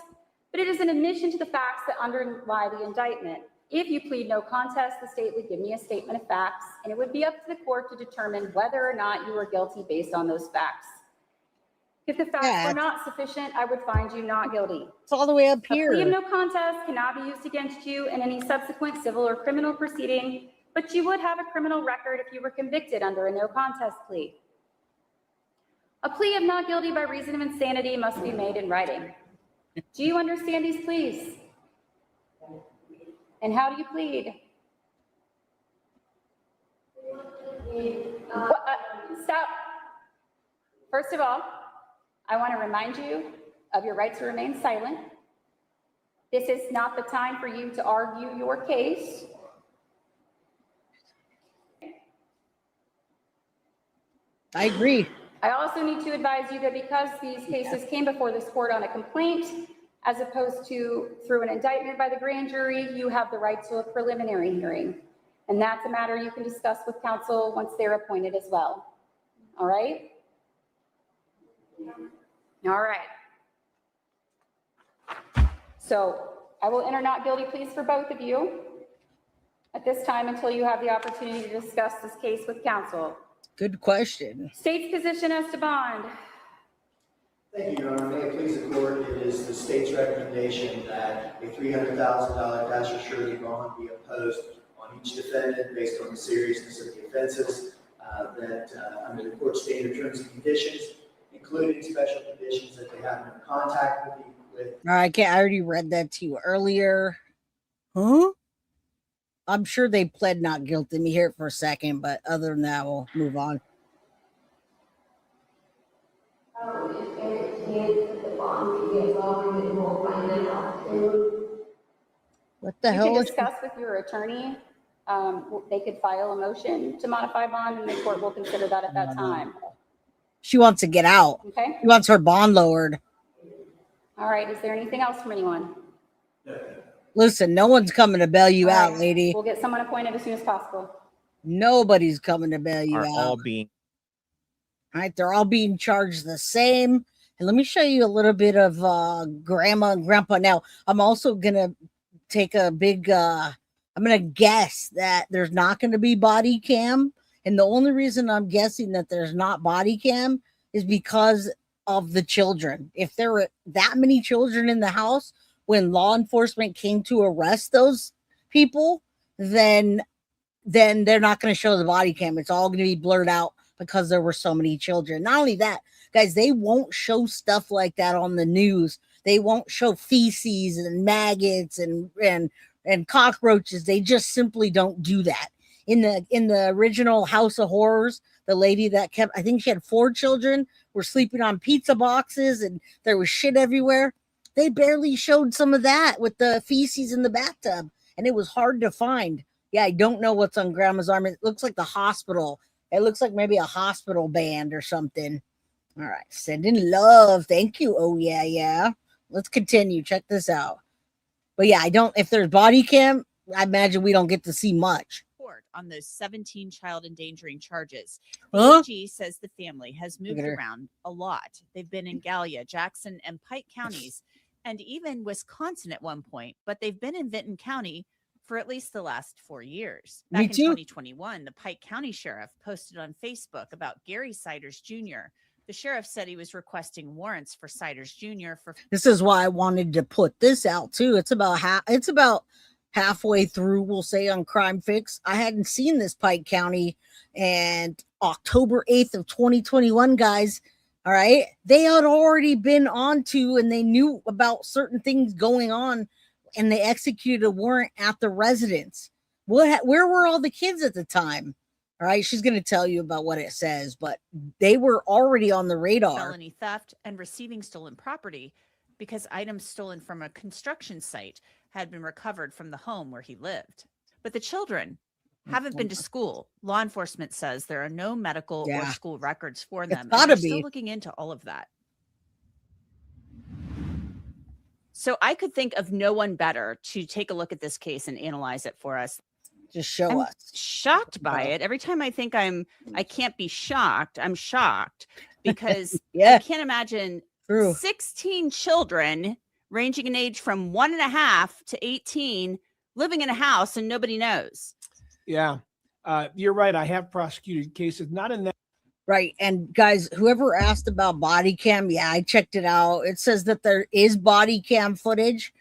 but it is an admission to the facts that underlie the indictment. If you plead no contest, the state would give me a statement of facts, and it would be up to the court to determine whether or not you were guilty based on those facts. If the facts were not sufficient, I would find you not guilty. It's all the way up here. A plea of no contest cannot be used against you in any subsequent civil or criminal proceeding, but you would have a criminal record if you were convicted under a no contest plea. A plea of not guilty by reason of insanity must be made in writing. Do you understand these pleas? And how do you plead? Stop. First of all, I want to remind you of your right to remain silent. This is not the time for you to argue your case. I agree. I also need to advise you that because these cases came before this court on a complaint, as opposed to through an indictment by the grand jury, you have the right to a preliminary hearing. And that's a matter you can discuss with counsel once they're appointed as well. All right? All right. So I will enter not guilty pleas for both of you at this time until you have the opportunity to discuss this case with counsel. Good question. State's position as to bond. Thank you, Your Honor. May it please the court, it is the state's recommendation that a $300,000 cash or surety bond be imposed on each defendant based on the seriousness of the offenses under the court standard terms and conditions, including special conditions that they have no contact with. All right, I already read that to you earlier. Huh? I'm sure they pled not guilty. Let me hear it for a second, but other than that, we'll move on. What the hell? You can discuss with your attorney. They could file a motion to modify bond, and the court will consider that at that time. She wants to get out. Okay. She wants her bond lowered. All right. Is there anything else from anyone? Listen, no one's coming to bail you out, lady. We'll get someone appointed as soon as possible. Nobody's coming to bail you out. All being. All right, they're all being charged the same. And let me show you a little bit of grandma and grandpa. Now, I'm also going to take a big, I'm going to guess that there's not going to be body cam. And the only reason I'm guessing that there's not body cam is because of the children. If there were that many children in the house, when law enforcement came to arrest those people, then they're not going to show the body cam. It's all going to be blurred out because there were so many children. Not only that, guys, they won't show stuff like that on the news. They won't show feces and maggots and cockroaches. They just simply don't do that. In the original House of Horrors, the lady that kept, I think she had 4 children, were sleeping on pizza boxes and there was shit everywhere. They barely showed some of that with the feces in the bathtub, and it was hard to find. Yeah, I don't know what's on Grandma's arm. It looks like the hospital. It looks like maybe a hospital band or something. All right, sending love. Thank you. Oh, yeah. Let's continue. Check this out. But yeah, if there's body cam, I imagine we don't get to see much. On those 17 child endangering charges. Huh? The AG says the family has moved around a lot. They've been in Gallia, Jackson, and Pike counties, and even Wisconsin at one point, but they've been in Vinton County for at least the last 4 years. Back in 2021, the Pike County Sheriff posted on Facebook about Gary Siders Jr. The sheriff said he was requesting warrants for Siders Jr. for. This is why I wanted to put this out too. It's about halfway through, we'll say, on Crime Fix. I hadn't seen this Pike County, and October 8th of 2021, guys. All right. They had already been onto, and they knew about certain things going on, and they executed a warrant at the residence. Where were all the kids at the time? All right. She's going to tell you about what it says, but they were already on the radar. Felony theft and receiving stolen property because items stolen from a construction site had been recovered from the home where he lived. But the children haven't been to school. Law enforcement says there are no medical or school records for them. And they're still looking into all of that. So I could think of no one better to take a look at this case and analyze it for us. Just show us. Shocked by it. Every time I think I can't be shocked, I'm shocked because Yeah. I can't imagine 16 children ranging in age from 1.5 to 18 living in a house and nobody knows. Yeah, you're right. I have prosecuted cases, not in that. Right. And guys, whoever asked about body cam, yeah, I checked it out. It says that there is body cam footage,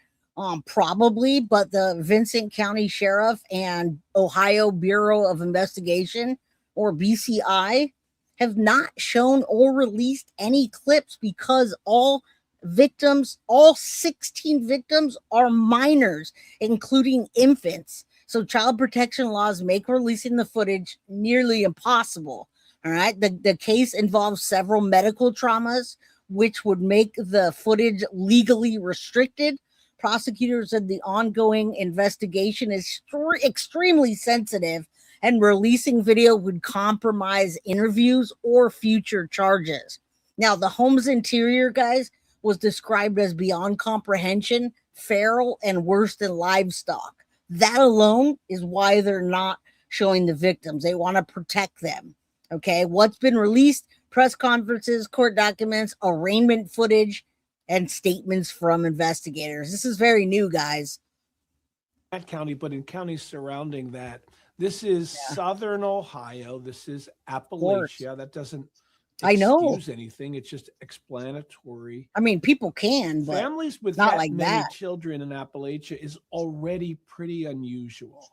probably, but the Vinton County Sheriff and Ohio Bureau of Investigation, or BCI, have not shown or released any clips because all 16 victims are minors, including infants. So child protection laws make releasing the footage nearly impossible. All right. The case involves several medical traumas, which would make the footage legally restricted. Prosecutors said the ongoing investigation is extremely sensitive, and releasing video would compromise interviews or future charges. Now, the home's interior, guys, was described as beyond comprehension, feral, and worse than livestock. That alone is why they're not showing the victims. They want to protect them. Okay, what's been released? Press conferences, court documents, arraignment footage, and statements from investigators. This is very new, guys. That county, but in counties surrounding that. This is Southern Ohio. This is Appalachia. That doesn't excuse anything. It's just explanatory. I mean, people can, but families with not that like many that. children in Appalachia is already pretty unusual.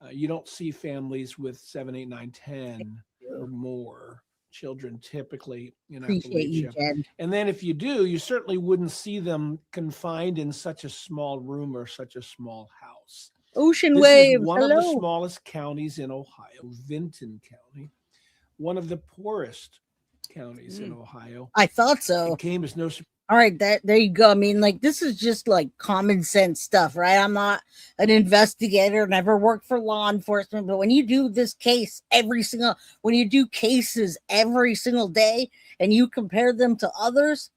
You don't see families with 7, 8, 9, 10 or more children typically in Appreciate you, Appalachia. Jen. And then if you do, you certainly wouldn't see them confined in such a small room or such a small house. Ocean This waves. is one of the Hello. smallest counties in Ohio, Vinton County, one of the poorest counties in Ohio. I thought so. It came as no surprise. All right, there you go. I mean, like, this is just like common sense stuff, right? I'm not an investigator, never worked for law enforcement, but when you do this case when you do cases every single day and you compare them to others,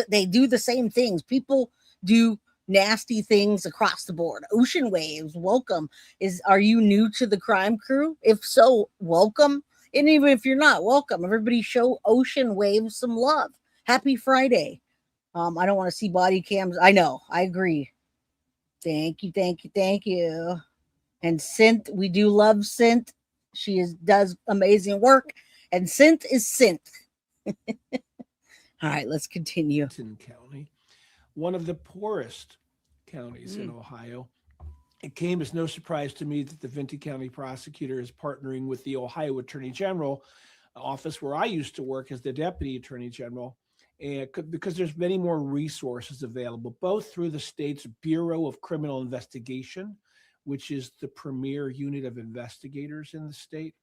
they do the same things. People do nasty things across the board. Ocean waves, welcome. Are you new to the crime crew? If so, welcome. And even if you're not, welcome. Everybody show Ocean Waves some love. Happy Friday. I don't want to see body cams. I know. I agree. Thank you. And Synth, we do love Synth. She does amazing work. And Synth is Synth. All right, let's continue. County, one of the poorest counties in Ohio. It came as no surprise to me that the Vinton County prosecutor is partnering with the Ohio Attorney General office, where I used to work as the Deputy Attorney General, and because there's many more resources available, both through the state's Bureau of Criminal Investigation, which is the premier unit of investigators in the state,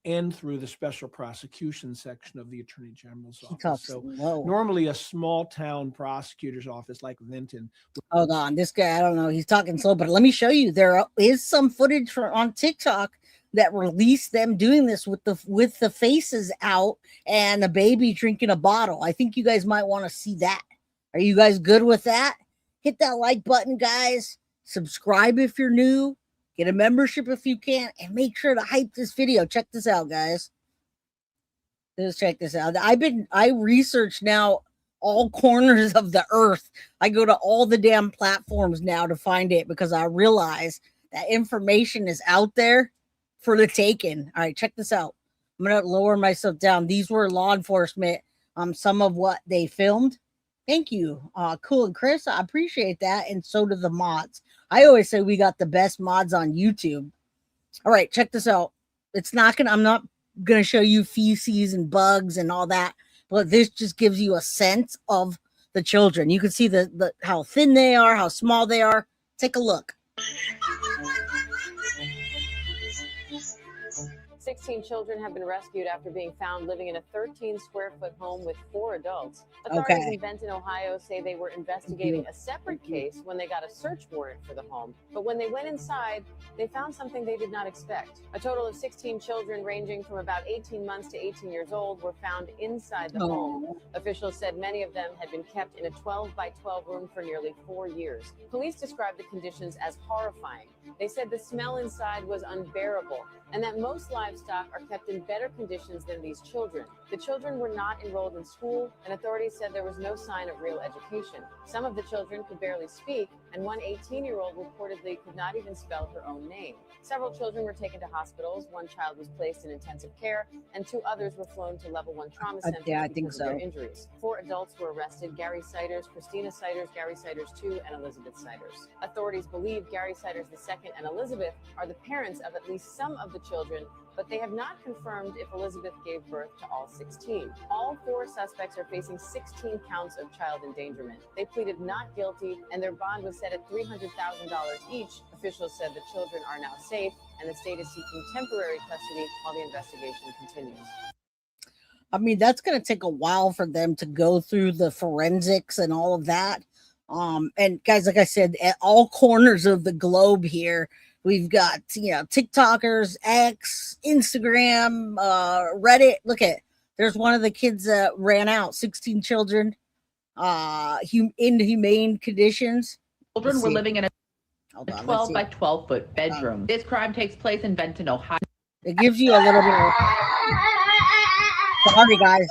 and through the Special Prosecution Section of the Attorney General's office. So normally a small town prosecutor's office like Vinton. Hold on, this guy, I don't know, he's talking slow, but let me show you. There is some footage on TikTok that released them doing this with the faces out and a baby drinking a bottle. I think you guys might want to see that. Are you guys good with that? Hit that like button, guys. Subscribe if you're new. Get a membership if you can, and make sure to hype this video. Check this out, guys. Let's check this out. I research now all corners of the earth. I go to all the damn platforms now to find it, because I realize that information is out there for the taking. All right, check this out. I'm gonna lower myself down. These were law enforcement. Some of what they filmed. Thank you, Cool and Chris. I appreciate that, and so do the mods. I always say we got the best mods on YouTube. All right, check this out. I'm not gonna show you feces and bugs and all that, but this just gives you a sense of the children. You can see the how thin they are, how small they are. Take a look. 16 children have been rescued after being found living in a 13-square-foot home with 4 adults. Authorities in Vinton, Ohio say they were investigating a separate case when they got a search warrant for the home. But when they went inside, they found something they did not expect. A total of 16 children ranging from about 18 months to 18 years old were found inside the home. Officials said many of them had been kept in a 12-by-12 room for nearly 4 years. Police described the conditions as horrifying. They said the smell inside was unbearable, and that most livestock are kept in better conditions than these children. The children were not enrolled in school, and authorities said there was no sign of real education. Some of the children could barely speak, and one 18-year-old reportedly could not even spell her own name. Several children were taken to hospitals. One child was placed in intensive care, and 2 others were flown to level 1 trauma centers because of their injuries. 4 adults were arrested: Gary Siders, Christina Siders, Gary Siders II, and Elizabeth Siders. Authorities believe Gary Siders II and Elizabeth are the parents of at least some of the children, but they have not confirmed if Elizabeth gave birth to all 16. All 4 suspects are facing 16 counts of child endangerment. They pleaded not guilty, and their bond was set at $300,000 each. Officials said the children are now safe, and the state is seeking temporary custody while the investigation continues. I mean, that's going to take a while for them to go through the forensics and all of that. And guys, like I said, at all corners of the globe here, we've got, TikTokers, X, Instagram, Reddit. Look at, there's one of the kids that ran out, 16 children, in humane conditions. Children were living in a 12 by 12 foot bedroom. This crime takes place in Vinton, Ohio. It gives you a little bit of... Sorry, guys.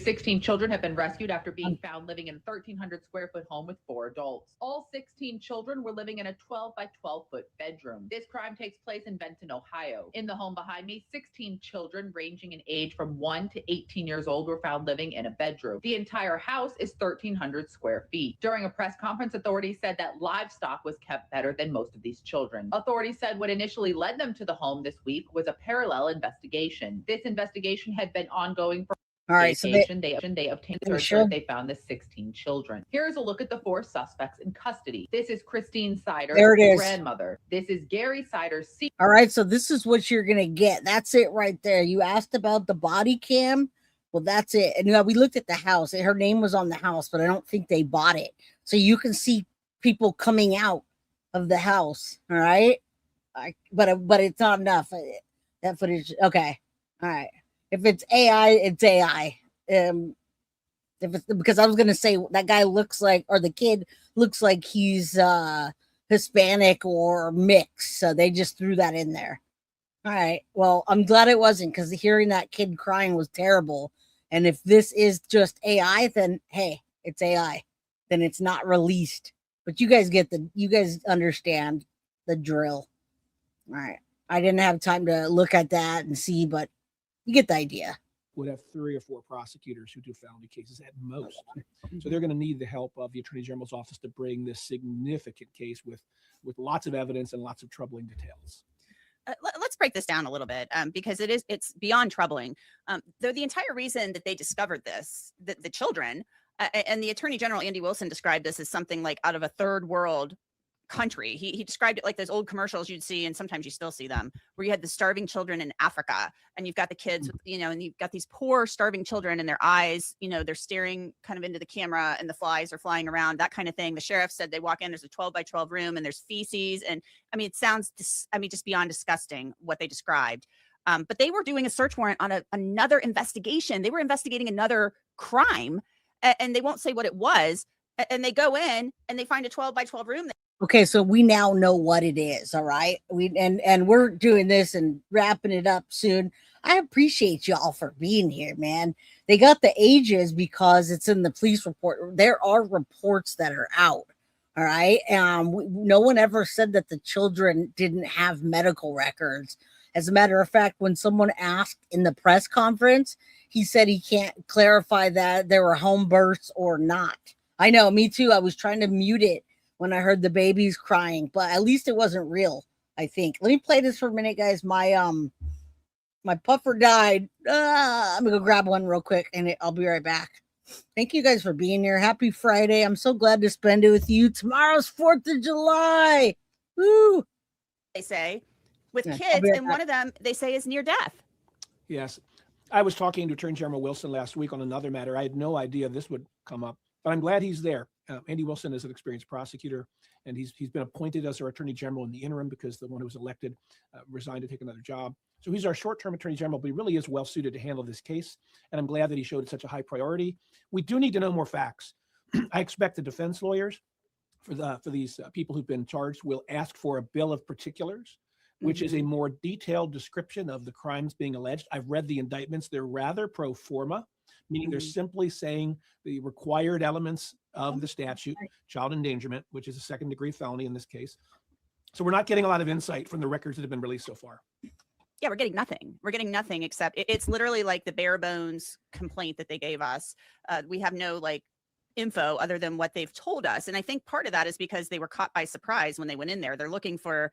16 children have been rescued after being found living in a 1,300 square foot home with 4 adults. All 16 children were living in a 12 by 12 foot bedroom. This crime takes place in Vinton, Ohio. In the home behind me, 16 children ranging in age from 1 to 18 years old were found living in a bedroom. The entire house is 1,300 square feet. During a press conference, authorities said that livestock was kept better than most of these children. Authorities said what initially led them to the home this week was a parallel investigation. This investigation had been ongoing for all right, so they obtained a search warrant. They found the 16 children. Here's a look at the 4 suspects in custody. This is Christine Siders, the grandmother. This is Gary Siders. All right, so this is what you're gonna get. That's it right there. You asked about the body cam. Well, that's it. And we looked at the house. Her name was on the house, but I don't think they bought it. So you can see people coming out of the house. All right, but it's not enough. That footage. Okay. All right. If it's AI, it's AI. If it's, because I was gonna say that guy looks like, or the kid looks like he's Hispanic or mixed, so they just threw that in there. All right. Well, I'm glad it wasn't, because hearing that kid crying was terrible. And if this is just AI, then hey, it's AI. Then it's not released. But you guys understand the drill. All right. I didn't have time to look at that and see, but you get the idea. would have 3 or 4 prosecutors who do felony cases at most. So they're going to need the help of the Attorney General's office to bring this significant case with lots of evidence and lots of troubling details. Let's break this down a little bit because it's beyond troubling. Though the entire reason that they discovered this, the children, and the Attorney General, Andy Wilson, described this as something like out of a third world country. He described it like those old commercials you'd see, and sometimes you still see them, where you had the starving children in Africa, and you've got the kids, and you've got these poor starving children, and their eyes, they're staring kind of into the camera, and the flies are flying around, that kind of thing. The sheriff said they walk in, there's a 12 by 12 room, and there's feces, and it sounds just beyond disgusting what they described. But they were doing a search warrant on another investigation. They were investigating another crime, and they won't say what it was. And they go in and they find a 12 by 12 room. Okay, so we now know what it is, all right? And we're doing this and wrapping it up soon. I appreciate y'all for being here, man. They got the ages because it's in the police report. There are reports that are out, all right? No one ever said that the children didn't have medical records. As a matter of fact, when someone asked in the press conference, he said he can't clarify that there were home births or not. I know, me too. I was trying to mute it when I heard the babies crying, but at least it wasn't real, I think. Let me play this for a minute, guys. My puffer died. I'm gonna go grab one real quick and I'll be right back. Thank you guys for being here. Happy Friday. I'm so glad to spend it with you. Tomorrow's 4th of July. Woo! They say with kids, and one of them they say is near death. Yes. I was talking to Attorney General Wilson last week on another matter. I had no idea this would come up, but I'm glad he's there. Andy Wilson is an experienced prosecutor, and he's been appointed as our Attorney General in the interim because the one who was elected resigned to take another job. So he's our short-term Attorney General, but he really is well-suited to handle this case, and I'm glad that he showed such a high priority. We do need to know more facts. I expect the defense lawyers for these people who've been charged will ask for a bill of particulars, which is a more detailed description of the crimes being alleged. I've read the indictments. They're rather pro forma, meaning they're simply saying the required elements of the statute, child endangerment, which is a second-degree felony in this case. So we're not getting a lot of insight from the records that have been released so far. Yeah, we're getting nothing. We're getting nothing except it's literally like the bare bones complaint that they gave us. We have no info other than what they've told us. And I think part of that is because they were caught by surprise when they went in there. They're looking for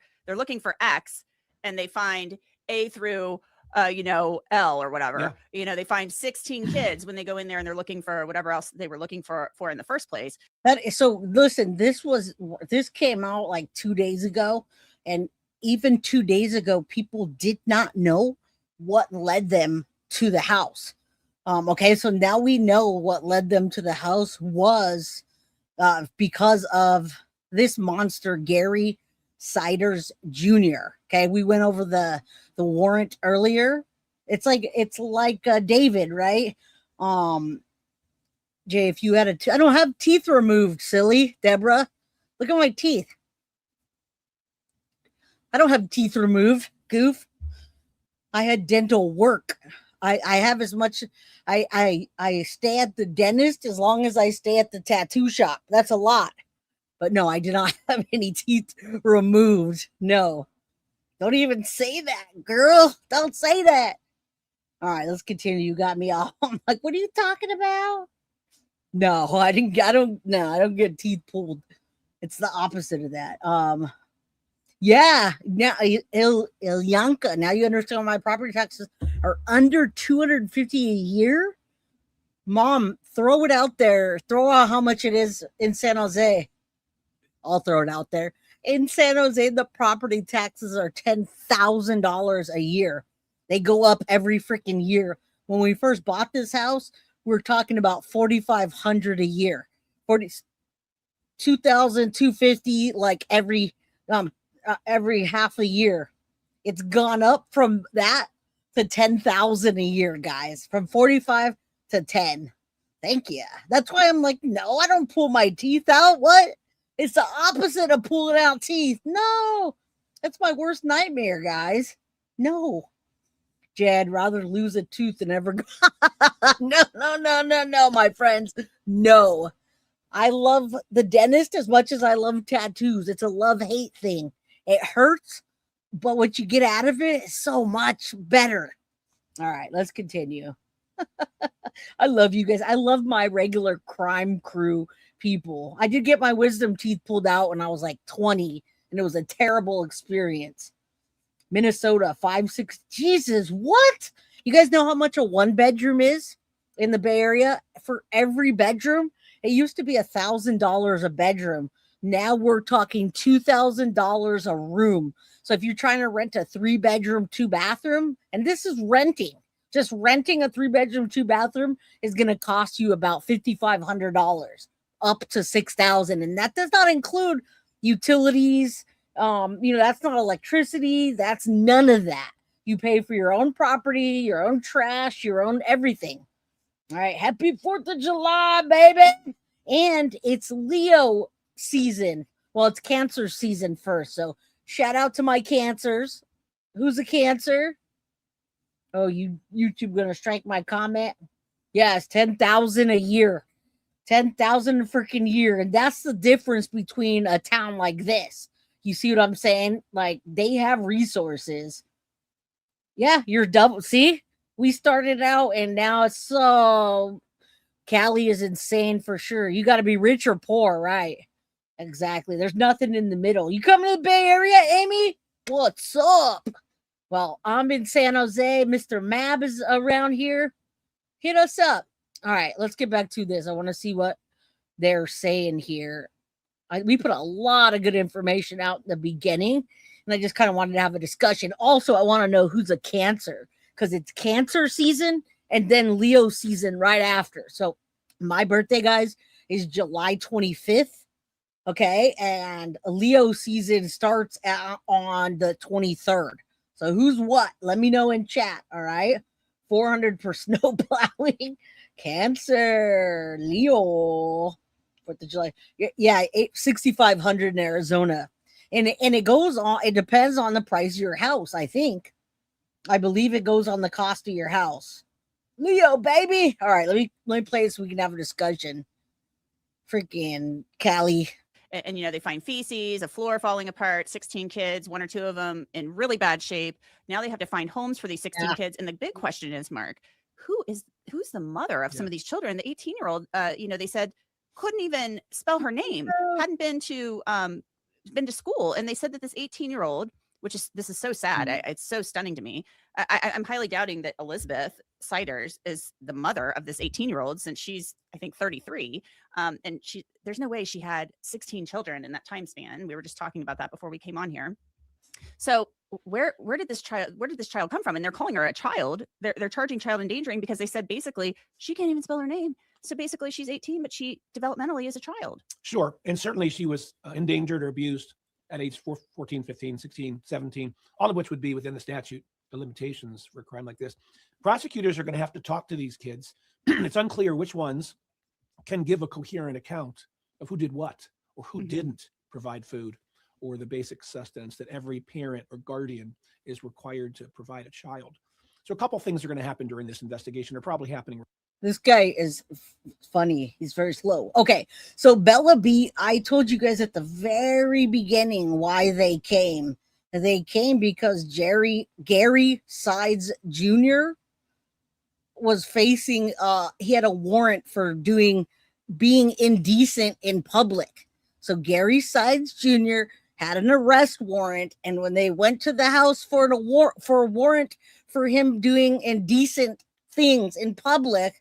X, and they find A through L or whatever. Yeah. They find 16 kids when they go in there, and they're looking for whatever else they were looking for in the first place. So listen, this came out like 2 days ago, and even 2 days ago, people did not know what led them to the house. Okay, so now we know what led them to the house was because of this monster, Gary Siders Jr. Okay, we went over the warrant earlier. It's like David, right? Jay, if you had I don't have teeth removed, silly Deborah. Look at my teeth. I don't have teeth removed, goof. I had dental work. I have as much. I stay at the dentist as long as I stay at the tattoo shop. That's a lot. But no, I did not have any teeth removed. No. Don't even say that, girl. Don't say that. All right, let's continue. You got me all. I'm like, what are you talking about? No, I don't get teeth pulled. It's the opposite of that. Yeah. Now, Ilyanka, now you understand why my property taxes are under $250 a year. Mom, throw it out there. Throw out how much it is in San Jose. I'll throw it out there. In San Jose, the property taxes are $10,000 a year. They go up every freaking year. When we first bought this house, we're talking about $4,500 a year. $2,250 like every half a year. It's gone up from that to $10,000 a year, guys. From 45 to 10. Thank you. That's why I'm like, no, I don't pull my teeth out. What? It's the opposite of pulling out teeth. No, that's my worst nightmare, guys. No. Jay, I'd rather lose a tooth than ever go. No, my friends. No. I love the dentist as much as I love tattoos. It's a love-hate thing. It hurts, but what you get out of it is so much better. All right, let's continue. I love you guys. I love my regular crime crew people. I did get my wisdom teeth pulled out when I was like 20, and it was a terrible experience. Minnesota, 5-6. Jesus, what? You guys know how much a 1-bedroom is in the Bay Area? For every bedroom, it used to be $1,000 a bedroom. Now we're talking $2,000 a room. So if you're trying to rent a 3-bedroom, 2-bathroom, and this is renting, just renting a 3-bedroom, 2-bathroom is going to cost you about $5,500 up to $6,000. And that does not include utilities. That's not electricity. That's none of that. You pay for your own property, your own trash, your own everything. All right. Happy 4th of July, baby. And it's Leo season. Well, it's Cancer season first. So shout out to my Cancers. Who's a Cancer? Oh, YouTube gonna strike my comment? Yes, 10,000 a year. 10,000 a freaking year. And that's the difference between a town like this. You see what I'm saying? Like, they have resources. Yeah, you're double. See? We started out and now it's so... Cali is insane for sure. You got to be rich or poor, right? Exactly. There's nothing in the middle. You coming to the Bay Area, Amy? What's up? Well, I'm in San Jose. Mr. Mab is around here. Hit us up. All right, let's get back to this. I want to see what they're saying here. We put a lot of good information out in the beginning, and I just kind of wanted to have a discussion. Also, I want to know who's a Cancer, because it's Cancer season and then Leo season right after. So my birthday, guys, is July 25th. Okay. And Leo season starts on the 23rd. So who's what? Let me know in chat. All right. 400 for snow plowing. Cancer. Leo. 4th of July. Yeah. 6,500 in Arizona. And it goes on. It depends on the price of your house, I think. I believe it goes on the cost of your house. Leo, baby. All right, let me play this so we can have a discussion. Freaking Cali. And they find feces, a floor falling apart, 16 kids, 1 or 2 of them in really bad shape. Now they have to find homes for these 16 kids. And the big question is, Mark, who's the mother of some of these children? The 18-year-old, they said couldn't even spell her name, hadn't been to school. And they said that this 18-year-old, this is so sad. It's so stunning to me. I'm highly doubting that Elizabeth Siders is the mother of this 18-year-old, since she's, I think, 33. And there's no way she had 16 children in that time span. We were just talking about that before we came on here. So where did this child come from? And they're calling her a child. They're charging child endangering because they said basically she can't even spell her name. So basically she's 18, but she developmentally is a child. Sure. And certainly she was endangered or abused at age 14, 15, 16, 17, all of which would be within the statute, the limitations for a crime like this. Prosecutors are going to have to talk to these kids. It's unclear which ones can give a coherent account of who did what, or who didn't provide food, or the basic sustenance that every parent or guardian is required to provide a child. So a couple things are going to happen during this investigation. They're probably happening. This guy is funny. He's very slow. Okay, so Bella B, I told you guys at the very beginning why they came. They came because Gary Sides Jr. was facing, he had a warrant for being indecent in public. So Gary Sides Jr. had an arrest warrant, and when they went to the house for a warrant for him doing indecent things in public,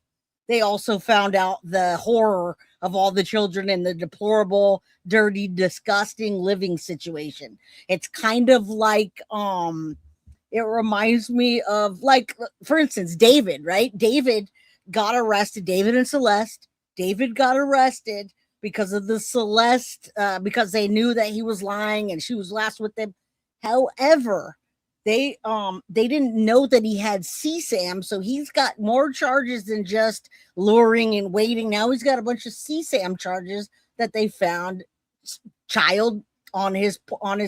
they also found out the horror of all the children in the deplorable, dirty, disgusting living situation. It's kind of like, it reminds me of, like, for instance, David, right? David got arrested. David and Celeste. David got arrested because of the Celeste, because they knew that he was lying and she was last with them. However, they didn't know that he had CSAM, so he's got more charges than just luring and waiting. Now he's got a bunch of CSAM charges that they found child on his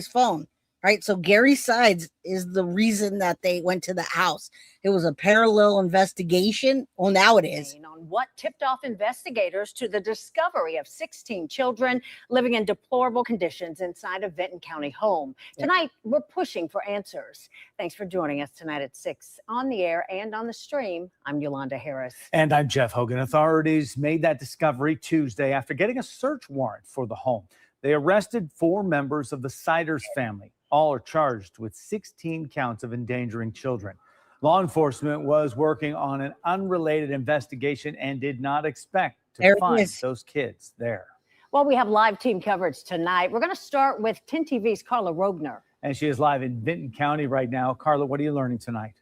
phone. Right, so Gary Sides is the reason that they went to the house. It was a parallel investigation. Well, now it is. On what tipped off investigators to the discovery of 16 children living in deplorable conditions inside a Vinton County home. Tonight, we're pushing for answers. Thanks for joining us tonight at 6 on the air and on the stream. I'm Yolanda Harris. And I'm Jeff Hogan. Authorities made that discovery Tuesday after getting a search warrant for the home. They arrested 4 members of the Siders family. All are charged with 16 counts of endangering children. Law enforcement was working on an unrelated investigation and did not expect to find those kids there. Well, we have live team coverage tonight. We're going to start with 10 TV's Carla Rogner. And she is live in Vinton County right now. Carla, what are you learning tonight?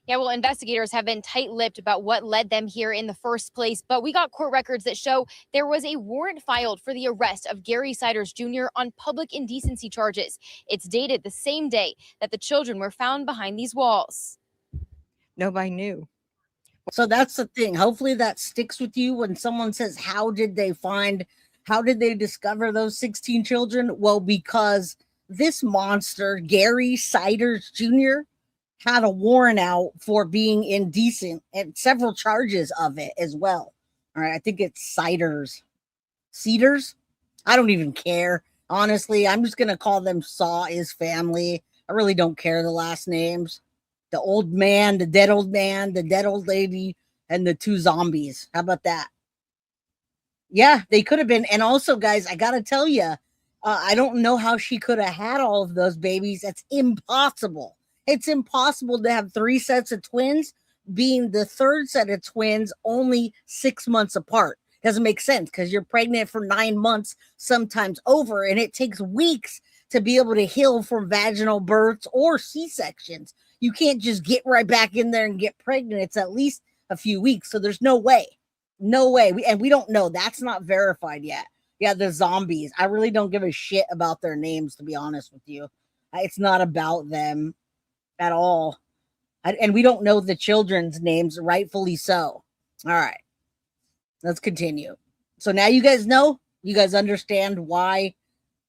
Yeah, well, investigators have been tight-lipped about what led them here in the first place, but we got court records that show there was a warrant filed for the arrest of Gary Siders Jr. on public indecency charges. It's dated the same day that the children were found behind these walls. Nobody knew. So that's the thing. Hopefully that sticks with you when someone says, how did they discover those 16 children? Well, because this monster, Gary Siders Jr., had a warrant out for being indecent and several charges of it as well. All right, I think it's Cedars. I don't even care. Honestly, I'm just going to call them Saw is family. I really don't care the last names. The old man, the dead old man, the dead old lady, and the 2 zombies. How about that? Yeah, they could have been. And also, guys, I got to tell you, I don't know how she could have had all of those babies. That's impossible. It's impossible to have 3 sets of twins, being the 3rd set of twins only 6 months apart. Doesn't make sense because you're pregnant for 9 months, sometimes over, and it takes weeks to be able to heal from vaginal births or C-sections. You can't just get right back in there and get pregnant. It's at least a few weeks. So there's no way. No way. We don't know. That's not verified yet. Yeah, the zombies. I really don't give a shit about their names, to be honest with you. It's not about them at all. And we don't know the children's names, rightfully so. All right, let's continue. So now you guys know, you guys understand why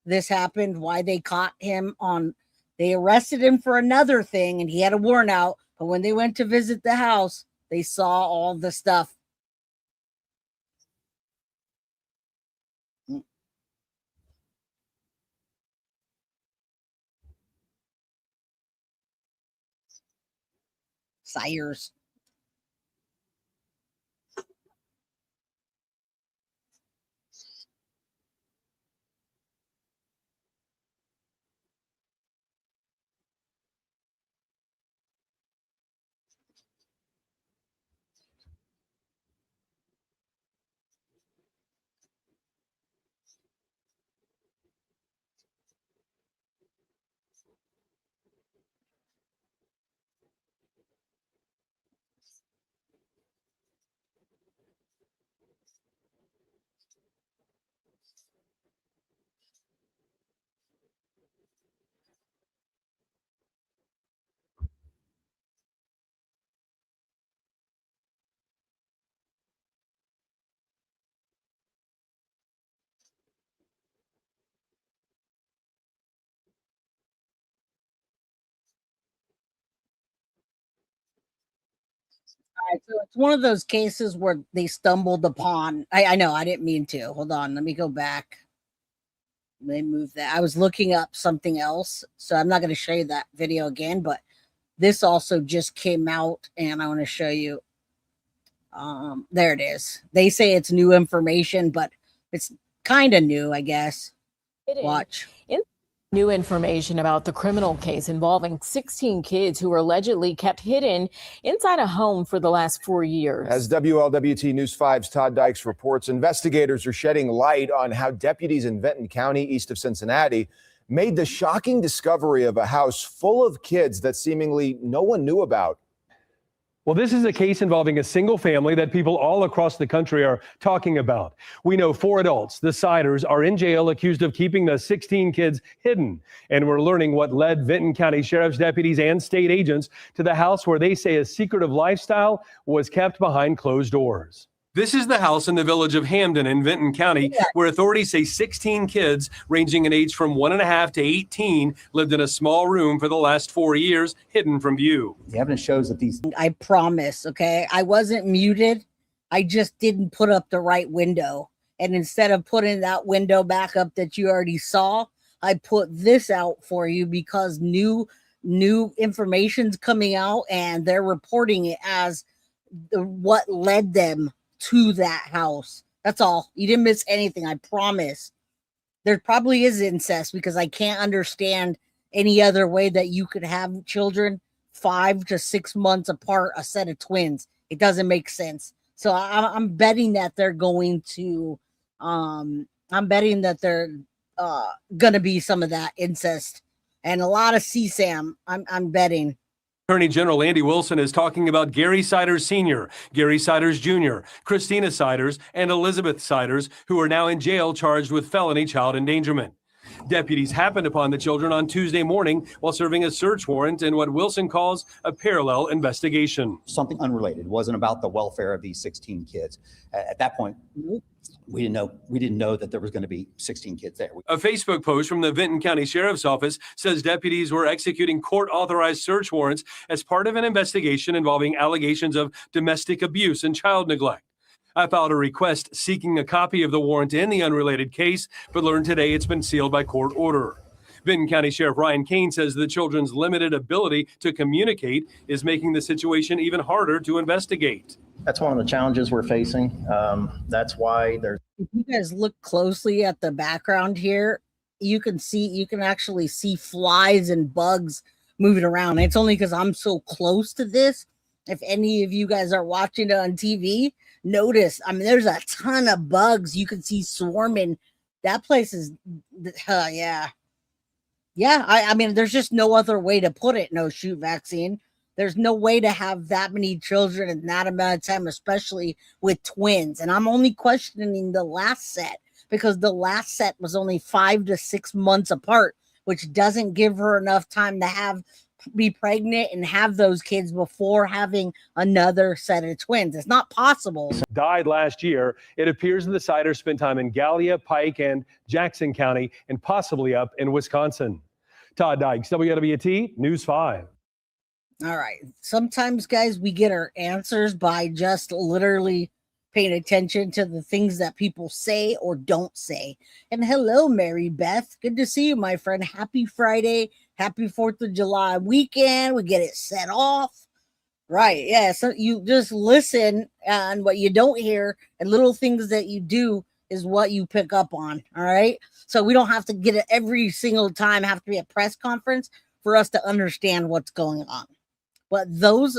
this happened, why they caught him on, they arrested him for another thing and he had a warrant out, but when they went to visit the house, they saw all the stuff. Sires. All right, so it's one of those cases where they stumbled upon. I know, I didn't mean to. Hold on, let me go back. Let me move that. I was looking up something else, so I'm not going to show you that video again, but this also just came out, and I want to show you. There it is. They say it's new information, but it's kind of new, I guess. Watch. New information about the criminal case involving 16 kids who were allegedly kept hidden inside a home for the last 4 years. As WLWT News 5's Todd Dykes reports, investigators are shedding light on how deputies in Vinton County, east of Cincinnati, made the shocking discovery of a house full of kids that seemingly no one knew about. Well, this is a case involving a single family that people all across the country are talking about. We know 4 adults, the Siders, are in jail accused of keeping the 16 kids hidden. And we're learning what led Vinton County Sheriff's deputies and state agents to the house where they say a secretive lifestyle was kept behind closed doors. This is the house in the village of Hamden in Vinton County, where authorities say 16 kids ranging in age from 1.5 to 18 lived in a small room for the last 4 years, hidden from view. The evidence shows that these... I promise, okay? I wasn't muted. I just didn't put up the right window. And instead of putting that window back up that you already saw, I put this out for you because new information's coming out and they're reporting it as what led them to that house. That's all. You didn't miss anything, I promise. There probably is incest because I can't understand any other way that you could have children 5 to 6 months apart, a set of twins. It doesn't make sense. So I'm betting that they're going to I'm betting that they're gonna be some of that incest and a lot of CSAM. I'm betting. Attorney General Andy Wilson is talking about Gary Siders Sr., Gary Siders Jr., Christina Siders, and Elizabeth Siders, who are now in jail charged with felony child endangerment. Deputies happened upon the children on Tuesday morning while serving a search warrant in what Wilson calls a parallel investigation. Something unrelated. It wasn't about the welfare of these 16 kids. At that point, we didn't know that there was going to be 16 kids there. A Facebook post from the Vinton County Sheriff's Office says deputies were executing court-authorized search warrants as part of an investigation involving allegations of domestic abuse and child neglect. I filed a request seeking a copy of the warrant in the unrelated case, but learned today it's been sealed by court order. Vinton County Sheriff Ryan Kane says the children's limited ability to communicate is making the situation even harder to investigate. That's one of the challenges we're facing. That's why there's... If you guys look closely at the background here, you can actually see flies and bugs moving around. It's only because I'm so close to this. If any of you guys are watching it on TV, notice, I mean, there's a ton of bugs you can see swarming. That place is, yeah. I mean, there's just no other way to put it. No shoot vaccine. There's no way to have that many children in that amount of time, especially with twins. And I'm only questioning the last set because the last set was only 5 to 6 months apart, which doesn't give her enough time to be pregnant and have those kids before having another set of twins. It's not possible. Died last year. It appears the Siders spent time in Gallia, Pike, and Jackson County, and possibly up in Wisconsin. Todd Dykes, WWT News 5. All right. Sometimes, guys, we get our answers by just literally paying attention to the things that people say or don't say. And hello, Mary Beth. Good to see you, my friend. Happy Friday. Happy 4th of July weekend. We get it set off. Right. Yeah. So you just listen, and what you don't hear and little things that you do is what you pick up on. All right. So we don't have to get it every single time, have to be a press conference for us to understand what's going on. But that's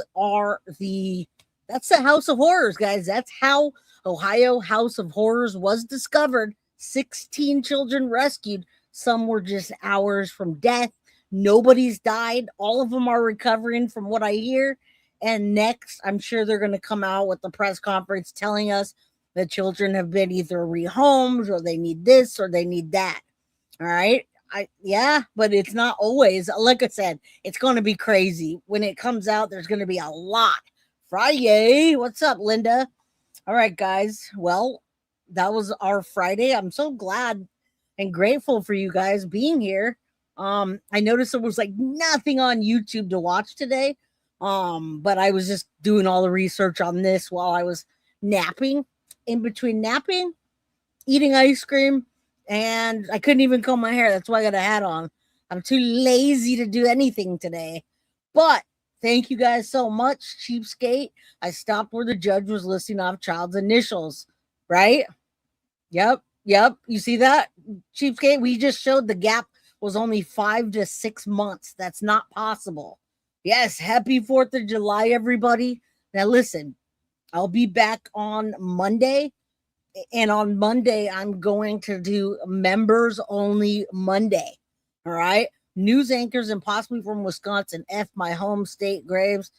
the House of Horrors, guys. That's how Ohio House of Horrors was discovered. 16 children rescued. Some were just hours from death. Nobody's died. All of them are recovering from what I hear. And next, I'm sure they're going to come out with the press conference telling us the children have been either rehomed or they need this or they need that. All right. But it's not always. Like I said, it's going to be crazy. When it comes out, there's going to be a lot. Friday. What's up, Linda? All right, guys. Well, that was our Friday. I'm so glad and grateful for you guys being here. I noticed there was like nothing on YouTube to watch today. But I was just doing all the research on this while I was napping. In between napping, eating ice cream, and I couldn't even comb my hair. That's why I got a hat on. I'm too lazy to do anything today. But thank you guys so much, cheapskate. I stopped where the judge was listing off child's initials, right? Yep. You see that, cheapskate? We just showed the gap was only 5 to 6 months. That's not possible. Yes, happy 4th of July, everybody. Now listen, I'll be back on Monday. And on Monday, I'm going to do members only Monday. All right. News anchors and possibly from Wisconsin. My home state, Graves.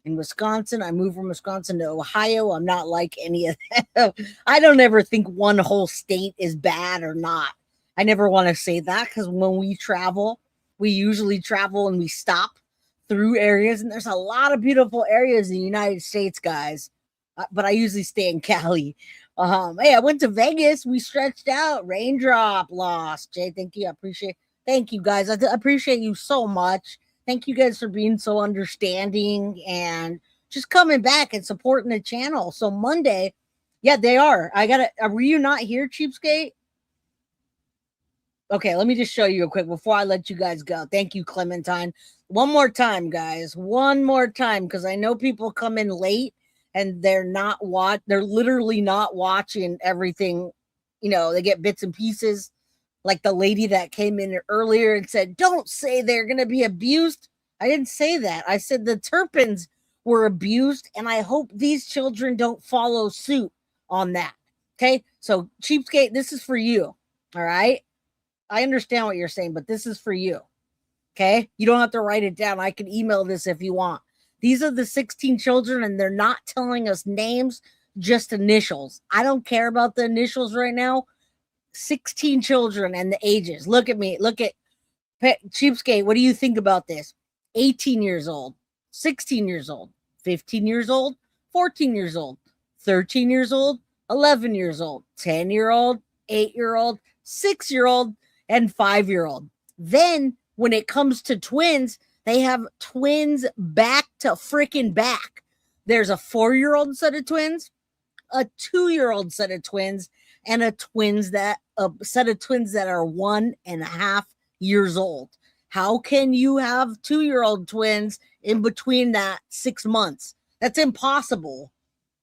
In Wisconsin, I moved from Wisconsin to Ohio. I'm not like any of that. I don't ever think one whole state is bad or not. I never want to say that because when we travel, we usually travel and we stop through areas. And there's a lot of beautiful areas in the United States, guys. but I usually stay in Cali. Hey, I went to Vegas. We stretched out. Raindrop lost. Jay, thank you. I appreciate. Thank you guys. I appreciate you so much. Thank you guys for being so understanding and just coming back and supporting the channel. So Monday, yeah, they are. Were you not here, Cheapskate? Okay, let me just show you real quick before I let you guys go. Thank you, Clementine. One more time, guys. One more time, because I know people come in late and they're literally not watching everything. You know, they get bits and pieces. Like the lady that came in earlier and said, don't say they're going to be abused. I didn't say that. I said the Turpins were abused, and I hope these children don't follow suit on that. Okay? So, Cheapskate, this is for you. All right? I understand what you're saying, but this is for you. Okay? You don't have to write it down. I can email this if you want. These are the 16 children, and they're not telling us names, just initials. I don't care about the initials right now. 16 children and the ages. Look at me. Look at Cheapskate. What do you think about this? 18 years old, 16 years old, 15 years old, 14 years old, 13 years old, 11 years old, 10-year-old, 8-year-old, 6-year-old, and 5-year-old. Then when it comes to twins, they have twins back to freaking back. There's a 4-year-old set of twins, a 2-year-old set of twins, and a set of twins that are 1.5 years old. How can you have 2-year-old twins in between that 6 months? That's impossible.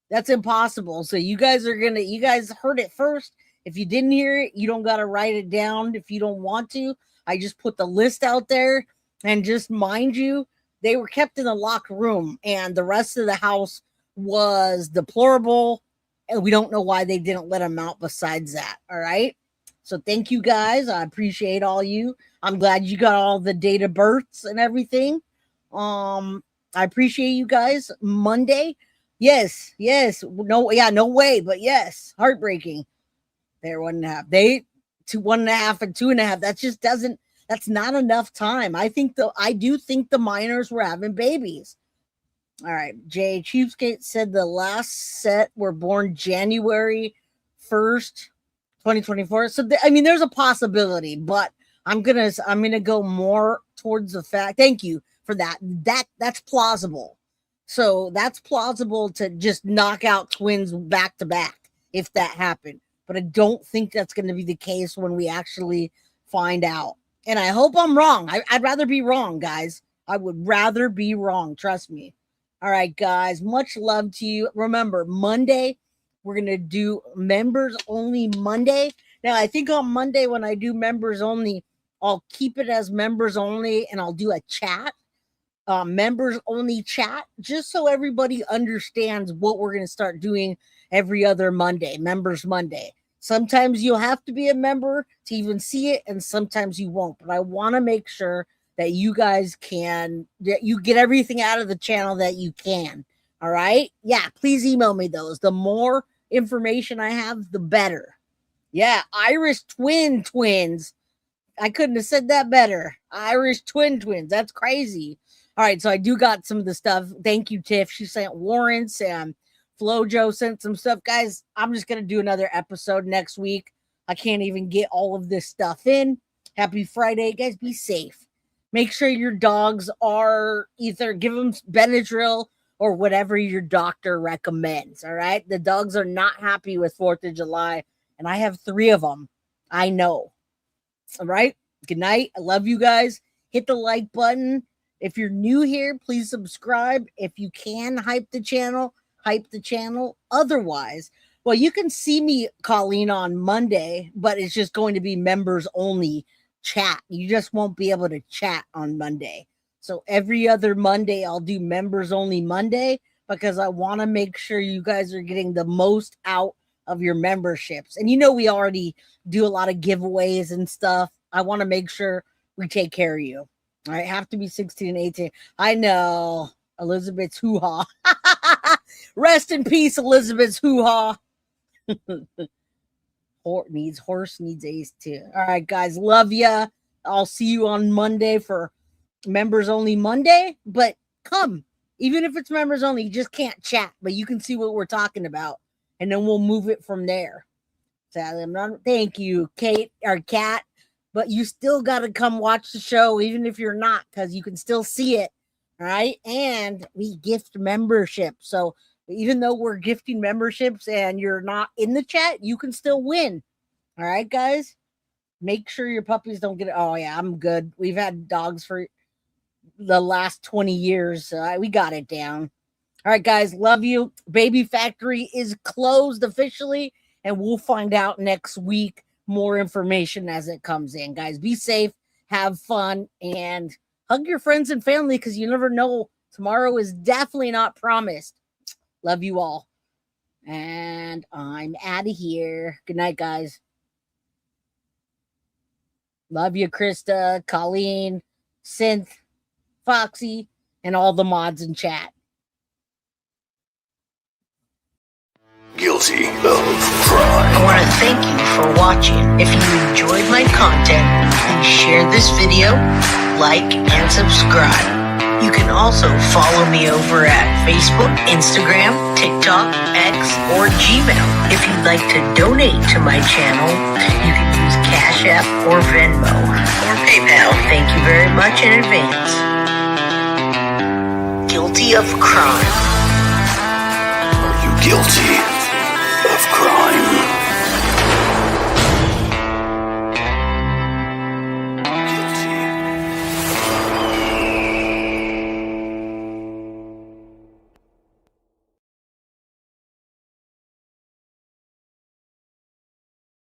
That's impossible. So you guys heard it first. If you didn't hear it, you don't got to write it down if you don't want to. I just put the list out there, and just mind you, they were kept in a locked room, and the rest of the house was deplorable. And we don't know why they didn't let them out besides that. All right. So thank you guys. I appreciate all you. I'm glad you got all the date of births and everything. I appreciate you guys. Monday. Yes. No, yeah, no way, but yes. Heartbreaking. They're 1.5. They to 1.5 and 2.5. That just that's not enough time. I do think the minors were having babies. All right, Jay Cheapskate said the last set were born January 1st, 2024. So there's a possibility, but I'm gonna go more towards the fact. Thank you for that. That's plausible. So that's plausible to just knock out twins back to back if that happened. But I don't think that's going to be the case when we actually find out. And I hope I'm wrong. I'd rather be wrong, guys. I would rather be wrong. Trust me. All right, guys, much love to you. Remember, Monday, we're going to do members only Monday. Now, I think on Monday when I do members only, I'll keep it as members only, and I'll do a chat, members only chat, just so everybody understands what we're going to start doing every other Monday, members Monday. Sometimes you'll have to be a member to even see it, and sometimes you won't. But I want to make sure that you guys that you get everything out of the channel that you can. All right. Yeah. Please email me those. The more information I have, the better. Yeah. Irish twins. I couldn't have said that better. Irish twins. That's crazy. All right. So I do got some of the stuff. Thank you, Tiff. She sent warrants, and FloJo sent some stuff. Guys, I'm just going to do another episode next week. I can't even get all of this stuff in. Happy Friday. Guys, be safe. Make sure your dogs are either give them Benadryl or whatever your doctor recommends. All right. The dogs are not happy with 4th of July, and I have 3 of them. I know. All right. Good night. I love you guys. Hit the like button. If you're new here, please subscribe. If you can, hype the channel. Otherwise, well, you can see me, Colleen, on Monday, but it's just going to be members only chat. You just won't be able to chat on Monday. So every other Monday, I'll do members only Monday, because I want to make sure you guys are getting the most out of your memberships. And we already do a lot of giveaways and stuff. I want to make sure we take care of you. All right. Have to be 16 and 18. I know. Elizabeth's hoo-ha. Rest in peace, Elizabeth's hoo-ha. Horse needs ace too. All right, guys. Love ya. I'll see you on Monday for members only Monday. But come Even if it's members only, you just can't chat, but you can see what we're talking about, and then we'll move it from there. So I'm not, thank you, Kate or Kat, but you still got to come watch the show, even if you're not, because you can still see it. All right. And we gift membership. So even though we're gifting memberships and you're not in the chat, you can still win. All right, guys. Make sure your puppies don't get it. Oh, yeah, I'm good. We've had dogs for the last 20 years. So we got it down. All right, guys. Love you. Baby Factory is closed officially, and we'll find out next week more information as it comes in. Guys, be safe, have fun, and hug your friends and family because you never know. Tomorrow is definitely not promised. Love you all. And I'm out of here. Good night, guys. Love you, Krista, Colleen, Synth, Foxy, and all the mods in chat. Guilty of crime. I want to thank you for watching. If you enjoyed my content, please share this video, like, and subscribe. You can also follow me over at Facebook, Instagram, TikTok, X, or Gmail. If you'd like to donate to my channel, you can use Cash App or Venmo or PayPal. Thank you very much in advance. Guilty of crime. Are you guilty of crime?